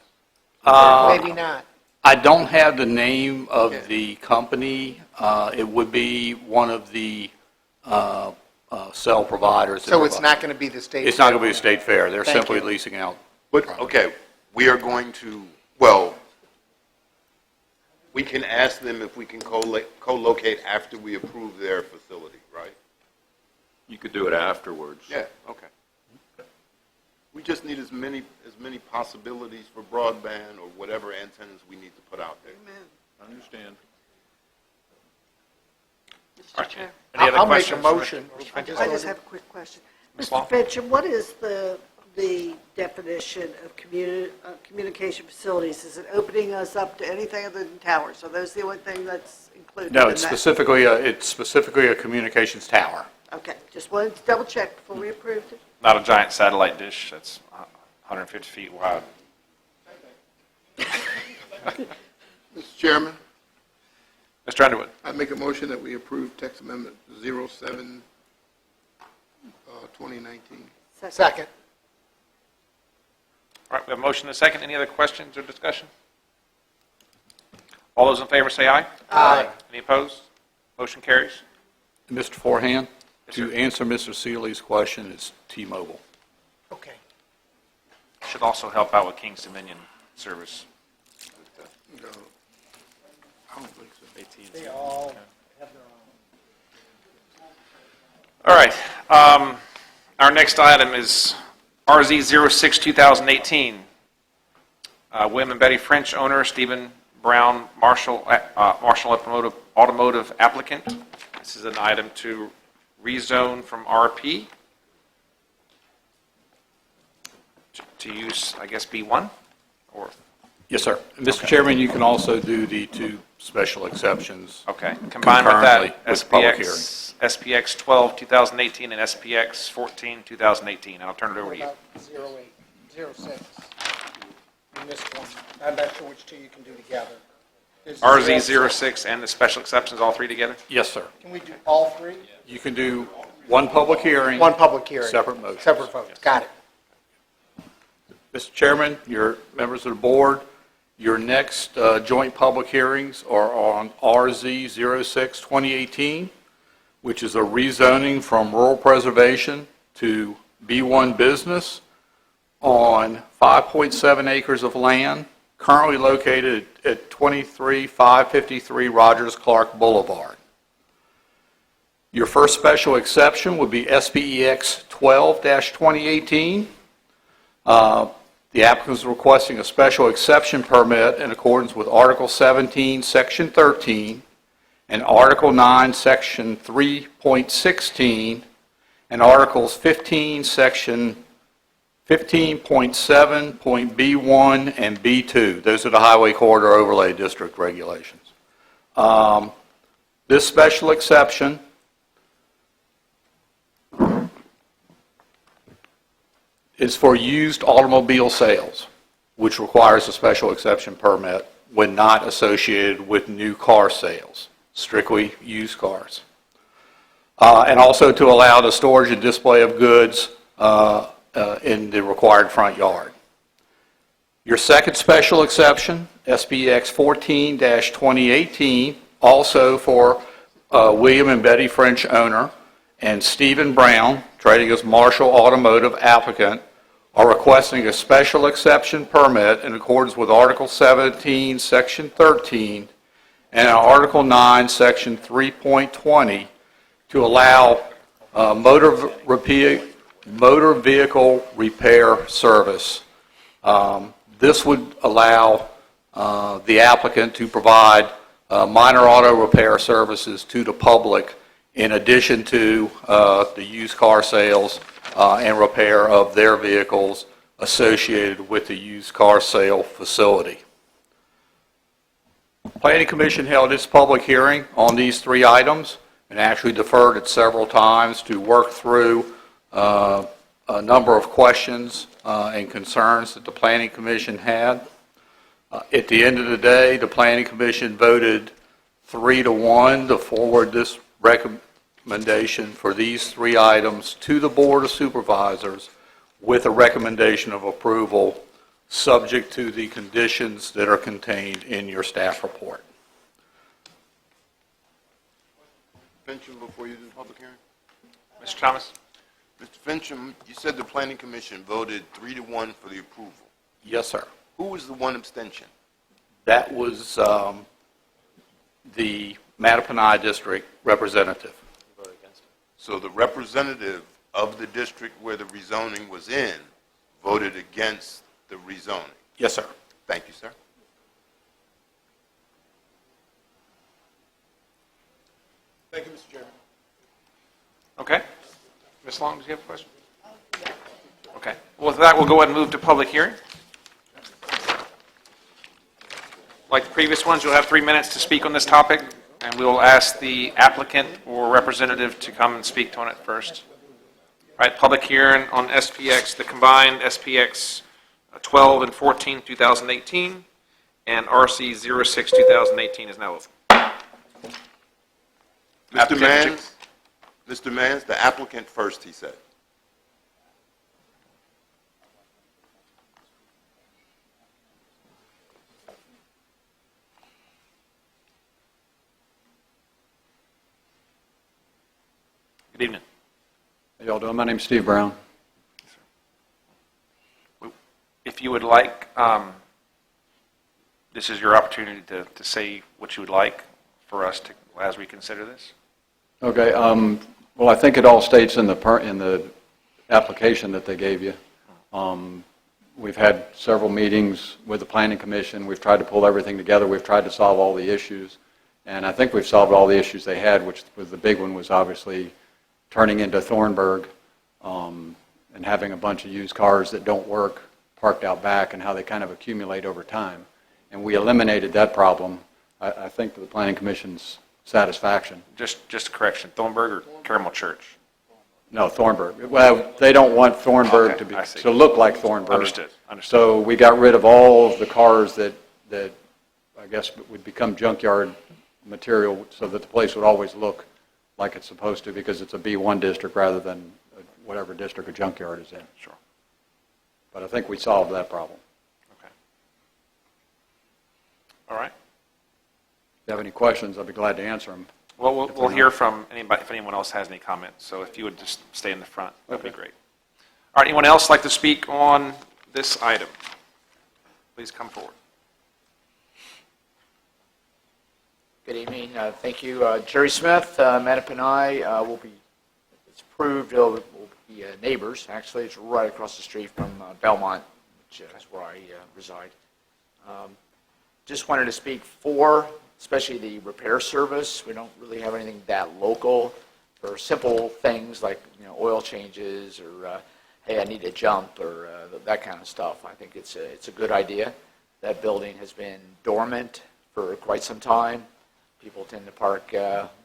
Maybe not. I don't have the name of the company. It would be one of the cell providers. So it's not going to be the state? It's not going to be a state fair. They're Thank simply you. leasing out. But, okay, we are going to, well, we can ask them if we can co-locate after we approve their facility, right? You could do it afterwards. Yeah, okay. We just need as many possibilities for broadband or whatever antennas we need to put out there. I understand. Mr. Chair. Any other I'll make a questions? motion. I just have a quick question. Ms. Mr. Long? Fincham, what is the definition of communication facilities? Is it opening us up to anything other than towers? Are those the only thing that's included in that? No, it's specifically a communications tower. Okay, just wanted to double check before we approved it. Not a giant satellite dish that's 150 feet wide. Mr. Chairman, Mr. Underwood. I make a motion that we approve text amendment 07-2019. Second. All right, we have a motion and a second. Any other questions or discussion? All those in favor say aye. Aye. Any opposed? Motion carries. Mr. Forehand, Yes, to sir. answer Mr. Seeley's question, it's T-Mobile. Okay. Should also help out with King's Dominion service. No, I don't think so. AT&T. They all have their own. All right. Our next item is RZ 06-2018. William and Betty French owner, Stephen Brown, Marshall Automotive applicant. This is an item to rezone from RP to use, I guess, B1? Or, Yes, sir. Mr. Chairman, you can also do the two special exceptions. okay, combined with concurrently that, with the public hearing. SPX 12, 2018, and SPX 14, 2018. And I'll turn it over to you. What about 08, 06? You missed one. I'm not sure which two you can do together. Is it RZ 06 and the special exceptions, all three together? Yes, sir. Can we do all three? You can do one public hearing. One public hearing. Separate motions. Separate votes. Got it. Mr. Chairman, your members of the board, your next joint public hearings are on RZ 06 2018, which is a rezoning from rural preservation to B1 business on 5.7 acres of land currently located at 23553 Rogers Clark Boulevard. Your first special exception would be SPEX 12-2018. The applicant is requesting a special exception permit in accordance with Article 17, Section 13, and Article 9, Section 3.16, and Articles 15, Section 15.7.B1 and B2. Those are the Highway Corridor Overlay District regulations. This special exception is for used automobile sales, which requires a special exception permit when not associated with new car sales, strictly used cars. And also to allow the storage and display of goods in the required front yard. Your second special exception, SPX 14-2018, also for William and Betty French owner and Stephen Brown, trading as Marshall Automotive applicant, are requesting a special exception permit in accordance with Article 17, Section 13, and Article 9, Section 3.20 to allow motor vehicle repair service. This would allow the applicant to provide minor auto repair services to the public in addition to the used car sales and repair of their vehicles associated with the used car sale facility. The Planning Commission held its public hearing on these three items and actually deferred it several times to work through a number of questions and concerns that the Planning Commission had. At the end of the day, the Planning Commission voted 3-1 to forward this recommendation for these three items to the Board of Supervisors with a recommendation of approval subject to the conditions that are contained in your staff report. Fincham, before you do the public hearing? Mr. Thomas? Mr. Fincham, you said the Planning Commission voted 3-1 for the approval. Yes, sir. Who was the one abstention? That was the Mattaponi District representative. So the representative of the district where the rezoning was in voted against the rezoning? Yes, sir. Thank you, sir. Thank you, Mr. Chairman. Okay. Ms. Long, do you have a question? Okay. Well, with that, we'll go ahead and move to public hearing. Like the previous ones, you'll have 3 minutes to speak on this topic, and we'll ask the applicant or representative to come and speak on it first. All right, public hearing on SPX, the combined SPX 12 and 14, 2018, and RC 06, 2018 is now open. Mr. Mans, the applicant first, he said. Good evening. How y'all doing? My name's Steve Brown. If you would like, this is your opportunity to say what you would like for us to, as we consider this. Okay. Well, I think it all states in the application that they gave you. We've had several meetings with the Planning Commission. We've tried to pull everything together. We've tried to solve all the issues. And I think we've solved all the issues they had, which was the big one was obviously turning into Thornburg, and having a bunch of used cars that don't work parked out back, and how they kind of accumulate over time. And we eliminated that problem, I think, to the Planning Commission's satisfaction. Just a correction, Thornburg or Carmel Church? No, Thornburg. Well, they don't want Thornburg Okay, I see. to look like Thornburg. Understood. So we got rid of all of the cars that I guess would become junkyard material, so that the place would always look like it's supposed to, because it's a B1 district rather than whatever district a junkyard is in. Sure. But I think we solved that problem. Okay. All right. If you have any questions, I'll be glad to answer them. Well, we'll hear from anybody, if anyone else has any comments. So if you would just stay in the front, that'd be great. All right, anyone else like to speak on this item? Please come forward. Good evening. Thank you. Jerry Smith, Mattapanai will be, if it's approved, will be neighbors. Actually, it's right across the street from Belmont, which is where I reside. Just wanted to speak for, especially the repair service. We don't really have anything that local for simple things like, oil changes or, hey, I need a jump, or that kind of stuff. I think it's a good idea. That building has been dormant for quite some time. People tend to park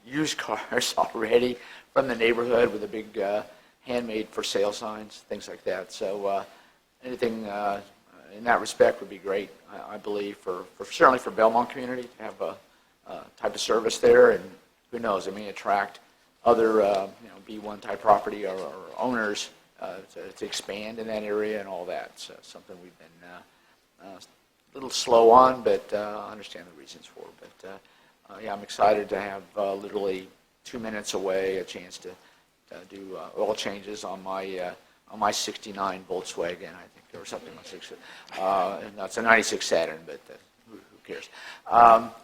used cars already from the neighborhood with the big handmade for sale signs, things like that. So anything in that respect would be great, I believe, for certainly for Belmont community to have a type of service there. And who knows, it may attract other B1 type property or owners to expand in that area and all that. So something we've been a little slow on, but I understand the reasons for it. But yeah, I'm excited to have literally 2 minutes away a chance to do oil changes on my 69 Volkswagen. I think there was something on 6. And that's a 96 Saturn, but who cares?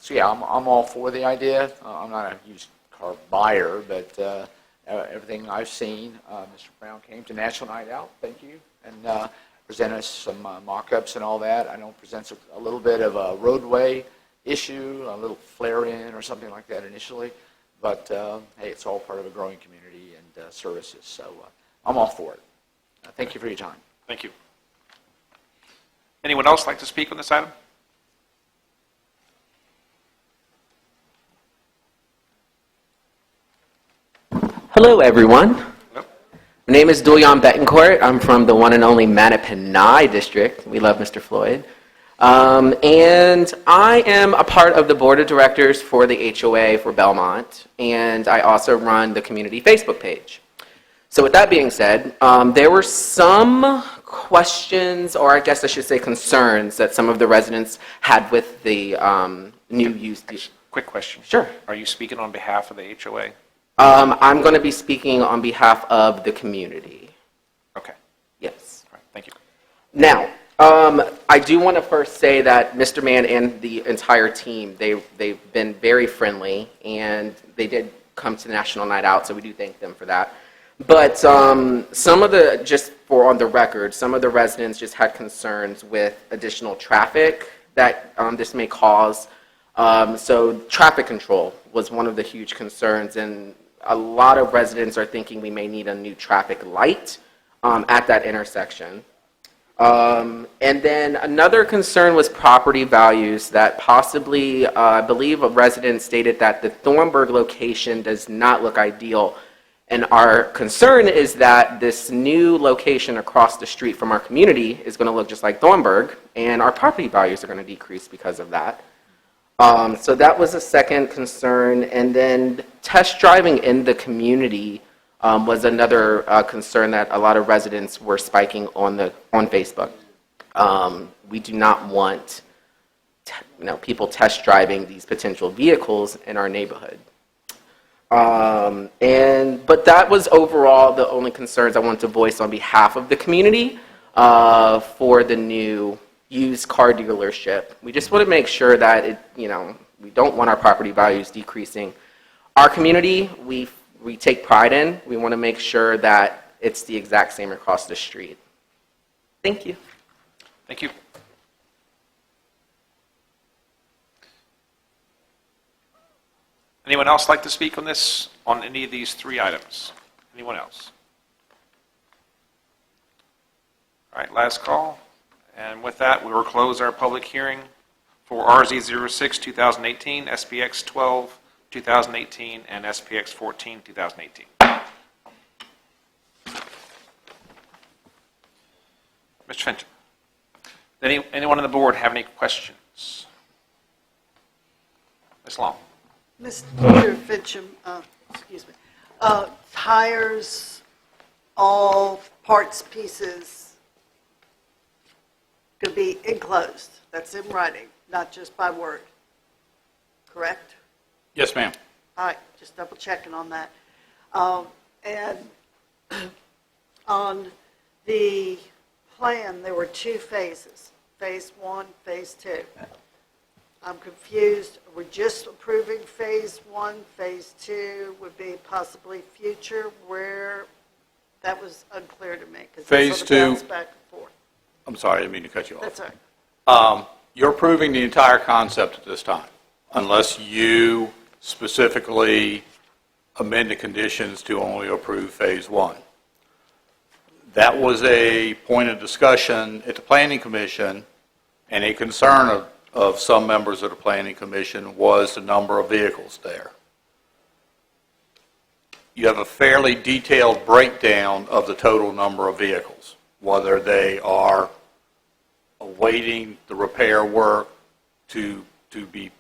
So yeah, I'm all for the idea. I'm not a used car buyer, but everything I've seen, Mr. Brown came to National Night Out, thank you, and presented us some mock-ups and all that. I know it presents a little bit of a roadway issue, a little flare-in or something like that initially, but hey, it's all part of a growing community and services, so I'm all for it. Thank you for your time. Thank you. Anyone else like to speak on this item? Hello, everyone. My name is Dulyan Betancourt. I'm from the one and only Mattapanai district. We love Mr. Floyd. And I am a part of the board of directors for the HOA for Belmont, and I also run the community Facebook page. So with that being said, there were some questions, or I guess I should say concerns, that some of the residents had with the new use. Quick question. Sure. Are you speaking on behalf of the HOA? I'm going to be speaking on behalf of the community. Okay. Yes. All right, thank you. Now, I do want to first say that Mr. Mann and the entire team, they've been very friendly, and they did come to the National Night Out, so we do thank them for that. But some of the, just for on the record, some of the residents just had concerns with additional traffic that this may cause. So traffic control was one of the huge concerns, and a lot of residents are thinking we may need a new traffic light at that intersection. And then another concern was property values, that possibly, I believe a resident stated that the Thornburg location does not look ideal. And our concern is that this new location across the street from our community is going to look just like Thornburg, and our property values are going to decrease because of that. So that was a second concern. And then test driving in the community was another concern that a lot of residents were spiking on Facebook. We do not want people test driving these potential vehicles in our neighborhood. But that was overall the only concerns I want to voice on behalf of the community for the new used car dealership. We just want to make sure that we don't want our property values decreasing. Our community, we take pride in. We want to make sure that it's the exact same across the street. Thank you. Thank you. Anyone else like to speak on this, on any of these three items? Anyone else? All right, last call. And with that, we will close our public hearing for RZ06 2018, SPX 12 2018, and SPX 14 2018. Mr. Finch, anyone on the board have any questions? Ms. Long. Mr. Fitchum, excuse me, tires, all parts, pieces could be enclosed. That's in writing, not just by word. Correct? Yes, ma'am. All right, just double checking on that. And on the plan, there were two phases, phase 1, phase 2. I'm confused. We're just approving phase 1, phase 2 would be possibly future, where that was unclear to me. 'Cause Phase it's on the 2. bounce back and forth. I'm sorry, I didn't mean to cut you off. That's all right. You're approving the entire concept at this time, unless you specifically amend the conditions to only approve phase 1. That was a point of discussion at the Planning Commission, and a concern of some members of the Planning Commission was the number of vehicles there. You have a fairly detailed breakdown of the total number of vehicles, whether they are awaiting the repair work to be,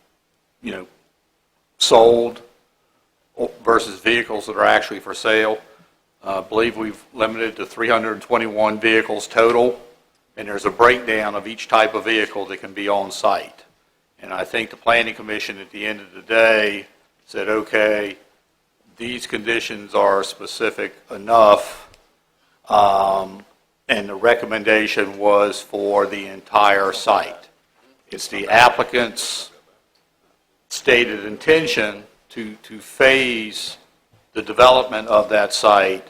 sold versus vehicles that are actually for sale. I believe we've limited to 321 vehicles total, and there's a breakdown of each type of vehicle that can be on site. And I think the Planning Commission at the end of the day said, okay, these conditions are specific enough, and the recommendation was for the entire site. It's the applicant's stated intention to phase the development of that site,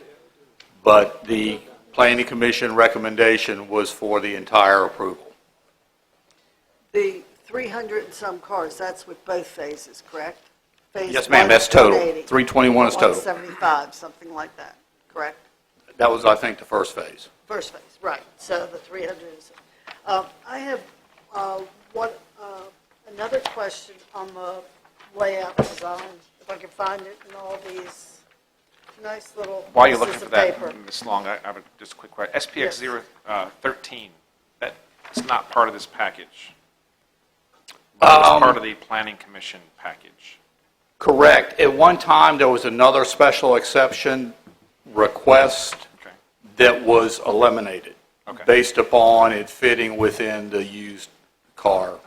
but the Planning Commission recommendation was for the entire approval. The 300 and some cars, that's with both phases, correct? Phase Yes, ma'am, 1 that's is total. 180, 321 is total. 175, something like that, correct? That was, I think, the first phase. First phase, right. So the 300 is, I have another question on the layout design, if I can find it in all these nice little While you're looking pieces for of that, paper. Ms. Long, I have just a quick question. Yes. SPX 13, that's not part of this package. It's part of the Planning Commission package. Correct. At one time, there was another special exception request that was eliminated based upon it fitting within the used car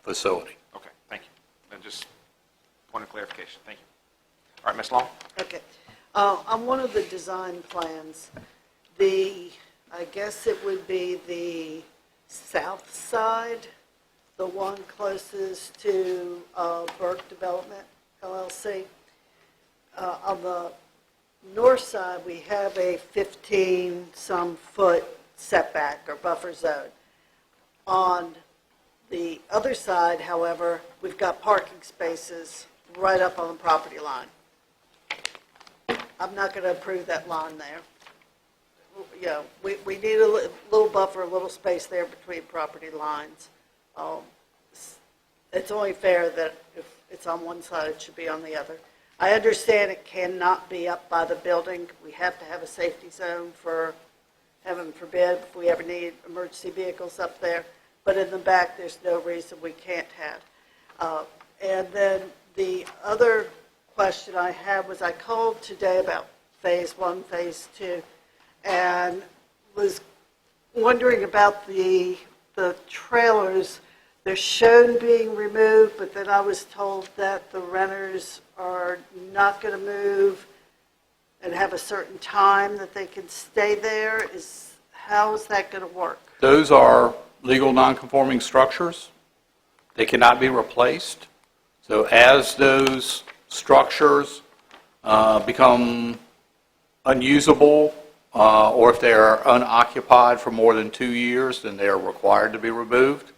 facility. Okay, thank you. And just point of clarification. Thank you. All right, Ms. Long? Okay. On one of the design plans, I guess it would be the south side, the one closest to Burke Development LLC. On the north side, we have a 15-some foot setback or buffer zone. On the other side, however, we've got parking spaces right up on the property line. I'm not going to approve that line there. We need a little buffer, a little space there between property lines. It's only fair that if it's on one side, it should be on the other. I understand it cannot be up by the building. We have to have a safety zone for, heaven forbid, if we ever need emergency vehicles up there. But in the back, there's no reason we can't have. And then the other question I had was I called today about phase 1, phase 2, and was wondering about the trailers. They're shown being removed, but then I was told that the renters are not going to move and have a certain time that they can stay there. How is that going to work? Those are legal nonconforming structures. They cannot be replaced. So as those structures become unusable, or if they are unoccupied for more than 2 years, then they are required to be removed,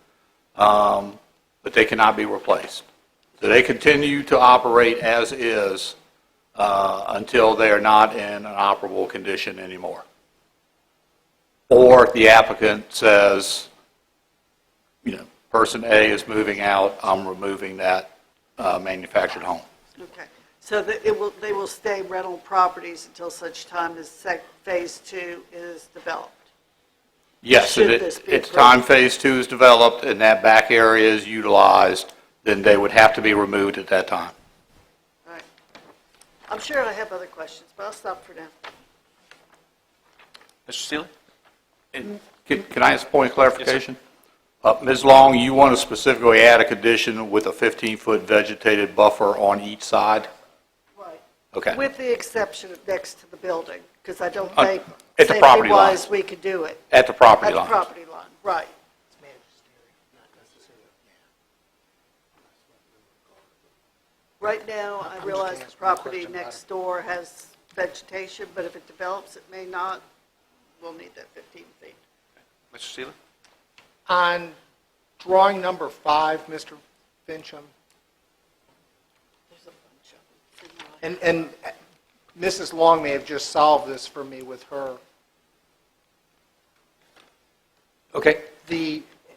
but they cannot be replaced. So they continue to operate as is until they are not in an operable condition anymore. Or the applicant says, person A is moving out, I'm removing that manufactured home. Okay, so they will stay rental properties until such time as phase 2 is developed? Yes, Should and this be it's approved? time phase 2 is developed and that back area is utilized, then they would have to be removed at that time. All right. I'm sure I have other questions, but I'll stop for now. Mr. Seeley? Can I ask a point of clarification? Ms. Long, you want to specifically add a condition with a 15-foot vegetated buffer on each side? Right. Okay. With the exception of next to the building, because I don't Uh, think at the property line. safety-wise we could do it. At the property At line. the property line, right. Right now, I realize the property next door has vegetation, but if it develops, it may not. We'll need that 15 feet. Mr. Seeley? On drawing number 5, Mr. Fincham, There's a bunch of them. and Mrs. Long may have just solved this for me with her. Okay.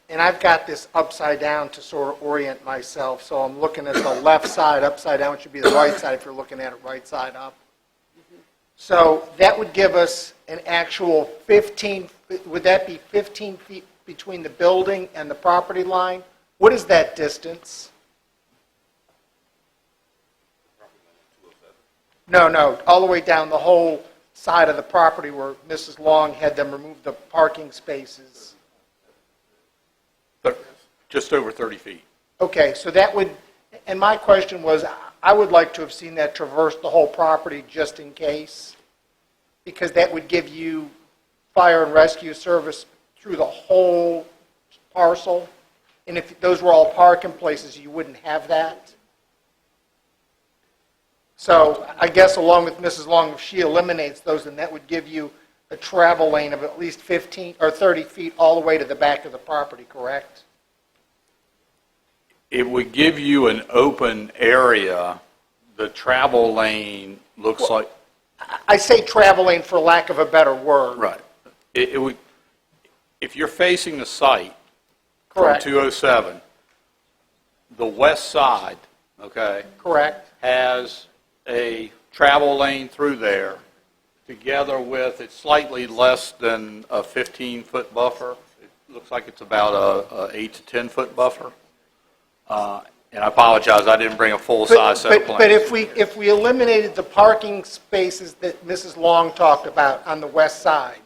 And I've got this upside down to sort of orient myself, so I'm looking at the left side upside down, which should be the right side if you're looking at it right side up. So that would give us an actual 15, would that be 15 feet between the building and the property line? What is that distance? No, all the way down the whole side of the property where Mrs. Long had them remove the parking spaces. Just over 30 feet. Okay, so that would, and my question was, I would like to have seen that traverse the whole property just in case, because that would give you fire and rescue service through the whole parcel. And if those were all parking places, you wouldn't have that. So I guess along with Mrs. Long, if she eliminates those, then that would give you a travel lane of at least 15 or 30 feet all the way to the back of the property, correct? It would give you an open area. The travel lane looks like... I say travel lane for lack of a better word. Right. It would, if you're facing the site from Correct. 207, the west side, okay, Correct. has a travel lane through there together with, it's slightly less than a 15-foot buffer. It looks like it's about a 8 to 10-foot buffer. And I apologize, I didn't bring a full-size set of plans. But if we eliminated the parking spaces that Mrs. Long talked about on the west side,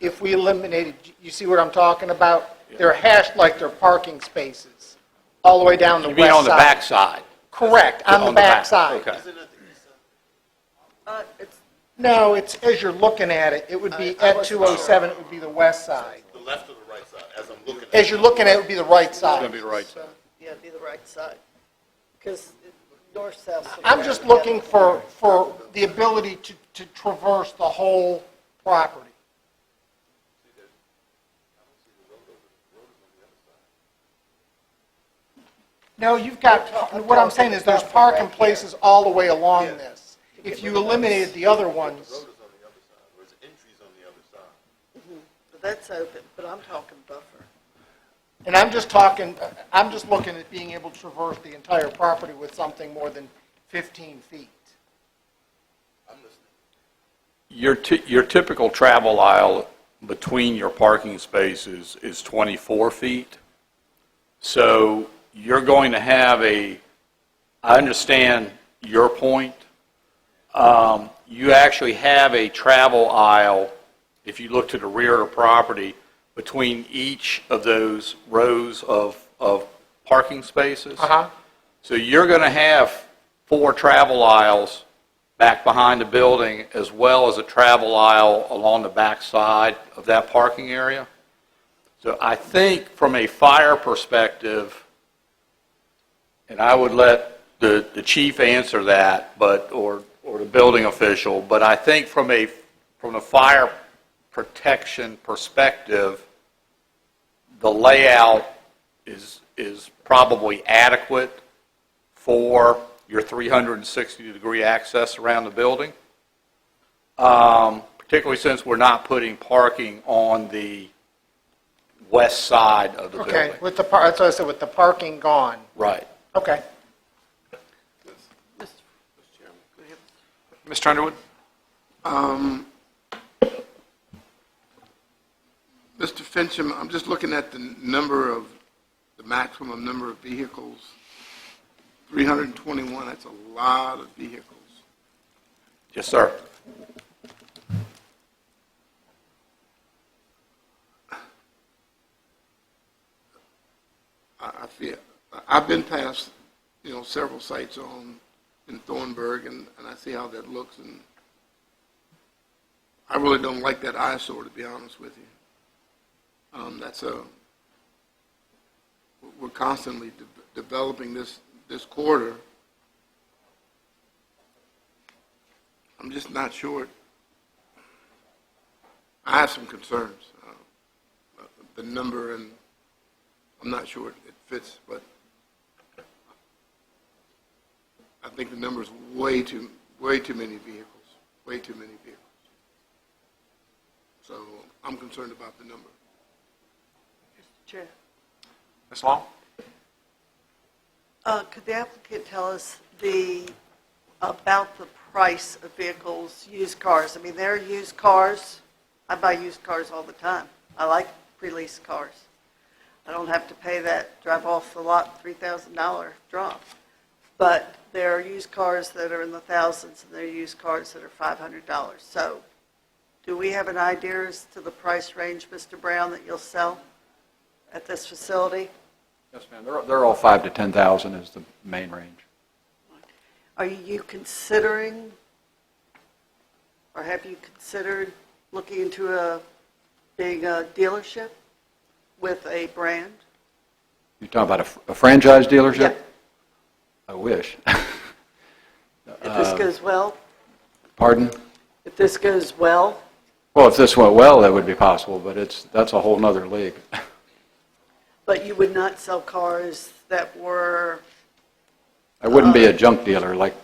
if we eliminated, you see what I'm talking about? They're hashed like they're parking spaces, all the way down the You west side. mean on the back side? Correct, on the back side. Okay. No, it's, as you're looking at it, it would be at 207, it would be the west side. The left or the right side, as I'm looking at it? As you're looking at it, it would be the right It's side. going to be the right side. Yeah, it'd be the right side. Because north-south. I'm just looking for the ability to traverse the whole property. No, you've got, what I'm saying is there's parking places all the way along this. If you eliminated the other ones, But that's open, but I'm talking buffer. and I'm just talking, I'm just looking at being able to traverse the entire property with something more than 15 feet. Your typical travel aisle between your parking spaces is 24 feet. So you're going to have I understand your point. You actually have a travel aisle, if you look to the rear of the property, between each of those rows of parking spaces. Uh-huh. So you're going to have 4 travel aisles back behind the building, as well as a travel aisle along the back side of that parking area. So I think from a fire perspective, and I would let the chief answer that, or the building official, but I think from a fire protection perspective, the layout is probably adequate for your 360-degree access around the building, particularly since we're not putting parking on the west side of the Okay, building. with the, that's what I said, with the parking gone. Right. Okay. Mr. Underwood? Mr. Fincham, I'm just looking at the maximum number of vehicles. 321, that's a lot of vehicles. Yes, sir. I feel, I've been past, several sites in Thornburg, and I see how that looks, and I really don't like that eyesore, to be honest with you. We're constantly developing this corridor. I'm just not sure. I have some concerns. The number, and I'm not sure it fits, but I think the number is way too many vehicles, way too many vehicles. So I'm concerned about the number. Mr. Chair. Ms. Long? Could the applicant tell us about the price of vehicles, used cars? I mean, they're used cars. I buy used cars all the time. I like pre-leased cars. I don't have to pay that drive off the lot $3,000 drop. But there are used cars that are in the thousands, and there are used cars that are $500. So do we have an idea as to the price range, Mr. Brown, that you'll sell at this facility? Yes, ma'am. They're all 5 to 10,000 is the main range. Are you considering, or have you considered looking into being a dealership with a brand? You talking about a franchise dealership? Yeah. I wish. If this goes well? Pardon? If this goes well? Well, if this went well, that would be possible, but that's a whole nother league. But you would not sell cars that were... I wouldn't be a junk dealer like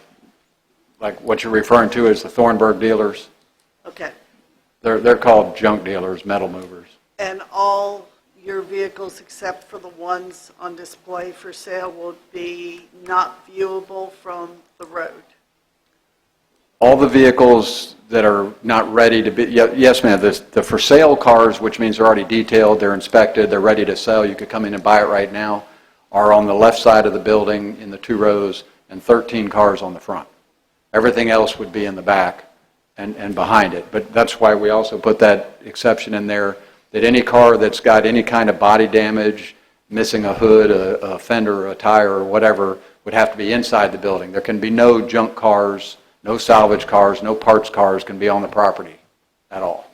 what you're referring to as the Thornburg dealers. Okay. They're called junk dealers, metal movers. And all your vehicles, except for the ones on display for sale, will be not viewable from the road? All the vehicles that are not ready to be, yes, ma'am, the for sale cars, which means they're already detailed, they're inspected, they're ready to sell, you could come in and buy it right now, are on the left side of the building in the 2 rows and 13 cars on the front. Everything else would be in the back and behind it. But that's why we also put that exception in there, that any car that's got any kind of body damage, missing a hood, a fender, a tire, or whatever, would have to be inside the building. There can be no junk cars, no salvage cars, no parts cars can be on the property at all.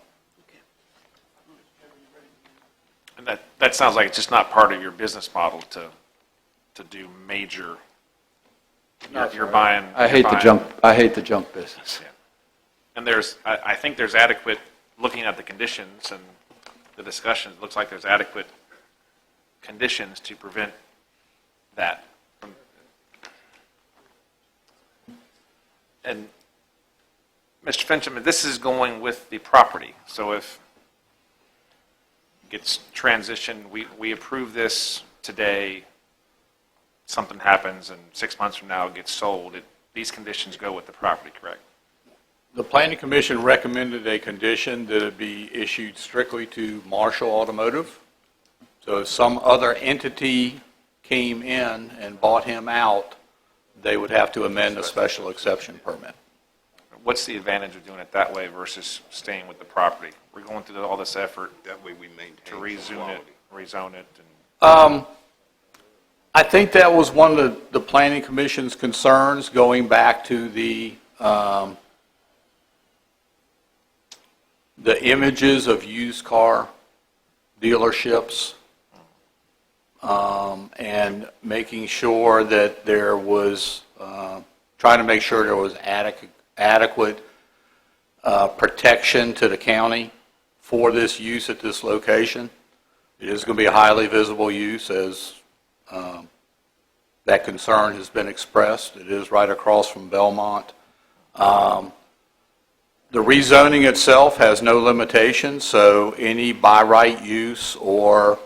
And that sounds like it's just not part of your business model to do major, you're buying... I hate the junk business. Yeah. And I think there's adequate, looking at the conditions and the discussions, it looks like there's adequate conditions to prevent that. And Mr. Fincham, this is going with the property. So if it gets transitioned, we approve this today, something happens, and 6 months from now it gets sold, these conditions go with the property, correct? The Planning Commission recommended a condition that it be issued strictly to Marshall Automotive. So if some other entity came in and bought him out, they would have to amend a special exception permit. What's the advantage of doing it that way versus staying with the property? We're going through all this effort That way we maintain to rezone it. I think that was one of the Planning Commission's concerns going back to the images of used car dealerships and making sure that there was, trying to make sure there was adequate protection to the county for this use at this location. It is going to be a highly visible use, as that concern has been expressed. It is right across from Belmont. The rezoning itself has no limitations, so any by right use or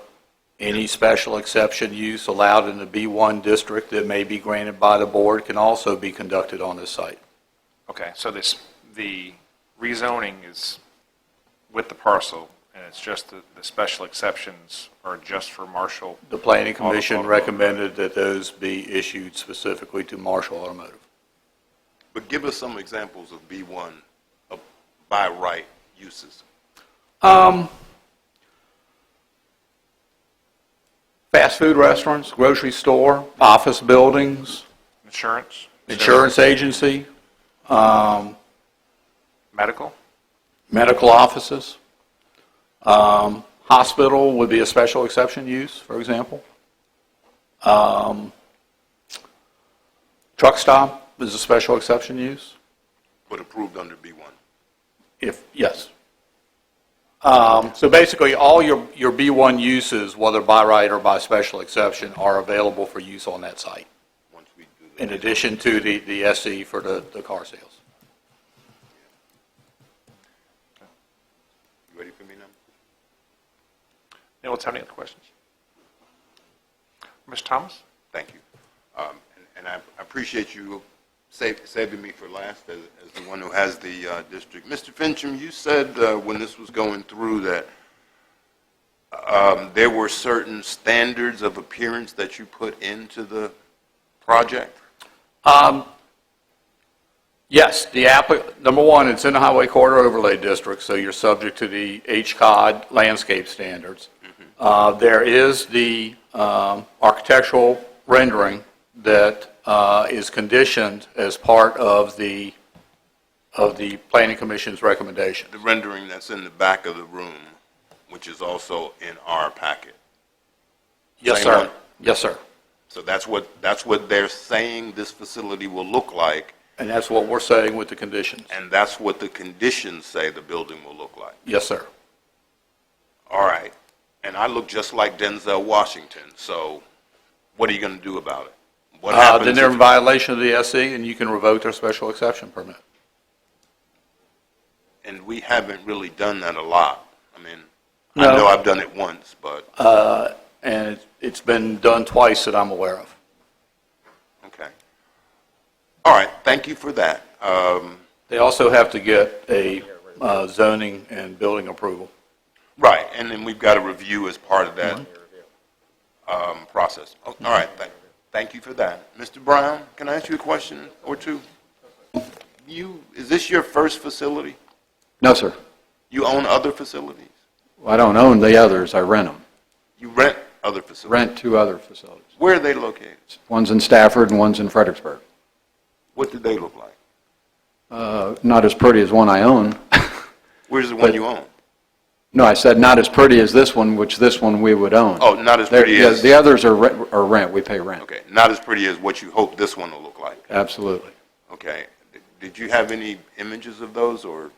any special exception use allowed in the B1 district that may be granted by the board can also be conducted on this site. Okay, so the rezoning is with the parcel, and it's just the special exceptions are just for Marshall? The Planning Commission recommended that those be issued specifically to Marshall Automotive. But give us some examples of B1, of by right uses. Fast food restaurants, grocery store, office buildings, Insurance? agency, Medical? medical offices. Hospital would be a special exception use, for example. Truck stop is a special exception use. But approved under B1. Yes. So basically, all your B1 uses, whether by right or by special exception, are available for use on that site, in addition to the SE for the car sales. You ready for me now? Anyone else have any other questions? Mr. Thomas? Thank you. And I appreciate you saving me for last as the one who has the district. Mr. Fincham, you said when this was going through that there were certain standards of appearance that you put into the project? Yes, number one, it's in the Highway Corridor Overlay District, so you're subject to the HCOD landscape standards. There is the architectural rendering that is conditioned as part of the Planning Commission's recommendation. The rendering that's in the back of the room, which is also in our packet. Yes, Same sir. one? Yes, sir. So that's what they're saying this facility will look like. And that's what we're saying with the conditions. And that's what the conditions say the building will look like. Yes, sir. All right. And I look just like Denzel Washington, so what are you going to do about it? What happens Then they're if- in violation of the SE, and you can revoke their special exception permit. And we haven't really done that a lot. I mean, No. I know I've done it once, but, And it's been done twice that I'm aware of. okay. All right, thank you for that. They also have to get a zoning and building approval. Right, and then we've got a review as part of that process. All right, thank you for that. Mr. Brown, can I ask you a question or two? Is this your first facility? No, sir. You own other facilities? I don't own the others, I rent them. You rent other facilities? Rent 2 other facilities. Where are they located? One's in Stafford and one's in Fredericksburg. What do they look like? Not as pretty as one I own. Where's the one you own? No, I said not as pretty as this one, which this one we would own. Oh, not as pretty as... The others are rent, we pay rent. Okay, not as pretty as what you hope this one will look like. Absolutely. Okay. Did you have any images of those, or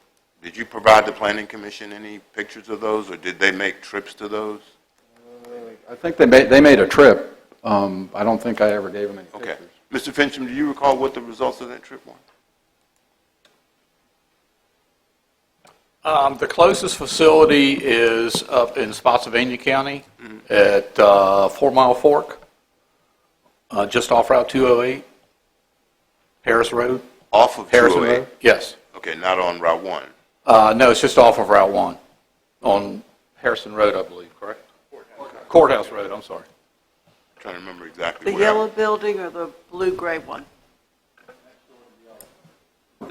did you provide the Planning Commission any pictures of those, or did they make trips to those? I think they made a trip. I don't think I ever gave them any Okay. pictures. Mr. Fincham, do you recall what the results of that trip were? The closest facility is up in Spotsylvania County at 4 Mile Fork, just off Route 208, Harris Road. Off of Harrison 208? Road? Yes. Okay, not on Route 1. No, it's just off of Route 1 on Harrison Road, I believe, correct? Courthouse Road, I'm sorry. I'm trying to remember exactly The where. yellow building or the blue-gray one?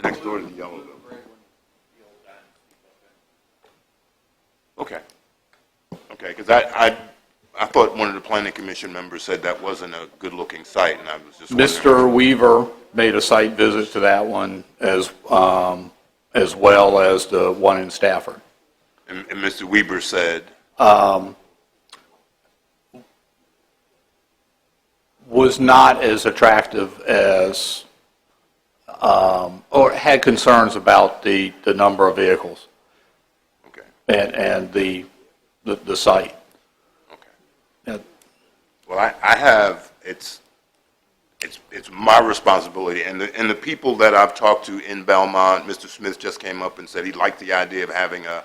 Next door to the yellow building. Okay. Okay, because I thought one of the Planning Commission members said that wasn't a good-looking site, and I was just wondering. Mr. Weaver made a site visit to that one as well as the one in Stafford. And Mr. Weber said, Was not as attractive as, or had concerns about the number of vehicles. Okay. And the site. well, I have, it's it's my responsibility. And the people that I've talked to in Belmont, Mr. Smith just came up and said he liked the idea of having a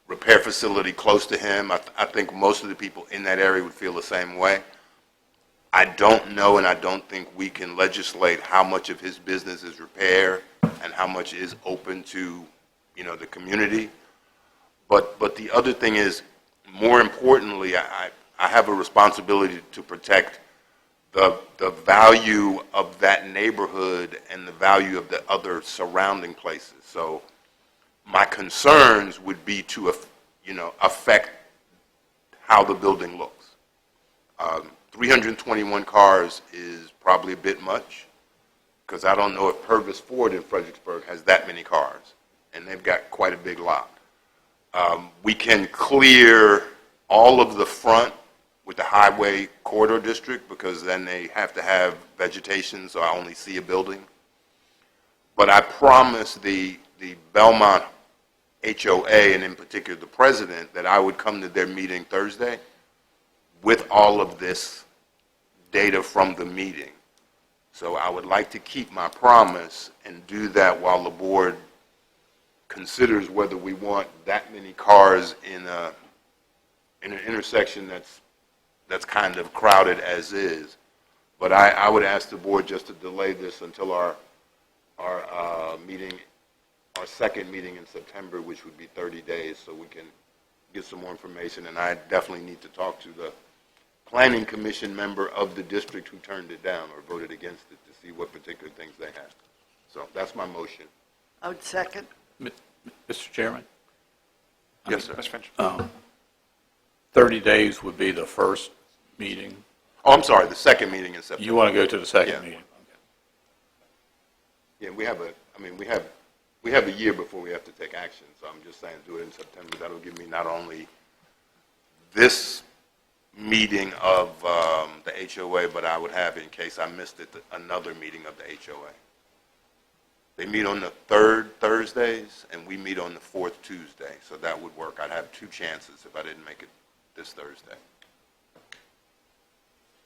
repair facility close to him. I think most of the people in that area would feel the same way. I don't know, and I don't think we can legislate how much of his business is repair and how much is open to, the community. But the other thing is, more importantly, I have a responsibility to protect the value of that neighborhood and the value of the other surrounding places. So my concerns would be to, affect how the building looks. 321 cars is probably a bit much, because I don't know if Purvis Ford in Fredericksburg has that many cars, and they've got quite a big lot. We can clear all of the front with the highway corridor district, because then they have to have vegetation, so I only see a building. But I promised the Belmont HOA, and in particular the president, that I would come to their meeting Thursday with all of this data from the meeting. So I would like to keep my promise and do that while the board considers whether we want that many cars in an intersection that's kind of crowded as is. But I would ask the board just to delay this until our meeting, our second meeting in September, which would be 30 days, so we can get some more information. And I definitely need to talk to the planning commission member of the district who turned it down or voted against it to see what particular things they have. So that's my motion. I would second. Mr. Chairman? Yes, sir. Mr. Finch. 30 days would be the first meeting. Oh, I'm sorry, the second meeting in September. You want to go to the second meeting? Yeah, we have a year before we have to take action, so I'm just saying do it in September. That'll give me not only this meeting of the HOA, but I would have, in case I missed it, another meeting of the HOA. They meet on the third Thursdays, and we meet on the fourth Tuesday, so that would work. I'd have two chances if I didn't make it this Thursday.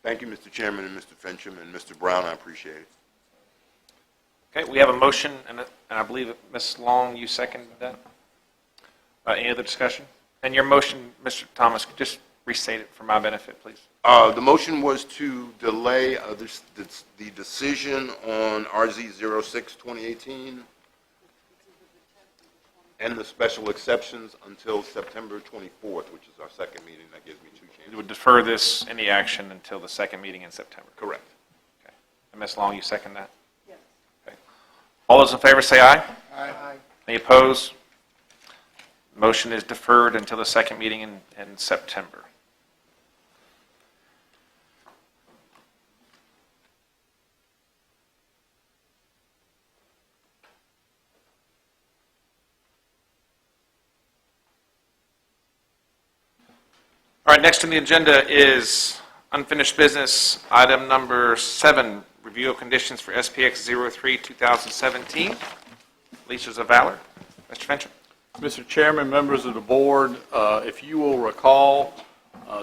Thank you, Mr. Chairman and Mr. Fincham and Mr. Brown. I appreciate it. Okay, we have a motion, and I believe, Ms. Long, you seconded that. Any other discussion? And your motion, Mr. Thomas, just restate it for my benefit, please. The motion was to delay the decision on RZ 06-2018 and the special exceptions until September 24th, which is our second meeting. That gives me two chances. You would defer this, any action, until the second meeting in September. Correct. Okay. And Ms. Long, you second that? Yes. Okay. All those in favor say aye. Aye. Any opposed? Motion is deferred until the second meeting in September. All right, next on the agenda is unfinished business, item number 7, review of conditions for SPX 03-2017, leases of valor. Mr. Fincham. Mr. Chairman, members of the board, if you will recall,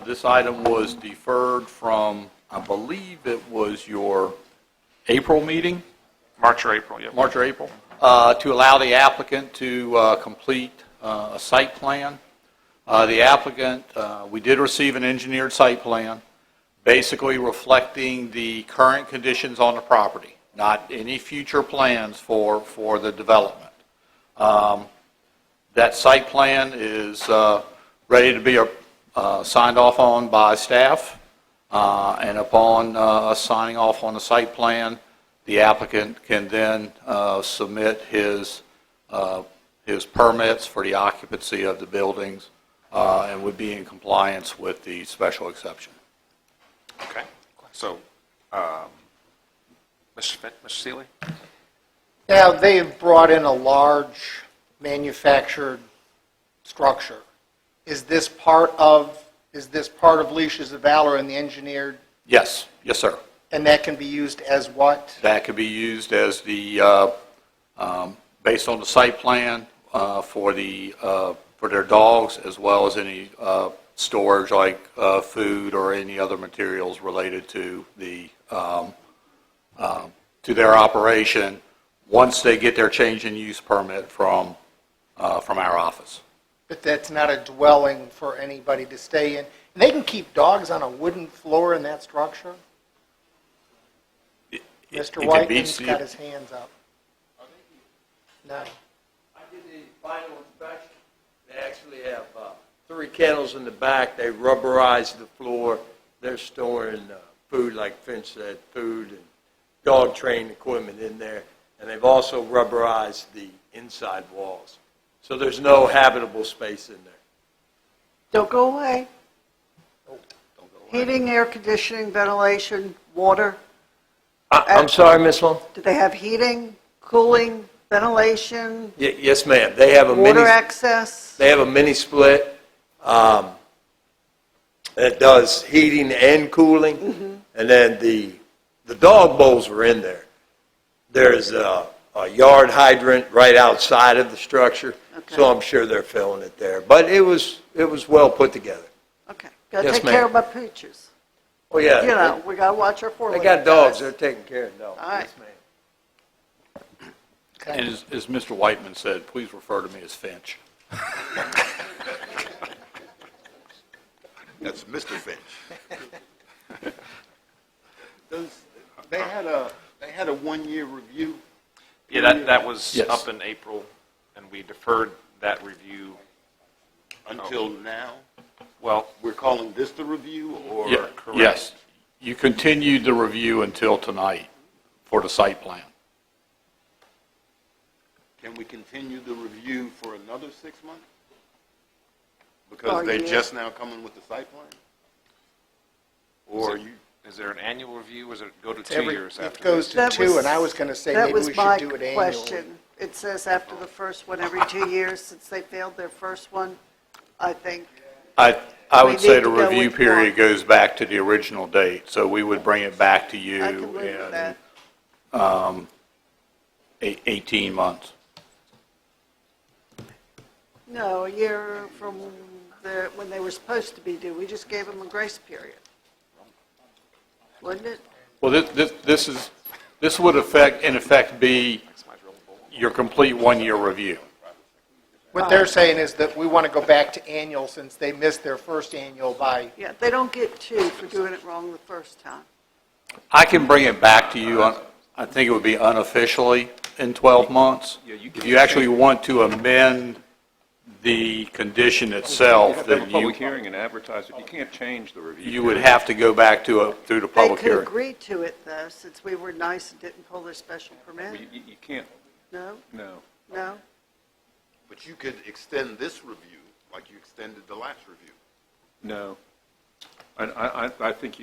this item was deferred from, I believe it was your April meeting? March or April, yeah. March or April, to allow the applicant to complete a site plan. The applicant, we did receive an engineered site plan, basically reflecting the current conditions on the property, not any future plans for the development. That site plan is ready to be signed off on by staff, and upon us signing off on the site plan, the applicant can then submit his permits for the occupancy of the buildings, and would be in compliance with the special exception. Okay. So, Mr. Seeley? Now, they've brought in a large manufactured structure. Is this part of leashes of valor in the engineered? Yes, yes, sir. And that can be used as what? That could be used as the, based on the site plan, for their dogs, as well as any storage like food or any other materials related to the to their operation once they get their change in use permit from our office. But that's not a dwelling for anybody to stay in. And they can keep dogs on a wooden floor in that structure? Mr. it Whiteman's be- got his hands up. No. I did the final inspection. They actually have 3 kennels in the back. They rubberized the floor. They're storing food, like Finch said, food and dog training equipment in there. And they've also rubberized the inside walls. So there's no habitable space in there. Don't go away. Heating, air conditioning, ventilation, water. I'm sorry, Ms. Long? Do they have heating, cooling, ventilation, Yes, ma'am. They have a mini. water access? They have a mini split that does heating and cooling, and then the dog bowls are in there. There's a yard hydrant right outside of the structure, so I'm sure they're filling it there. But it was well put together. Okay, gotta Yes, take ma'am. care of my pooches. Oh yeah, You know, we gotta watch our they four-legged got dogs. guys. They're taking care of dogs. All right. Yes, ma'am. And as Mr. Whiteman said, please refer to me as Finch. That's Mr. Finch. They had a 1-year review. Yeah, that was Yes. up in April, and we deferred that review. Until now? Well, We're calling this the review, or? Yeah, yes. You continued the review until tonight for the site plan. Can we continue the review for another 6 months? Oh, Because they're yeah. just now coming with the site plan? Or you, is there an annual review, or does it go to It's 2 every- years It after? goes to That 2, was- and I was going to say That maybe was we my should do it annually. question. It says after the first one, every 2 years, since they failed their first one, I think. I We would say need the to go review with period one. goes back to the original date, so we would bring it back to you I can live with in that. 18 months. No, a year from when they were supposed to be due. We just gave them a grace period. Wouldn't it? Well, this would in effect be your complete 1-year review. What they're saying is that we want to go back to annual since they missed their first annual by, Yeah, they don't get 2 for doing it wrong the first time. I can bring it back to you, I think it would be unofficially in 12 months. Yeah, you If can- you actually want to amend the condition itself, You have to then have a public hearing and advertise it. You can't change the review. you would have to go back through the They public could hearing. agree to it, though, since we were nice and didn't pull their special permit. You can't, No? no. No? but you could extend this review like you extended the last review. No. I think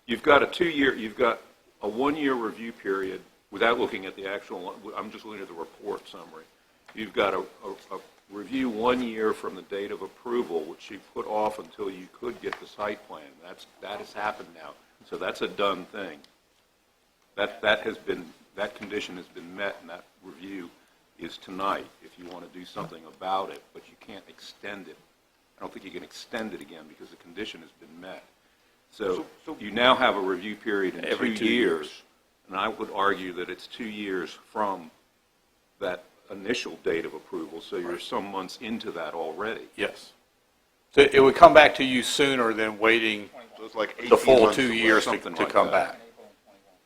you've got a 2-year, you've got a 1-year review period without looking at the actual, I'm just looking at the report summary. You've got a review 1 year from the date of approval, which you put off until you could get the site plan. That has happened now. So that's a done thing. That condition has been met, and that review is tonight if you want to do something about it, but you can't extend it. I don't think you can extend it again because the condition has been met. So you now have a review period in Every 2 2 years, and I would argue that it's 2 years from that initial date of approval, so you're some months into that already. Yes. So it would come back to you sooner than waiting So it's like 18 the full months 2 away. years to something to like come that. back.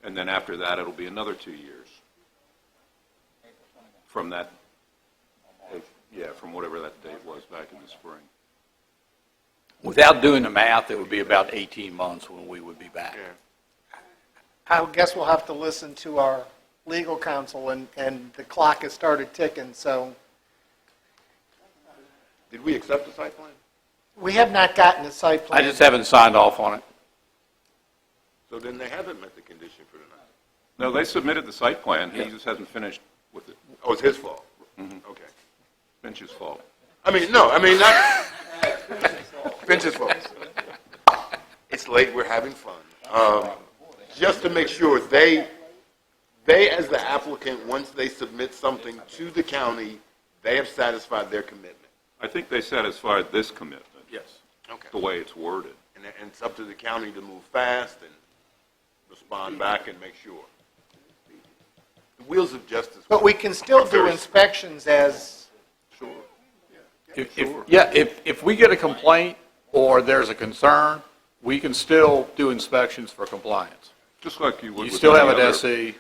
And then after that, it'll be another 2 years. From that, yeah, from whatever that date was back in the spring. Without doing the math, it would be about 18 months when we would be back. I guess we'll have to listen to our legal counsel, and the clock has started ticking, so Did we accept the site plan? we have not gotten the site I plan. just haven't signed off on it. So then they haven't met the condition for tonight. No, they submitted the site plan, he just hasn't finished with it. Oh, it's his fault? Mhm. Okay. Finch's fault. Not Finch's fault. It's late, we're having fun. Just to make sure, they as the applicant, once they submit something to the county, they have satisfied their commitment. I think they satisfied this commitment, Yes. Okay. the way it's worded. And it's up to the county to move fast and respond back and make sure. Wheels of Justice. But we can still do inspections as, Sure. If we get a complaint or there's a concern, we can still do inspections for compliance. Just like you would You with still have any an other- SE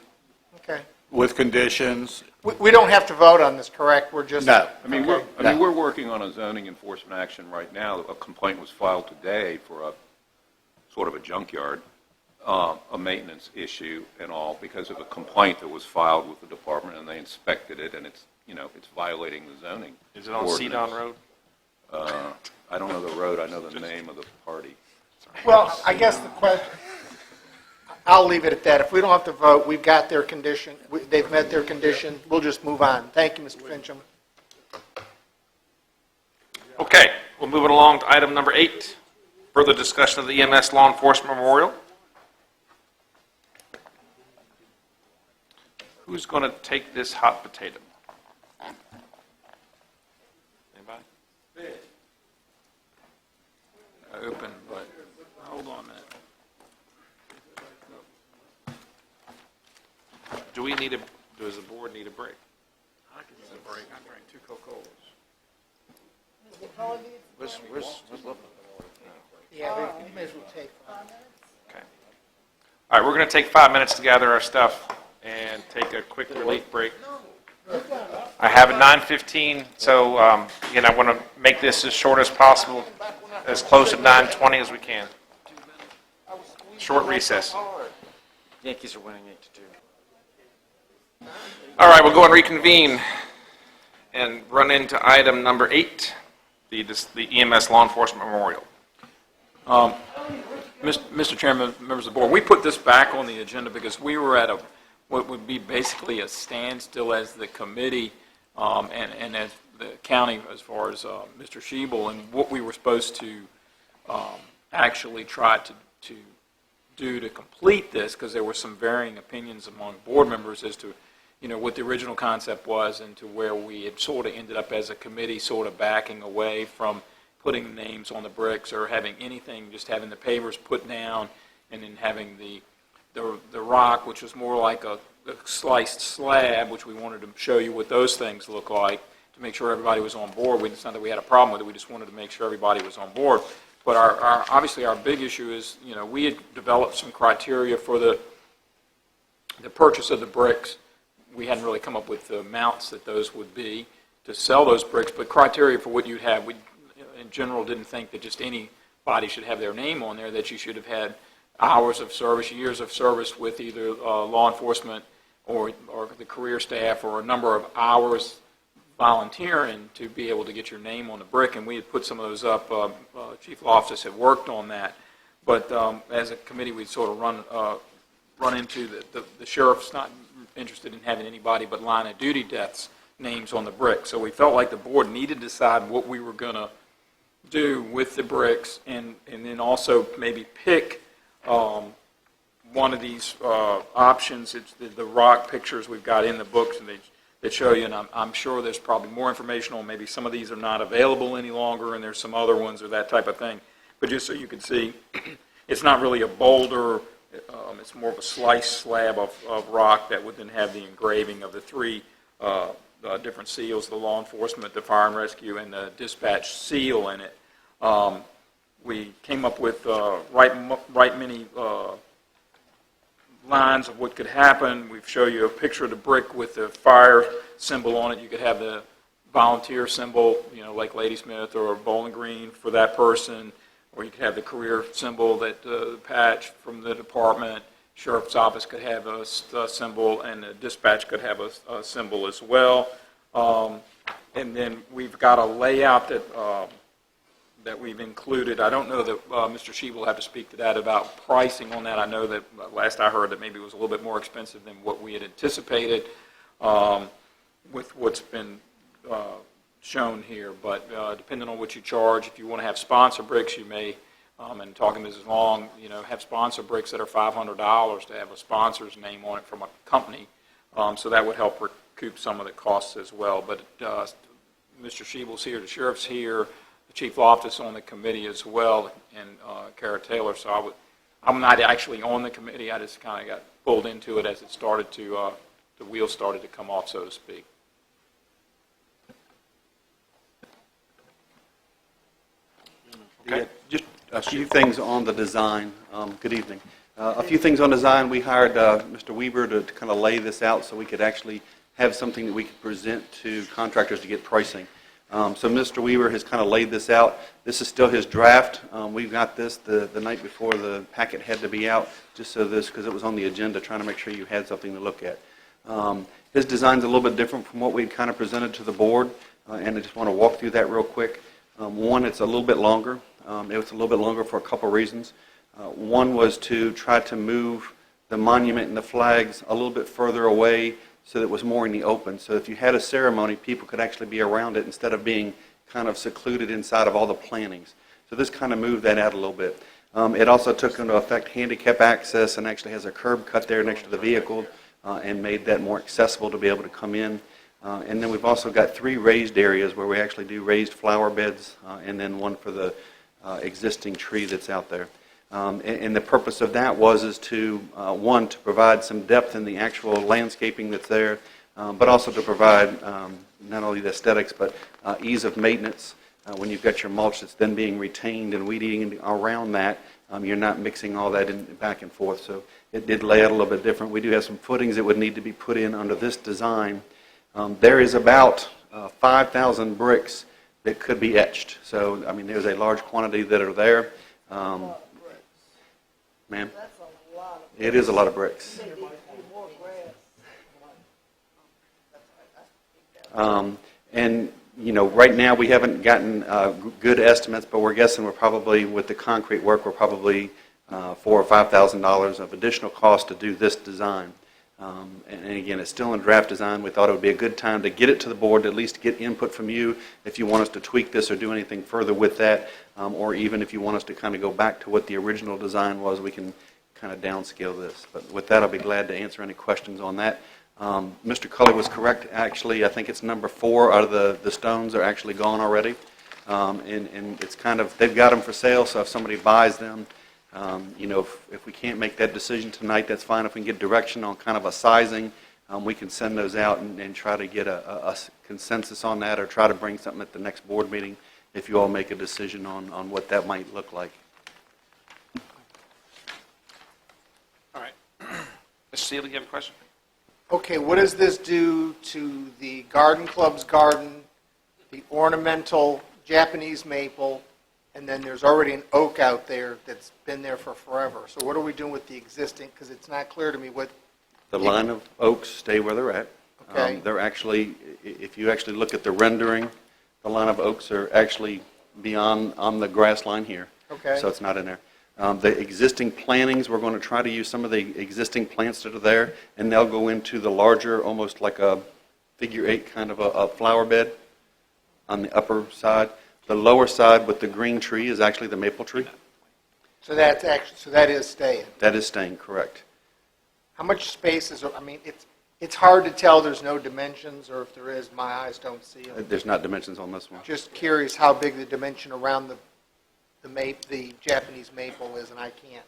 okay. with conditions. We don't have to vote on this, correct? We're just. No. I mean, we're working on a zoning enforcement action right now. A complaint was filed today for a sort of a junkyard, a maintenance issue and all, because of a complaint that was filed with the department, and they inspected it, and it's, it's violating the zoning. Is it on ordinance. Cedon Road? I don't know the road, I know the name of the party. Well, I guess the question, I'll leave it at that. If we don't have to vote, we've got their condition, they've met their condition, we'll just move on. Thank you, Mr. Fincham. Okay, we'll move it along to item number 8, further discussion of the EMS Law Enforcement Memorial. Who's going to take this hot potato? Anybody? Open, but hold on a minute. Does the board need a break? I can use a break. I drank 2 Coca-Colas. Where's Lippa? Yeah, we may as well take. Okay. All right, we're going to take 5 minutes to gather our stuff and take a quick relief break. I have it 9:15, so again, I want to make this as short as possible, as close to 9:20 as we can. Short recess. Yankees are winning 8-2. All right, we'll go and reconvene and run into item number 8, the EMS Law Enforcement Memorial. Mr. Chairman, members of the board, we put this back on the agenda because we were at what would be basically a standstill as the committee and as the county as far as Mr. Schiebel and what we were supposed to actually try to do to complete this, because there were some varying opinions among board members as to what the original concept was and to where we had sort of ended up as a committee sort of backing away from putting names on the bricks or having anything, just having the pavers put down and then having the rock, which was more like a sliced slab, which we wanted to show you what those things look like to make sure everybody was on board. It's not that we had a problem with it, we just wanted to make sure everybody was on board. But obviously our big issue is, we had developed some criteria for the purchase of the bricks. We hadn't really come up with the amounts that those would be to sell those bricks, but criteria for what you'd have. We, in general, didn't think that just anybody should have their name on there, that you should have had hours of service, years of service with either law enforcement or the career staff, or a number of hours volunteering to be able to get your name on the brick, and we had put some of those up. Chief Loftus had worked on that, but as a committee, we'd sort of run into the sheriff's not interested in having anybody but line of duty deaths names on the brick. So we felt like the board needed to decide what we were going to do with the bricks, and then also maybe pick one of these options. It's the rock pictures we've got in the books and that show you, and I'm sure there's probably more information on maybe some of these are not available any longer, and there's some other ones or that type of thing. But just so you can see, it's not really a boulder. It's more of a sliced slab of rock that would then have the engraving of the 3 different seals, the law enforcement, the fire and rescue, and the dispatch seal in it. We came up with right many lines of what could happen. We show you a picture of the brick with the fire symbol on it. You could have the volunteer symbol, like Ladysmith or Bowling Green for that person, or you could have the career symbol, that the patch from the department. Sheriff's office could have a symbol, and the dispatch could have a symbol as well. And then we've got a layout that we've included. I don't know that Mr. Shee will have to speak to that about pricing on that. I know that last I heard that maybe it was a little bit more expensive than what we had anticipated with what's been shown here. But depending on what you charge, if you want to have sponsor bricks, you may, and talking to Mrs. Long, have sponsor bricks that are $500 to have a sponsor's name on it from a company. So that would help recoup some of the costs as well. But Mr. Sheeble's here, the sheriff's here, the Chief Loftus on the committee as well, and Kara Taylor. So I'm not actually on the committee. I just kind of got pulled into it as it started to the wheels started to come off, so to speak. Okay. Just a few things on the design. Good evening. A few things on design. We hired Mr. Weaver to kind of lay this out so we could actually have something that we could present to contractors to get pricing. So Mr. Weaver has kind of laid this out. This is still his draft. We got this the night before the packet had to be out, just so this, because it was on the agenda, trying to make sure you had something to look at. His design's a little bit different from what we'd kind of presented to the board, and I just want to walk through that real quick. One, it's a little bit longer. It was a little bit longer for a couple reasons. One was to try to move the monument and the flags a little bit further away so that it was more in the open. So if you had a ceremony, people could actually be around it instead of being kind of secluded inside of all the plantings. So this kind of moved that out a little bit. It also took into effect handicap access and actually has a curb cut there next to the vehicle and made that more accessible to be able to come in. And then we've also got 3 raised areas where we actually do raised flower beds and then one for the existing tree that's out there. And the purpose of that is to, one, to provide some depth in the actual landscaping that's there, but also to provide not only the aesthetics, but ease of maintenance. When you've got your mulch that's then being retained and weed eating around that, you're not mixing all that in back and forth. So it did lay out a little bit different. We do have some footings that would need to be put in under this design. There is about 5,000 bricks that could be etched. So, I mean, there's a large quantity that are there. Ma'am? It is a lot of bricks. And, you know, right now we haven't gotten good estimates, but we're guessing we're probably, with the concrete work, we're probably $4,000 or $5,000 of additional cost to do this design. And again, it's still in draft design. We thought it would be a good time to get it to the board, to at least get input from you if you want us to tweak this or do anything further with that, or even if you want us to kind of go back to what the original design was, we can kind of downscale this. But with that, I'll be glad to answer any questions on that. Mr. Cully was correct. Actually, I think it's number 4 out of the stones are actually gone already. And it's kind of, they've got them for sale, so if somebody buys them, you know, if we can't make that decision tonight, that's fine. If we can get direction on kind of a sizing, we can send those out and try to get a consensus on that, or try to bring something at the next board meeting if you all make a decision on what that might look like. All right. Mr. Seeley, you have a question? Okay, what does this do to the garden club's garden, the ornamental Japanese maple, and then there's already an oak out there that's been there for forever? So what are we doing with the existing? Because it's not clear to me what... The line of oaks stay where they're at. Okay. They're actually, if you actually look at the rendering, the line of oaks are actually beyond on the grass line here. Okay. So it's not in there. The existing plantings, we're going to try to use some of the existing plants that are there, and they'll go into the larger, almost like a figure 8 kind of a flower bed on the upper side. The lower side with the green tree is actually the maple tree. So that's actually, so that is staying. That is staying, correct. How much space is, I mean, it's hard to tell, there's no dimensions, or if there is, my eyes don't see them. There's not dimensions on this one. Just curious how big the dimension around the Japanese maple is, and I can't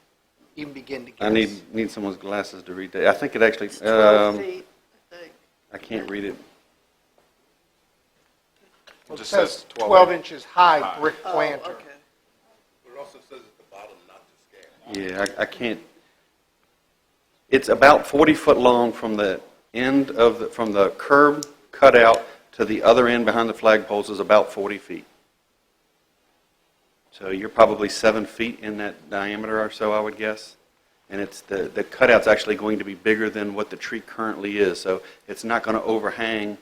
even begin to guess. I need someone's glasses to read that. I think it actually, It's 12 feet, I think. I can't read it. Well, It it just says says 12 inches high brick Oh, planter. okay. But it also says at the bottom not to scale. Yeah, I can't. It's about 40 foot long from the end of from the curb cutout to the other end behind the flagpoles is about 40 feet. So you're probably 7 feet in that diameter or so, I would guess. And it's the cutout's actually going to be bigger than what the tree currently is. So it's not going to overhang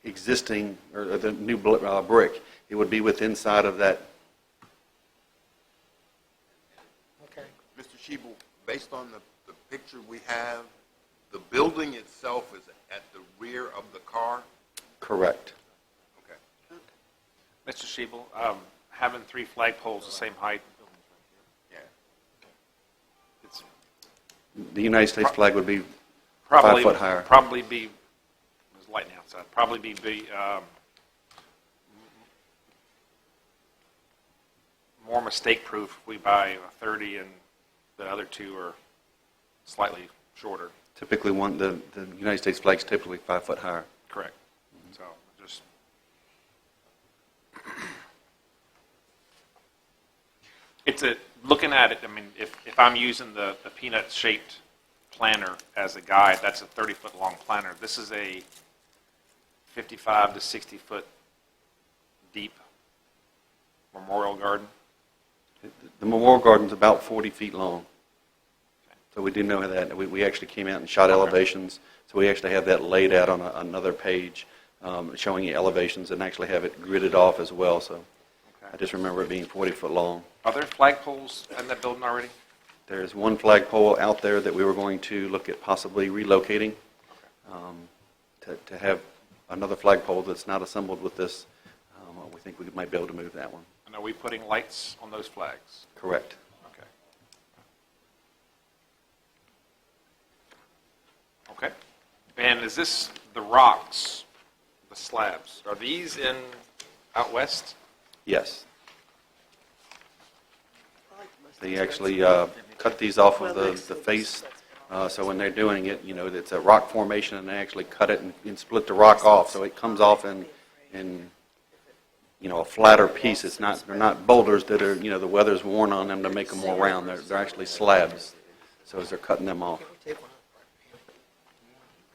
existing or the new brick. It would be within inside of that. Okay. Mr. Shebel, based on the picture we have, the building itself is at the rear of the car? Correct. Okay. Mr. Shebel, having 3 flagpoles the same height, Yeah. it's The United States flag would be probably 5 foot higher. Probably be, it's lighting outside, probably be more mistake-proof if we buy a 30 and the other 2 are slightly shorter. Typically, the United States flag's typically 5 foot higher. Correct. So just, looking at it, I mean, if I'm using the peanut-shaped planter as a guide, that's a 30-foot long planter. This is a 55 to 60-foot deep memorial garden. The Memorial Garden's about 40 feet long. So we do know that. We actually came out and shot elevations, so we actually have that laid out on another page showing you elevations and actually have it gridded off as well. So I just remember it being 40 foot long. Are there flagpoles in that building already? There's one flagpole out there that we were going to look at possibly relocating to have another flagpole that's not assembled with this. We think we might be able to move that one. And are we putting lights on those flags? Correct. Okay. Okay. And is this the rocks, the slabs, are these in out west? Yes. They actually cut these off of the face, so when they're doing it, you know, it's a rock formation, and they actually cut it and split the rock off, so it comes off in you know, a flatter piece. It's not, they're not boulders that are, you know, the weather's worn on them to make them more round. They're actually slabs, so as they're cutting them off.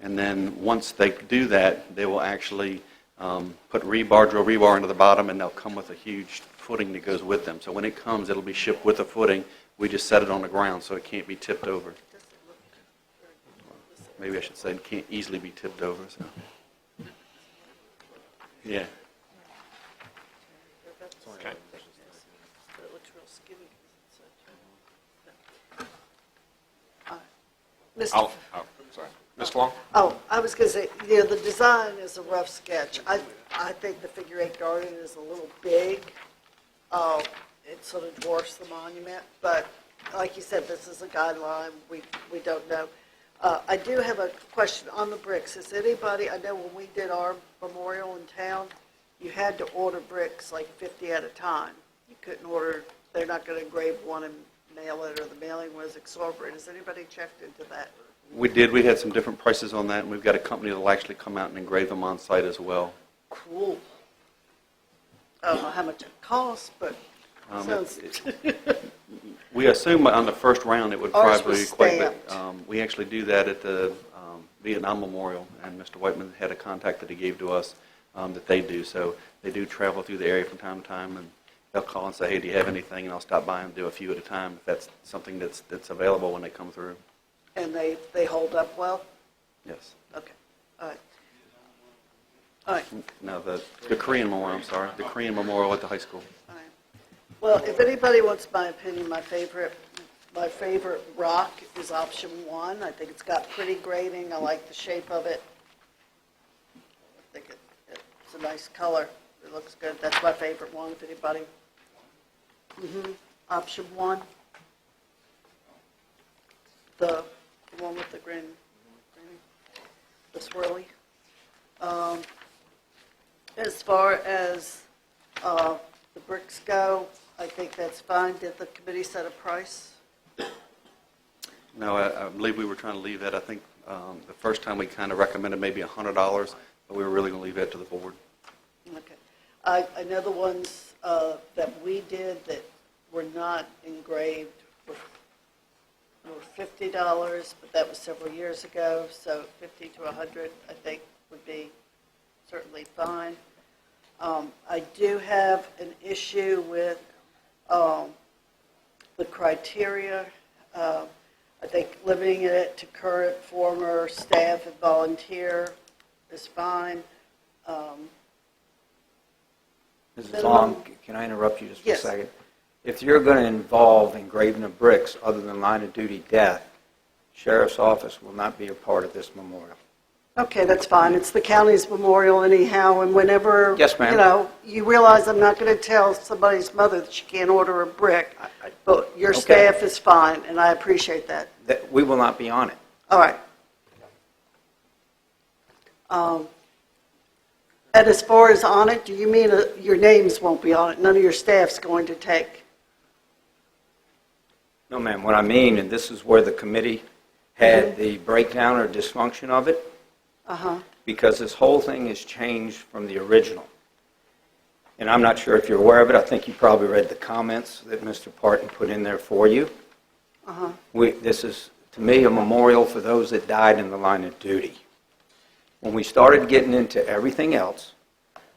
And then once they do that, they will actually put rebar, drill rebar into the bottom, and they'll come with a huge footing that goes with them. So when it comes, it'll be shipped with a footing. We just set it on the ground so it can't be tipped over. Maybe I should say it can't easily be tipped over. So. Yeah. Okay. Mr. Sorry. Ms. Long? Oh, I was going to say, you know, the design is a rough sketch. I think the figure eight garden is a little big. It sort of dwarfs the monument, but like you said, this is a guideline. We don't know. I do have a question on the bricks. Is anybody, I know when we did our memorial in town, you had to order bricks like 50 at a time. You couldn't order, they're not going to engrave one and mail it, or the mailing was exorbitant. Has anybody checked into that? We did. We had some different prices on that, and we've got a company that will actually come out and engrave them on site as well. Cool. I don't know how much it costs, but sounds... We assume on the first round it would Ours probably was equate, but stamped. we actually do that at the Vietnam Memorial, and Mr. Whiteman had a contact that he gave to us that they do. So they do travel through the area from time to time, and they'll call and say, hey, do you have anything? And I'll stop by and do a few at a time if that's something that's available when they come through. And they hold up well? Yes. Okay, all right. All right. Now, the Korean Memorial, I'm sorry, the Korean Memorial at the high school. Well, if anybody wants my opinion, my favorite rock is option one. I think it's got pretty grading. I like the shape of it. I think it's a nice color. It looks good. That's my favorite one, if anybody. Option one. The one with the green, the swirly. As far as the bricks go, I think that's fine. Did the committee set a price? No, I believe we were trying to leave that. I think the first time we kind of recommended maybe $100, but we were really going to leave that to the board. Okay. I know the ones that we did that were not engraved were $50, but that was several years ago, so 50 to 100 I think would be certainly fine. I do have an issue with the criteria. I think limiting it to current, former staff, and volunteer is fine. Mrs. Long, can I interrupt you just for Yes. a second? If you're going to involve engraving of bricks other than line of duty death, Sheriff's Office will not be a part of this memorial. Okay, that's fine. It's the county's memorial anyhow, and whenever, Yes, ma'am. you know, you realize I'm not going to tell somebody's mother that she can't order a brick, but your Okay. staff is fine, and I appreciate that. That we will not be on it. All right. And as far as on it, do you mean your names won't be on it? None of your staff's going to take? No, ma'am. What I mean, and this is where the committee had the breakdown or dysfunction of it, Uh-huh. because this whole thing has changed from the original. And I'm not sure if you're aware of it. I think you probably read the comments that Mr. Parton put in there for you. Uh-huh. This is, to me, a memorial for those that died in the line of duty. When we started getting into everything else,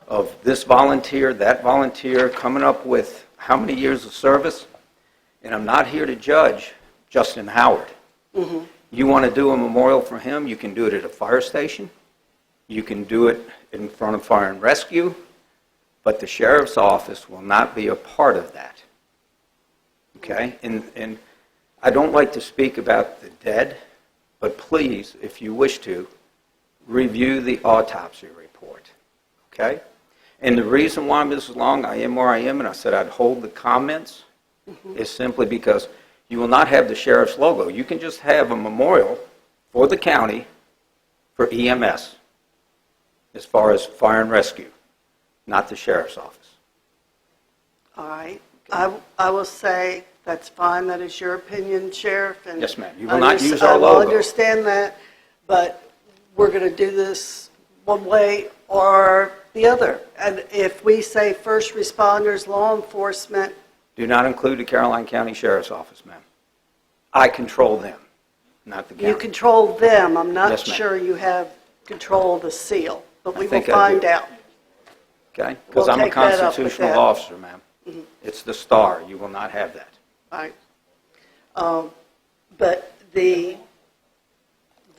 of this volunteer, that volunteer, coming up with how many years of service, and I'm not here to judge Justin Howard. Mm-hmm. You want to do a memorial for him, you can do it at a fire station, you can do it in front of fire and rescue, but the sheriff's office will not be a part of that. Okay? And I don't like to speak about the dead, but please, if you wish to, review the autopsy report. Okay? And the reason why, Mrs. Long, I am where I am, and I said I'd hold the comments, is simply because you will not have the sheriff's logo. You can just have a memorial for the county for EMS, as far as fire and rescue, not the sheriff's office. All right. I will say that's fine. That is your opinion, Sheriff. And Yes, ma'am. You will not use our I logo. will understand that, but we're going to do this one way or the other. And if we say first responders, law enforcement, Do not include the Caroline County Sheriff's Office, ma'am. I control them, not the county. you control them. I'm not Yes, ma'am. sure you have control of the seal, but we will think I find do. out. Okay? Because We'll I'm a take that up with constitutional them. officer, ma'am. Mhm. It's the star. You will not have that. Right. But the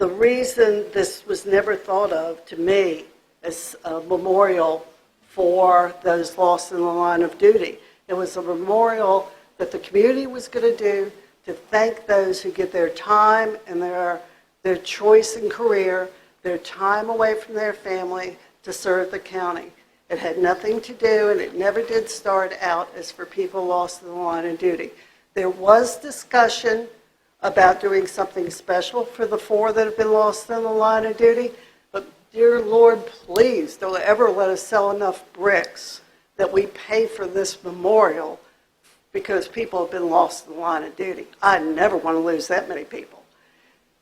reason this was never thought of, to me, as a memorial for those lost in the line of duty, it was a memorial that the community was going to do to thank those who give their time and their choice in career, their time away from their family to serve the county. It had nothing to do, and it never did start out as for people lost in the line of duty. There was discussion about doing something special for the 4 that have been lost in the line of duty, but dear Lord, please don't ever let us sell enough bricks that we pay for this memorial because people have been lost in the line of duty. I never want to lose that many people.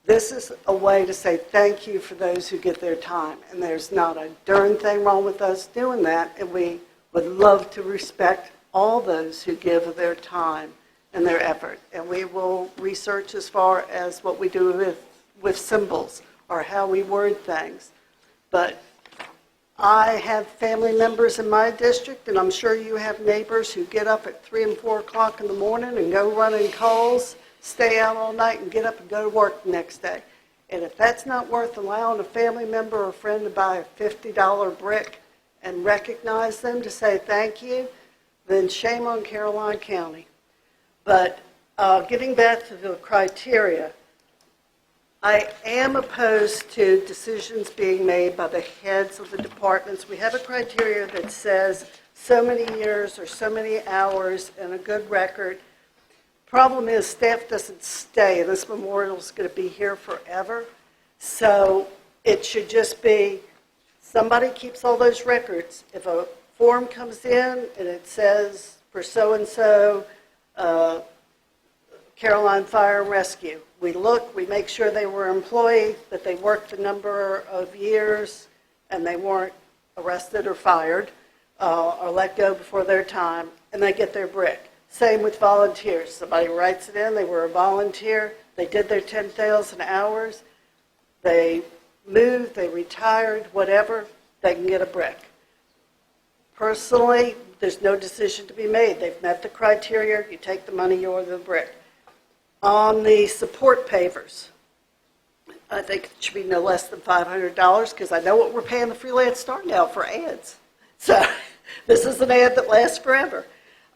This is a way to say thank you for those who get their time, and there's not a darn thing wrong with us doing that, and we would love to respect all those who give their time and their effort. And we will research as far as what we do with symbols or how we word things. But I have family members in my district, and I'm sure you have neighbors who get up at 3 and 4 o'clock in the morning and go running calls, stay out all night, and get up and go to work the next day. And if that's not worth allowing a family member or friend to buy a $50 brick and recognize them to say thank you, then shame on Caroline County. But getting back to the criteria, I am opposed to decisions being made by the heads of the departments. We have a criteria that says so many years or so many hours and a good record. Problem is, staff doesn't stay, and this memorial is going to be here forever. So it should just be, somebody keeps all those records. If a form comes in and it says for so-and-so, Caroline Fire and Rescue, we look, we make sure they were employed, that they worked a number of years, and they weren't arrested or fired, or let go before their time, and they get their brick. Same with volunteers. Somebody writes it in, they were a volunteer, they did their 10,000 hours, they moved, they retired, whatever, they can get a brick. Personally, there's no decision to be made. They've met the criteria, you take the money, you order the brick. On the support pavers, I think it should be no less than $500, because I know what we're paying the Freelance Star now for ads. So this is an ad that lasts forever.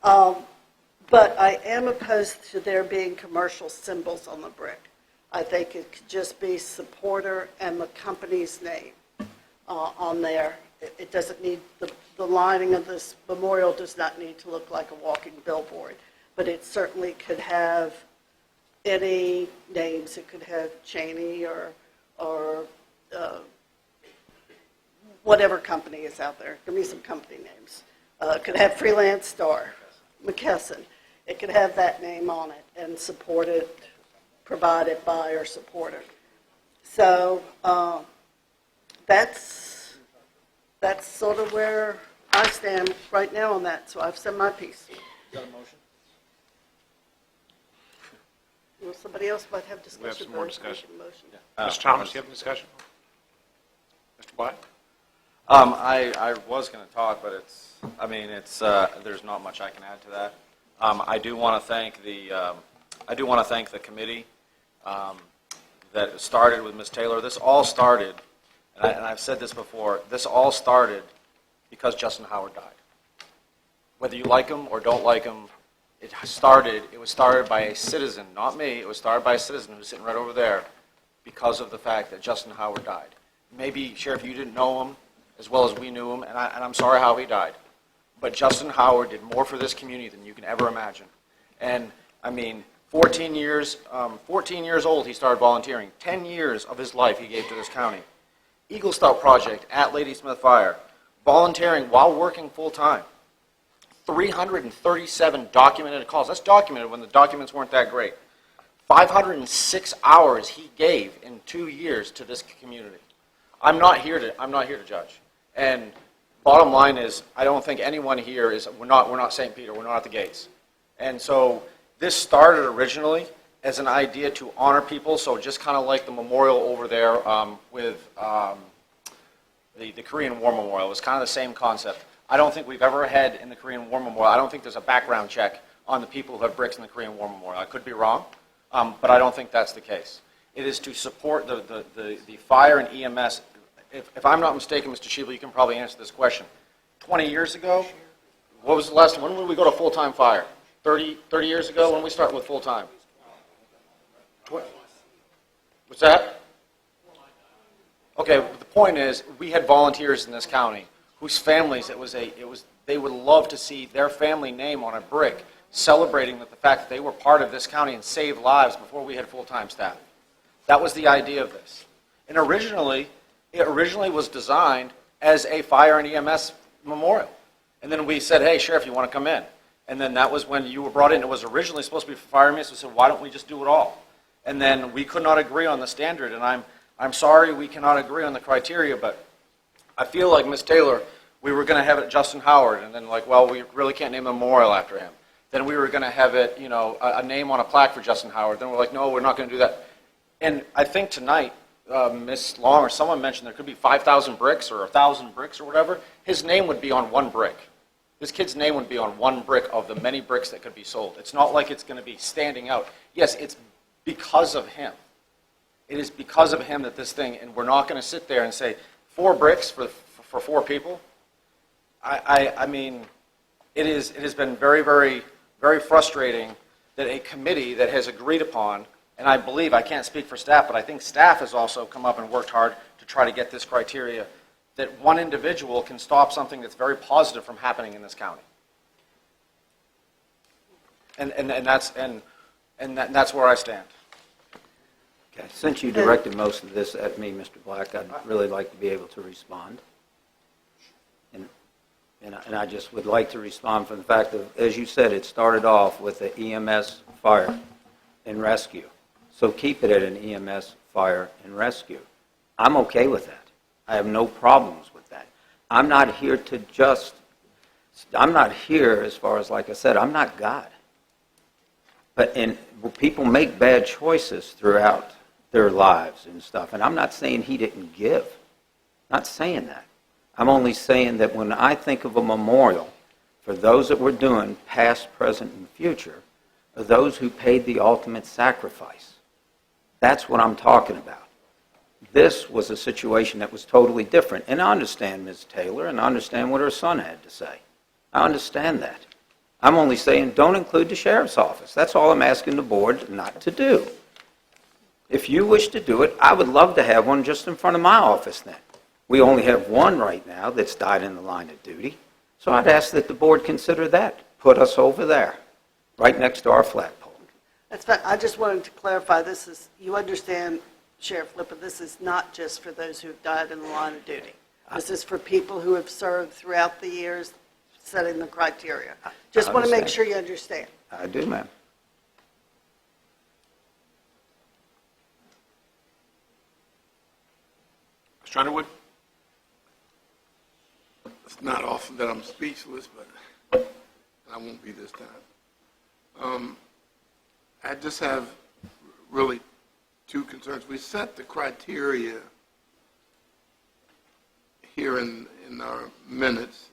But I am opposed to there being commercial symbols on the brick. I think it could just be supporter and the company's name on there. It doesn't need, the lining of this memorial does not need to look like a walking billboard, but it certainly could have any names. It could have Cheney or whatever company is out there. Give me some company names. It could have Freelance Star, McKesson. It could have that name on it and support it provided by or supported. So that's sort of where I stand right now on that. So I've said my piece. Is that a motion? Well, somebody else might have discussion. We have some more but I discussion. make a motion. Mr. Thomas, do you have a discussion? Mr. Black? I was going to talk, but there's not much I can add to that. I do want to thank the committee that started with Ms. Taylor. This all started, and I've said this before, this all started because Justin Howard died. Whether you like him or don't like him, it was started by a citizen, not me, it was started by a citizen who's sitting right over there because of the fact that Justin Howard died. Maybe, Sheriff, you didn't know him as well as we knew him, and I'm sorry how he died. But Justin Howard did more for this community than you can ever imagine. And, 14 years old he started volunteering. 10 years of his life he gave to this county. Eagle Scout Project at Ladysmith Fire, volunteering while working full-time. 337 documented calls. That's documented when the documents weren't that great. 506 hours he gave in 2 years to this community. I'm not here to judge. And bottom line is, I don't think anyone here is. We're not St. Peter. We're not at the gates. And so this started originally as an idea to honor people. So just kind of like the memorial over there with the Korean War Memorial. It was kind of the same concept. I don't think we've ever had in the Korean War Memorial, I don't think there's a background check on the people who have bricks in the Korean War Memorial. I could be wrong, but I don't think that's the case. It is to support the fire and EMS. If I'm not mistaken, Mr. Shebel, you can probably answer this question. 20 years ago, what was the last, when did we go to full-time fire? 30 years ago, when did we start with full-time? What's that? Okay, the point is, we had volunteers in this county whose families, they would love to see their family name on a brick, celebrating the fact that they were part of this county and saved lives before we had full-time staff. That was the idea of this. And it originally was designed as a fire and EMS memorial. And then we said, hey, Sheriff, you want to come in? And then that was when you were brought in. It was originally supposed to be for fire and EMS. We said, why don't we just do it all? And then we could not agree on the standard. And I'm sorry we cannot agree on the criteria, but I feel like Ms. Taylor, we were going to have it Justin Howard, and then we really can't name a memorial after him. Then we were going to have it, a name on a plaque for Justin Howard. Then we're like, no, we're not going to do that. And I think tonight, Ms. Long or someone mentioned there could be 5,000 bricks or 1,000 bricks or whatever. His name would be on one brick. This kid's name would be on one brick of the many bricks that could be sold. It's not like it's going to be standing out. Yes, it's because of him. It is because of him that this thing, and we're not going to sit there and say 4 bricks for 4 people. It has been very, very, very frustrating that a committee that has agreed upon, and I believe, I can't speak for staff, but I think staff has also come up and worked hard to try to get this criteria, that one individual can stop something that's very positive from happening in this county. And that's where I stand. Okay, since you directed most of this at me, Mr. Black, I'd really like to be able to respond. And I just would like to respond from the fact that, as you said, it started off with the EMS fire and rescue. So keep it at an EMS fire and rescue. I'm okay with that. I have no problems with that. I'm not here as far as, like I said, I'm not God. But people make bad choices throughout their lives and stuff. And I'm not saying he didn't give. I'm not saying that. I'm only saying that when I think of a memorial for those that we're doing, past, present, and future, are those who paid the ultimate sacrifice. That's what I'm talking about. This was a situation that was totally different. And I understand Ms. Taylor, and I understand what her son had to say. I understand that. I'm only saying don't include the sheriff's office. That's all I'm asking the board not to do. If you wish to do it, I would love to have one just in front of my office then. We only have one right now that's died in the line of duty. So I'd ask that the board consider that. Put us over there, right next to our flagpole. That's fine. I just wanted to clarify, you understand, Sheriff Lippa, this is not just for those who have died in the line of duty. This is for people who have served throughout the years, setting the criteria. Just want to make sure you understand. I do, ma'am. Mr. Underwood? It's not often that I'm speechless, but I won't be this time. I just have really two concerns. We set the criteria here in our minutes,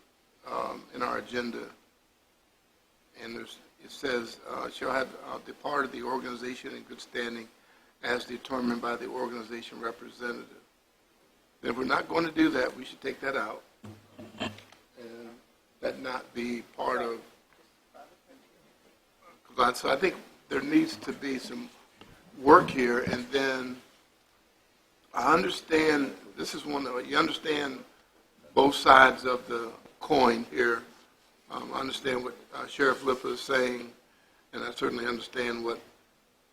in our agenda, and it says, shall have departed the organization in good standing as determined by the organization representative. If we're not going to do that, we should take that out, and that not be part of, so I think there needs to be some work here, and then I understand, this is one that you understand both sides of the coin here. I understand what Sheriff Lippa is saying, and I certainly understand what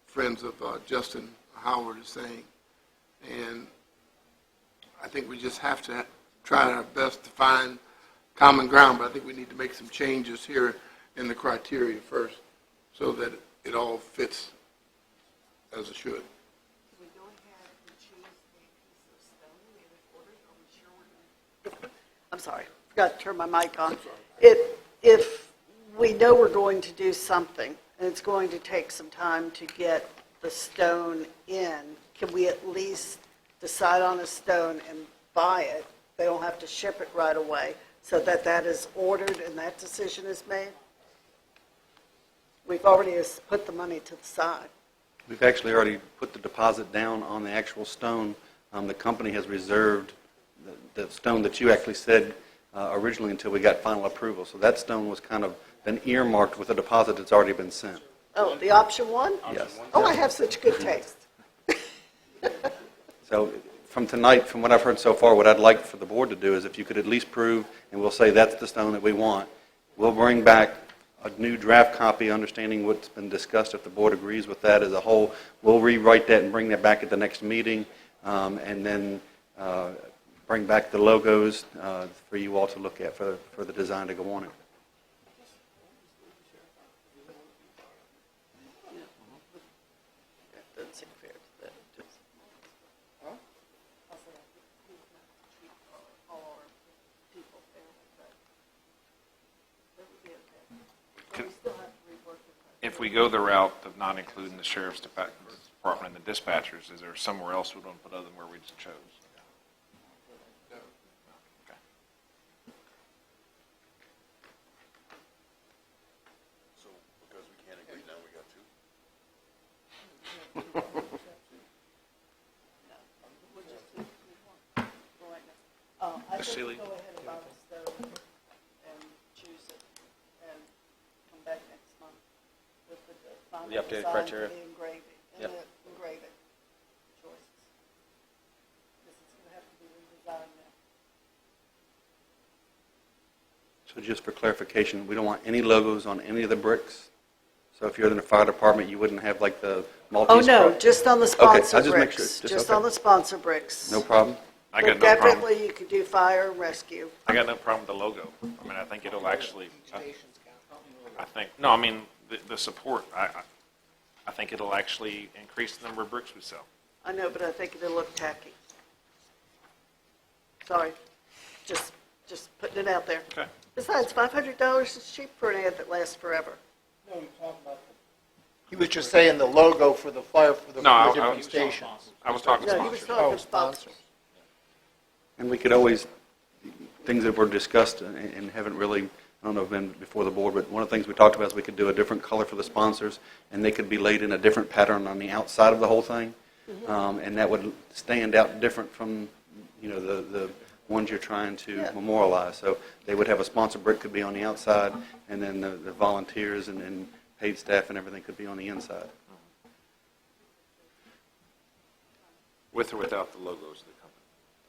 friends of Justin Howard is saying. And I think we just have to try our best to find common ground, but I think we need to make some changes here in the criteria first so that it all fits as it should. I'm sorry, forgot to turn my mic on. If we know we're going to do something, and it's going to take some time to get the stone in, can we at least decide on a stone and buy it? They don't have to ship it right away, so that that is ordered and that decision is made? We've already put the money to the side. We've actually already put the deposit down on the actual stone. The company has reserved the stone that you actually said originally until we got final approval. So that stone was kind of been earmarked with a deposit that's already been sent. Oh, the option one? Yes. Oh, I have such good taste. So from tonight, from what I've heard so far, what I'd like for the board to do is if you could at least prove, and we'll say that's the stone that we want, we'll bring back a new draft copy, understanding what's been discussed. If the board agrees with that as a whole, we'll rewrite that and bring that back at the next meeting, and then bring back the logos for you all to look at for the design to go on it. If we go the route of not including the sheriff's department and the dispatchers, is there somewhere else we don't put other than where we just chose? So because we can't agree now, we got two? I Ms. think Seeley? go ahead and buy the stone and choose it and come back next month with the final The updated design criteria? and the engraving, Yep. and the engraving choices. This is going to have to be redesigned now. So just for clarification, we don't want any logos on any of the bricks? So if you're in the fire department, you wouldn't have like the Maltese? Oh, no, just on the sponsor I'll just make bricks. sure. Just okay. on the sponsor bricks. No problem? I got But no problem. definitely you could do fire and rescue. I got no problem with the logo. I mean, I think it'll actually, I think, no, I mean, the support, I think it'll actually increase the number of bricks we sell. I know, but I think it'll look tacky. Sorry, just putting it out there. Okay. Besides, $500 is cheap for an ad that lasts forever. He was just saying the logo for the fire, for the No, I different was stations. I was talking No, he was sponsors. talking sponsors. And we could always, things that were discussed and haven't really, I don't know, been before the board, but one of the things we talked about is we could do a different color for the sponsors, and they could be laid in a different pattern on the outside of the whole thing, and that would stand out different from, you know, the ones you're trying to memorialize. So they would have a sponsor brick could be on the outside, and then the volunteers and paid staff and everything could be on the inside. With or without the logos of the company.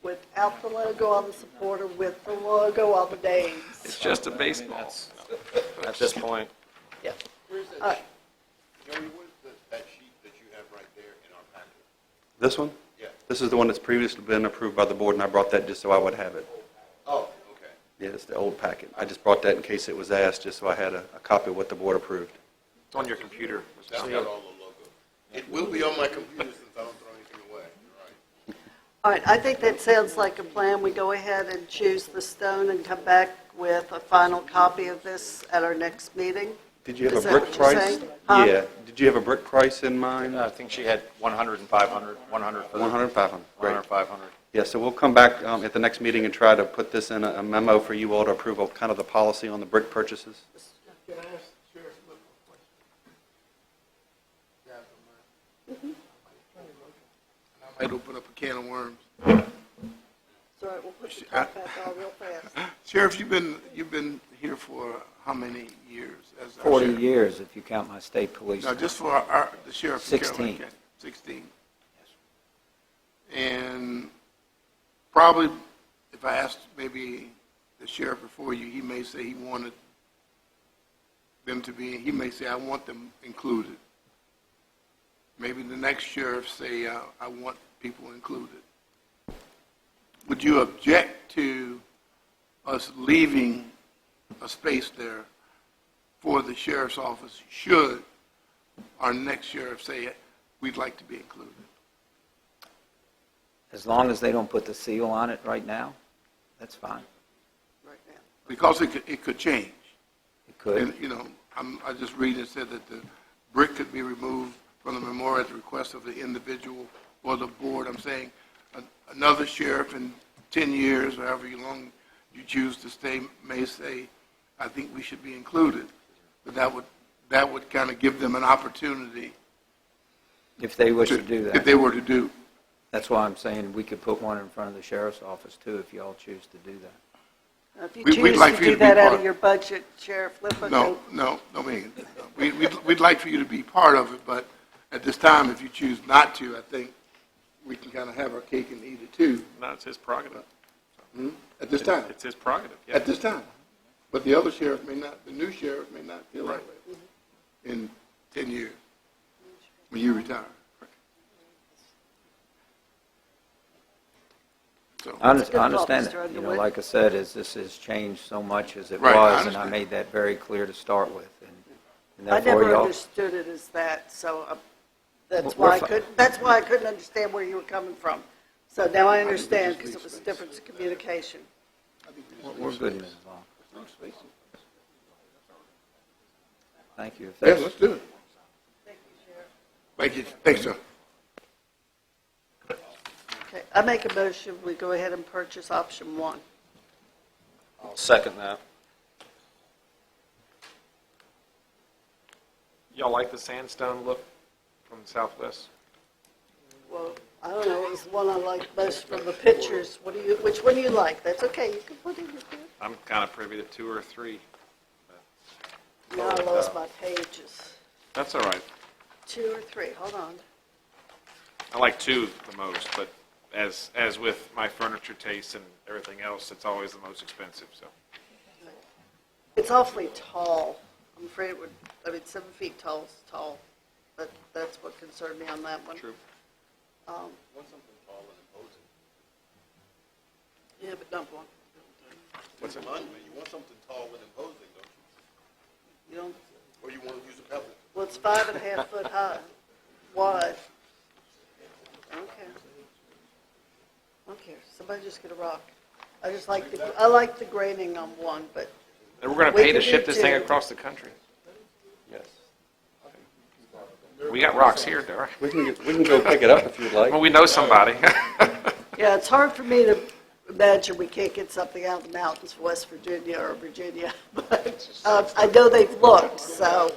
Without the logo on the supporter, with the logo on the names. It's just a baseball. At this point. Yeah. Where's All right. Joey, where's that sheet that you have right there in our packet? This one? Yeah. This is the one that's previously been approved by the board, and I brought that just so I would have it. Oh, okay. Yeah, it's the old packet. I just brought that in case it was asked, just so I had a copy of what the board approved. It's on your computer. That's got all the logos. It will be on my computer since I don't throw anything away. You're right. All right, I think that sounds like a plan. We go ahead and choose the stone and come back with a final copy of this at our next meeting. Did you have Is a that brick what you're price? saying? Huh? Yeah. Did you have a brick price in mind? I think she had 100 and 500, 100 for the... 100, 500. Great. 100, 500. Yeah, so we'll come back at the next meeting and try to put this in a memo for you all to approve of kind of the policy on the brick purchases. Can I ask Sheriff Flip a question? I might open up a can of worms. So we'll put the top back on real fast. Sheriff, you've been here for how many years? As our 40 sheriff? years, if you count my state police. No, just for the sheriff. of 16. Caroline County. 16. And probably, if I asked maybe the sheriff before you, he may say he wanted them to be, he may say, I want them included. Maybe the next sheriff say, I want people included. Would you object to us leaving a space there for the sheriff's office should our next sheriff say, we'd like to be included? As long as they don't put the seal on it right now, that's fine. Because it could change. It could. And, you know, I just read it said that the brick could be removed from the memorial at the request of the individual or the board. I'm saying another sheriff in 10 years, or however long you choose to stay, may say, I think we should be included. But that would kind of give them an opportunity. If they wish to do that. If they were to do. That's why I'm saying we could put one in front of the sheriff's office too, if you all choose to do that. If you We'd choose like to for you do to be that out part- of your budget, Sheriff Lippa, No, I mean, we'd like for you to be part of it, but at this time, if you choose not to, I think we can kind of have our cake and eat it too. No, it's his prerogative. At this time. It's his prerogative, yeah. At this time. But the other sheriff may not, the new sheriff may not feel that way in 10 years, when you retire. So. I That's a good understand thought, it. Mr. You know, Underwood. like I said, this has changed so much as it Right, I was, and I understand. made that very clear to start with. And I therefore, never y'all, understood it as that, so that's We're why I fi- couldn't understand where you were coming from. So now I understand, because it was a difference in communication. we're good, Mrs. Long. Thank you. If Yeah, that's- let's do it. Thank you, thanks, sir. Okay, I make a motion, we go ahead and purchase option one. I'll second that. Y'all like the sandstone look from Southwest? Well, I don't know, it was the one I liked most from the pictures. Which one do you like? That's okay, you can put it in here. I'm kind of privy to 2 or 3. Now I lost my pages. That's all right. 2 or 3, hold on. I like 2 the most, but as with my furniture tastes and everything else, it's always the most expensive, so. It's awfully tall. I'm afraid it would, 7 feet tall is tall. That's what concerned me on that one. True. Want something tall and imposing. Yeah, but not one. What's it? You want something tall and imposing, don't you? You don't, Or you want to use a pebble? well, it's 5.5 foot high, wide. Okay. Okay, somebody just get a rock. I like the grading on one, but And we're going to We pay to can ship do this thing 2. across the country? Yes. We got rocks here, Dora. We can go pick it up if you'd like. Well, we know somebody. yeah, it's hard for me to imagine we can't get something out of the mountains of West Virginia or Virginia, but I know they've looked, so.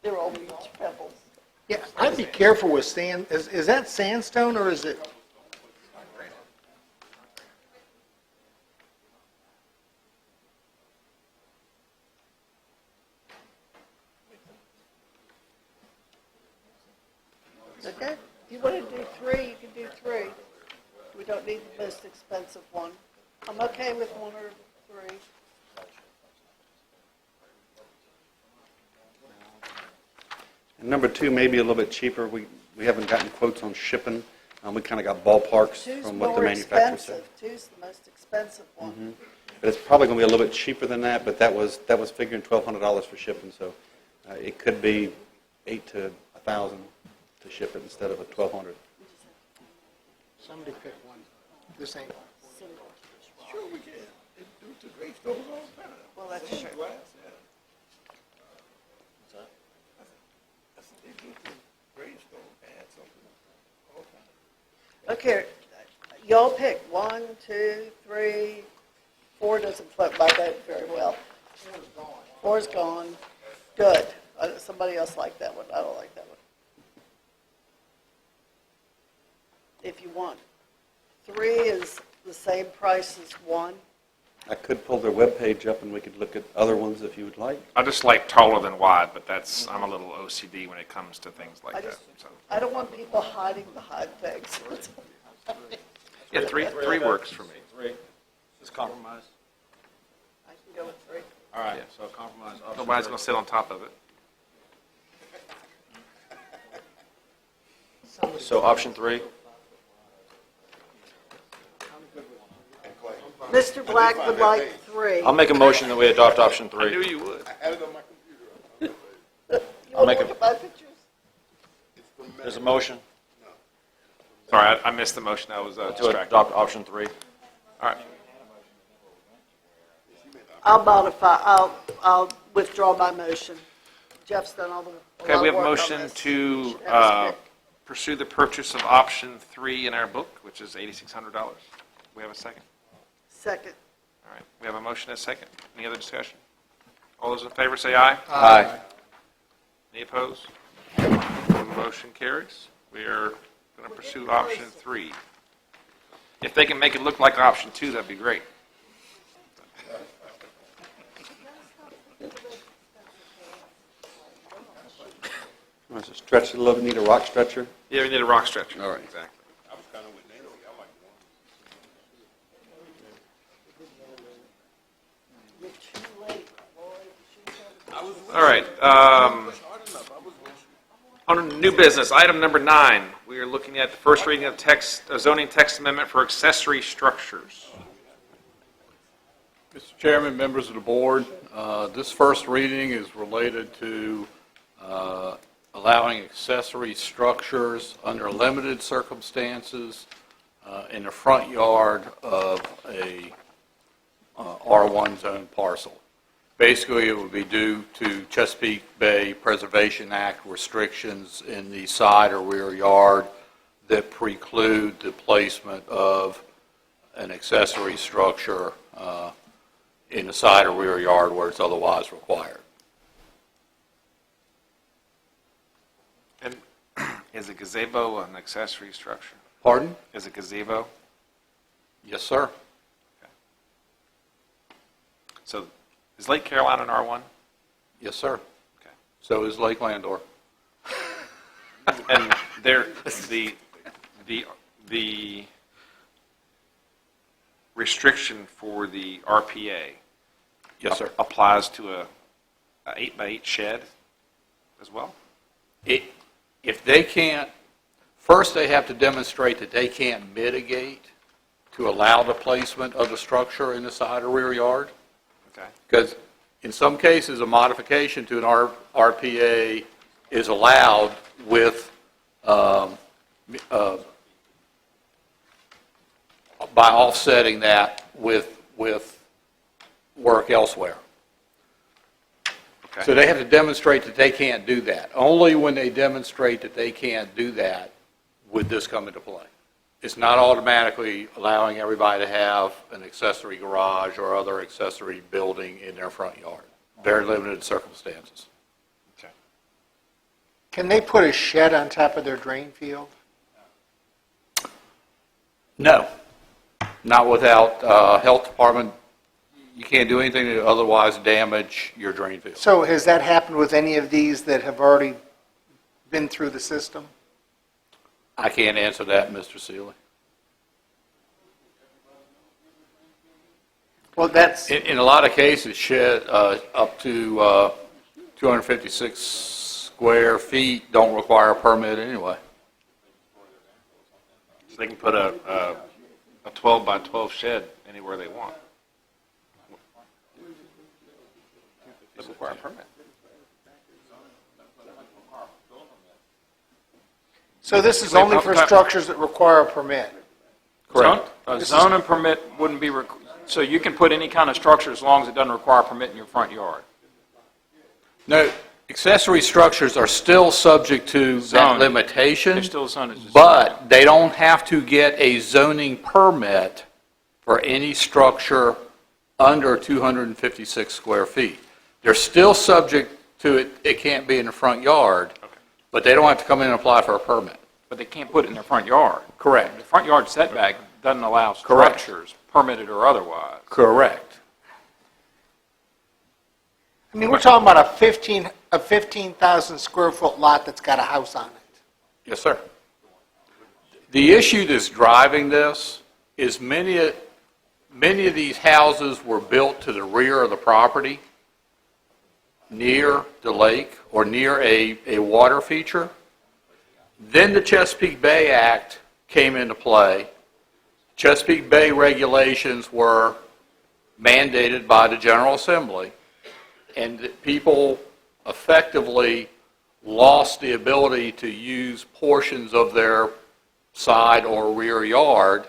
They're all beach pebbles. Yeah, I'd be careful with sand. Is that sandstone or is it? Okay, if you want to do 3, you can do 3. We don't need the most expensive one. I'm okay with 1 or 3. And number 2 may be a little bit cheaper. We haven't gotten quotes on shipping. We kind of got ballparks 2's from what the more manufacturer said. expensive. 2's the most expensive one. But it's probably going to be a little bit cheaper than that, but that was figuring $1,200 for shipping, so it could be 8 to 1,000 to ship it instead of a 1,200. Somebody pick one. This ain't. Sure we can. They do it to gravestone all the time. Well, that's true. They do it to gravestone, add something, all the time. Okay, y'all pick 1, 2, 3, 4 doesn't float my boat very well. 4's gone. Good. Somebody else liked that one. I don't like that one. If you want. 3 is the same price as 1. I could pull their webpage up and we could look at other ones if you would like. I just like taller than wide, but I'm a little OCD when it comes to things like that. So. I don't want people hiding behind things. Yeah, three works for me. 3. Just compromise. I can go with 3. All right, so compromise. option Nobody's 3. going to sit on top of it. So option 3. Mr. Black would like 3. I'll make a motion that we adopt option 3. I knew you would. I had it on my computer. You I'll want make to a- look at my pictures? There's a motion Sorry, I missed the motion. I was to distracted. adopt option 3. All right. I'll modify, I'll withdraw my motion. Jeff's done all the, Okay, lot we of have a work on motion this. to Should have his pick. pursue the purchase of option 3 in our book, which is $8,600. We have a second. Second. All right, we have a motion and a second. Any other discussion? All those in favor say aye. Aye. Any opposed? The motion carries. We are going to pursue option 3. If they can make it look like option 2, that'd be great. Want to stretch it a little bit, need a rock stretcher? Yeah, we need a rock stretcher. All right. Exactly. I was kind of with Nate. I like You're too late, Lloyd. All right. On new business, item number 9, we are looking at the first reading of zoning text amendment for accessory structures. Mr. Chairman, members of the board, this first reading is related to allowing accessory structures under limited circumstances in the front yard of a R1 zone parcel. Basically, it would be due to Chesapeake Bay Preservation Act restrictions in the side or rear yard that preclude the placement of an accessory structure in the side or rear yard where it's otherwise required. And is a gazebo an accessory structure? Pardon? Is a gazebo? Yes, sir. So is Lake Carolina an R1? Yes, sir. Okay. So is Lake Landor. And the restriction for the RPA Yes, sir. applies to a 8x8 shed as well? If they can't, first they have to demonstrate that they can't mitigate to allow the placement of the structure in the side or rear yard. Okay. Because in some cases, a modification to an RPA is allowed with, by offsetting that with work elsewhere. Okay. So they have to demonstrate that they can't do that. Only when they demonstrate that they can't do that would this come into play. It's not automatically allowing everybody to have an accessory garage or other accessory building in their front yard. Very limited circumstances. Okay. Can they put a shed on top of their drain field? No, not without health department. You can't do anything to otherwise damage your drain field. So has that happened with any of these that have already been through the system? I can't answer that, Mr. Seeley. Well, that's, In a lot of cases, shed up to 256 square feet don't require a permit anyway. So they can put a 12 by 12 shed anywhere they want. Doesn't require a permit. So this is only for structures that require a permit? Correct. A zoning permit wouldn't be, so you can put any kind of structure as long as it doesn't require a permit in your front yard. No, accessory structures are still subject to that Zoning. limitation. They're still zoned as a But they don't have to get a zoning permit for any structure under 256 square feet. They're still subject to it, it can't be in the front yard, but they don't have to come in and apply for a permit. But they can't put it in their front yard. Correct. The front yard setback doesn't allow Correct. structures, permitted or otherwise. Correct. I mean, we're talking about a 15,000 square foot lot that's got a house on it. Yes, sir. The issue that's driving this is many of these houses were built to the rear of the property, near the lake or near a water feature. Then the Chesapeake Bay Act came into play. Chesapeake Bay regulations were mandated by the General Assembly, and people effectively lost the ability to use portions of their side or rear yard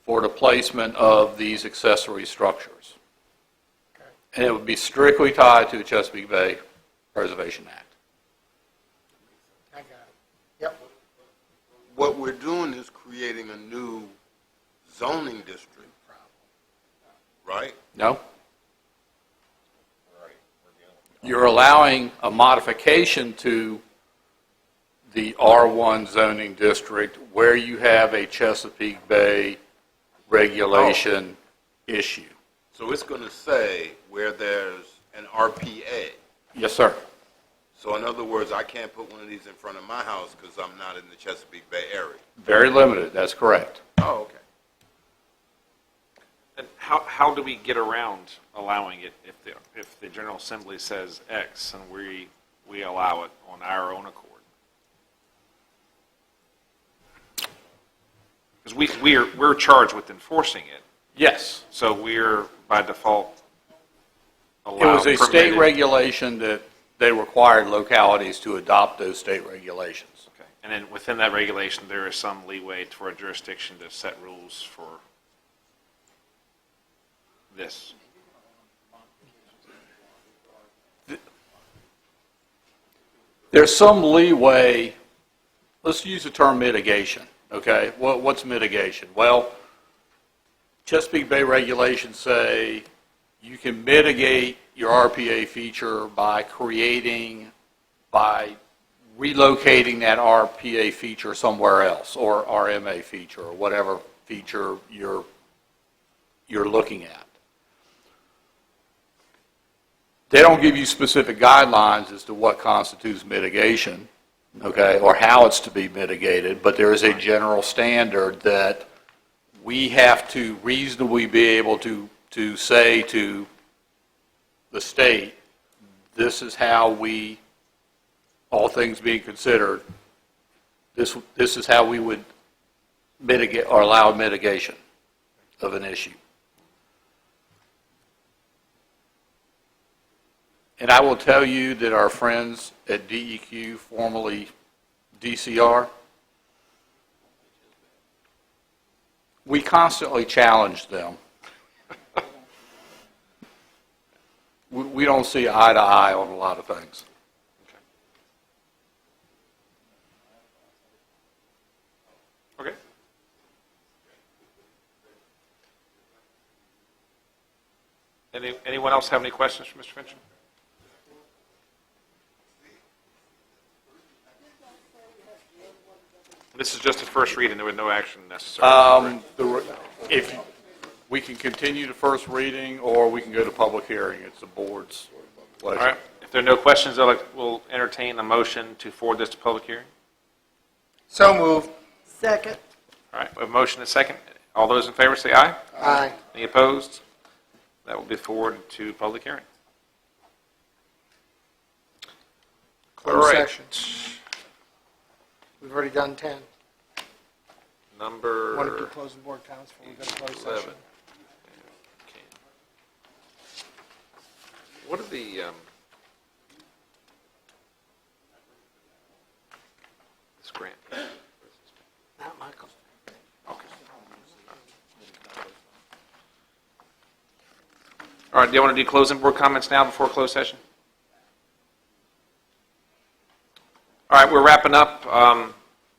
for the placement of these accessory structures. And it would be strictly tied to the Chesapeake Bay Preservation Act. I got it. Yep. What we're doing is creating a new zoning district, right? No? You're allowing a modification to the R1 zoning district where you have a Chesapeake Bay regulation issue. So it's going to say where there's an RPA. Yes, sir. So in other words, I can't put one of these in front of my house because I'm not in the Chesapeake Bay area. Very limited, that's correct. Oh, okay. And how do we get around allowing it if the General Assembly says X and we allow it on our own accord? Because we're charged with enforcing it. Yes. So we're, by default, allowed. It was a state permitted. regulation that they required localities to adopt those state regulations. Okay. And then within that regulation, there is some leeway for a jurisdiction to set rules for this. There's some leeway, let's use the term mitigation, okay? What's mitigation? Well, Chesapeake Bay regulations say you can mitigate your RPA feature by relocating that RPA feature somewhere else, or RMA feature, or whatever feature you're looking at. They don't give you specific guidelines as to what constitutes mitigation, okay, or how it's to be mitigated, but there is a general standard that we have to reasonably be able to say to the state, this is how we, all things being considered, this is how we would mitigate or allow mitigation of an issue. And I will tell you that our friends at DEQ, formerly DCR, we constantly challenge them. We don't see eye to eye on a lot of things. Okay. Anyone else have any questions for Mr. Fincham? This is just a first reading. There was no action necessary. If we can continue the first reading, or we can go to public hearing, it's the board's pleasure. All right. If there are no questions, we'll entertain a motion to forward this to public hearing. So moved. Second. All right. We have a motion and a second. All those in favor say aye. Aye. Any opposed? That will be forwarded to public hearing. Closed All right. session. We've already done 10. Number Want to do closing board counts before we go to closed 11. session? Okay. What are the, this grant. Not Michael. Okay. All right, do you want to do closing board comments now before closed session? All right, we're wrapping up.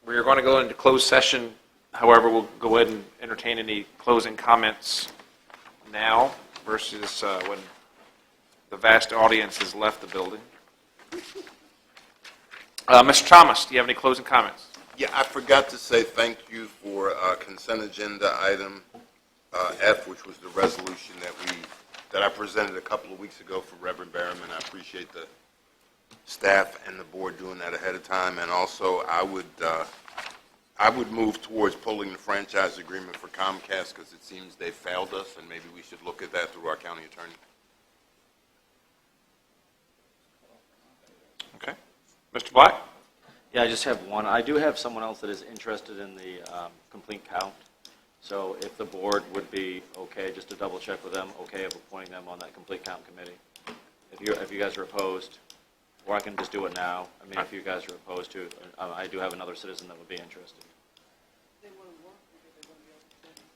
We're going to go into closed session. However, we'll go ahead and entertain any closing comments now versus when the vast audience has left the building. Mr. Thomas, do you have any closing comments? Yeah, I forgot to say thank you for consent agenda item F, which was the resolution that I presented a couple of weeks ago for Reverend Berriman. I appreciate the staff and the board doing that ahead of time. And also, I would move towards pulling the franchise agreement for Comcast because it seems they failed us, and maybe we should look at that through our county attorney. Okay. Mr. Black? Yeah, I just have one. I do have someone else that is interested in the complete count. So if the board would be okay, just to double check with them, okay of appointing them on that complete count committee. If you guys are opposed, or I can just do it now. I mean, if you guys are opposed to it, I do have another citizen that would be interested.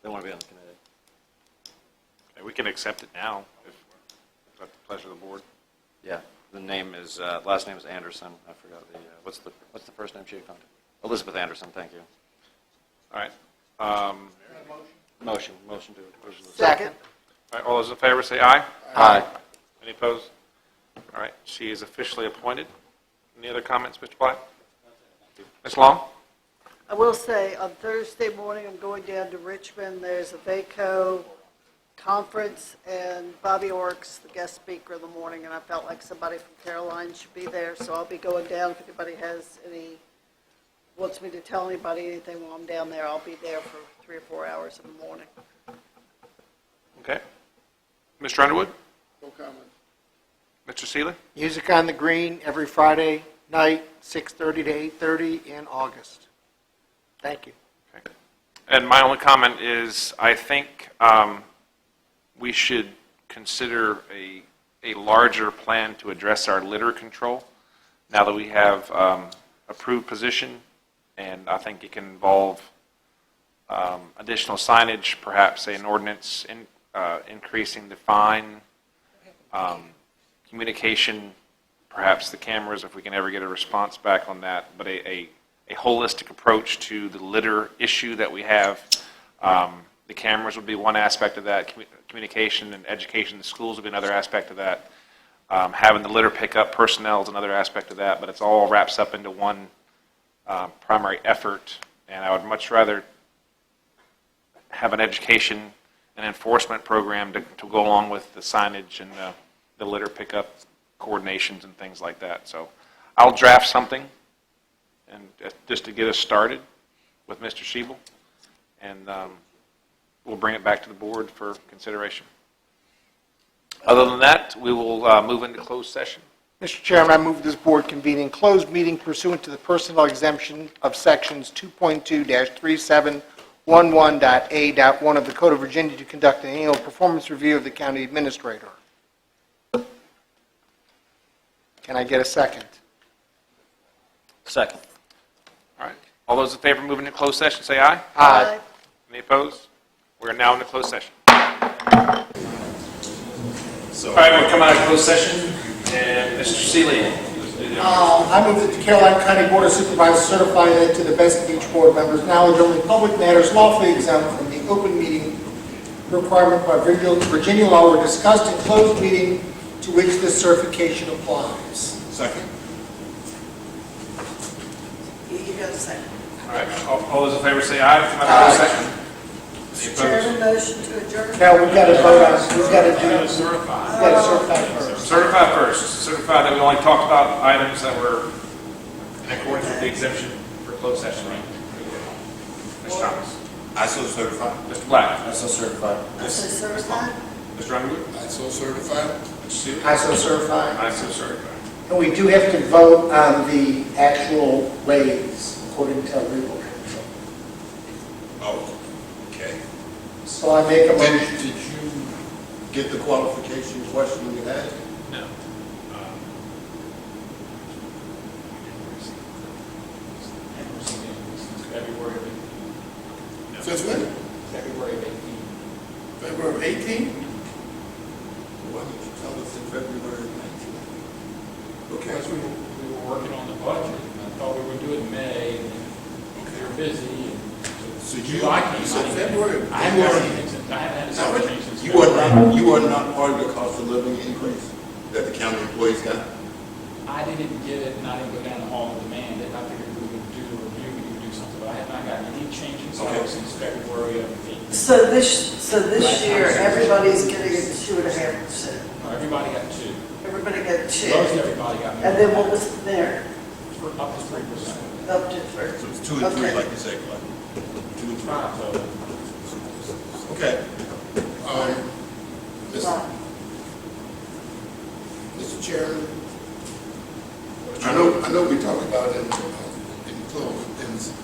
They want to be on the committee. Okay, we can accept it now if that's the pleasure of the board. Yeah, the name is last name is Anderson. I forgot the what's the first name she had contacted? Elizabeth Anderson. Thank you. All right. Motion to approve. Second. All right, all those in favor say aye. Aye. Any opposed? All right, she is officially appointed. Any other comments, Mr. Black? Ms. Long? I will say, on Thursday morning, I'm going down to Richmond. There's a VACO conference, and Bobby Orks, the guest speaker in the morning, and I felt like somebody from Caroline should be there, so I'll be going down. If anybody wants me to tell anybody anything while I'm down there, I'll be there for 3 or 4 hours in the morning. Okay. Mr. Underwood? No comment. Mr. Seeley? Music on the Green every Friday night, 6:30 to 8:30 in August. Thank you. Okay. And my only comment is I think we should consider a larger plan to address our litter control now that we have approved position, and I think it can involve additional signage, perhaps an ordinance increasing the fine, communication, perhaps the cameras, if we can ever get a response back on that, but a holistic approach to the litter issue that we have. The cameras would be one aspect of that. Communication and education in the schools would be another aspect of that. Having the litter pickup personnel is another aspect of that, but it's all wraps up into one primary effort, and I would much rather have an education and enforcement program to go along with the signage and the litter pickup coordinations and things like that. So I'll draft something and just to get us started with Mr. Schiebel, and we'll bring it back to the board for consideration. Other than that, we will move into closed session. Mr. Chairman, I move this board convene in closed meeting pursuant to the personnel exemption of sections 2.2-3711.A.1 of the Code of Virginia to conduct an annual performance review of the county administrator. Can I get a second? Second. All right. All those in favor of moving to closed session, say aye. Aye. Any opposed? We are now in the closed session. All right, we'll come out of closed session, and Mr. Seeley. I move that the Caroline County Board of Supervisors certify that to the best of each board member's knowledge, only public matters lawfully exempt from the open meeting requirement by Virginia law were discussed in closed meeting to which this certification applies. Second. You got a second. All right, all those in favor say aye. Come out of closed session. Any opposed? Chairman, motion to adjourn. Now, we've got to vote on, we've got to certify first. Certify first. Certify that we only talked about items that were in accordance with the exemption for closed session. Mr. Thomas. I so certify. Mr. Black. I so certify. I say certified. Mr. Underwood. I so certify. Mr. Seeley. I so certify. I so certify. And we do have to vote on the actual raise according to legal counsel. Oh, okay. So I make a motion. Did you get the qualification question you had? No. Since when? February 18th. February 18th? Why didn't you tell us in February 19th? Okay. Because we were working on the budget, and I thought we would do it in May, and we were busy, and So July came. you said February? I haven't had anything since, I haven't had a salary change since You February. are not part of the cost of living increase that the county employees got? I didn't get it, and I didn't go down the hall and demand it. I figured we would do the review, we would do something, but I have not gotten any change in salary since February of 18. So this year, everybody's getting a 2.5%. Everybody got 2. Everybody got 2. Most everybody got. And then what was there? Up to 3%. Up to 3. So it's 2 and 3, Okay. like you say, Glenn. 2 and 3. Okay. Wow. Mr. Chairman, I know we talked about it in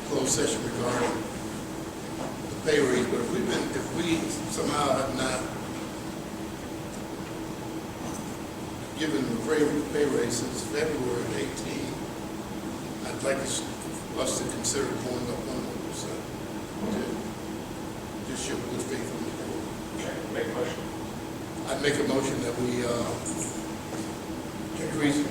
closed session regarding the pay raise, but if we somehow have not given the pay raise since February 18, I'd like us to consider going up 1%. Just show good faith on the board. Okay, make a motion. I'd make a motion that we increase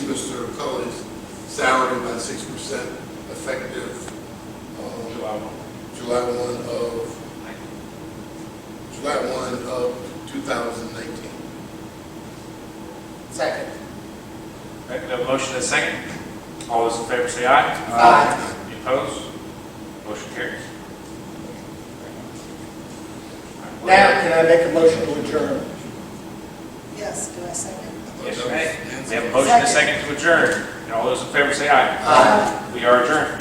Mr. Cully's salary by 6% effective July 1 of 2019. Second. Okay, we have a motion and a second. All those in favor say aye. Aye. Any opposed? Motion carries. Now, can I make a motion to adjourn? Yes, do I second? Yes, you may. We have a motion and a second to adjourn. And all those in favor say aye. Aye. We are adjourned.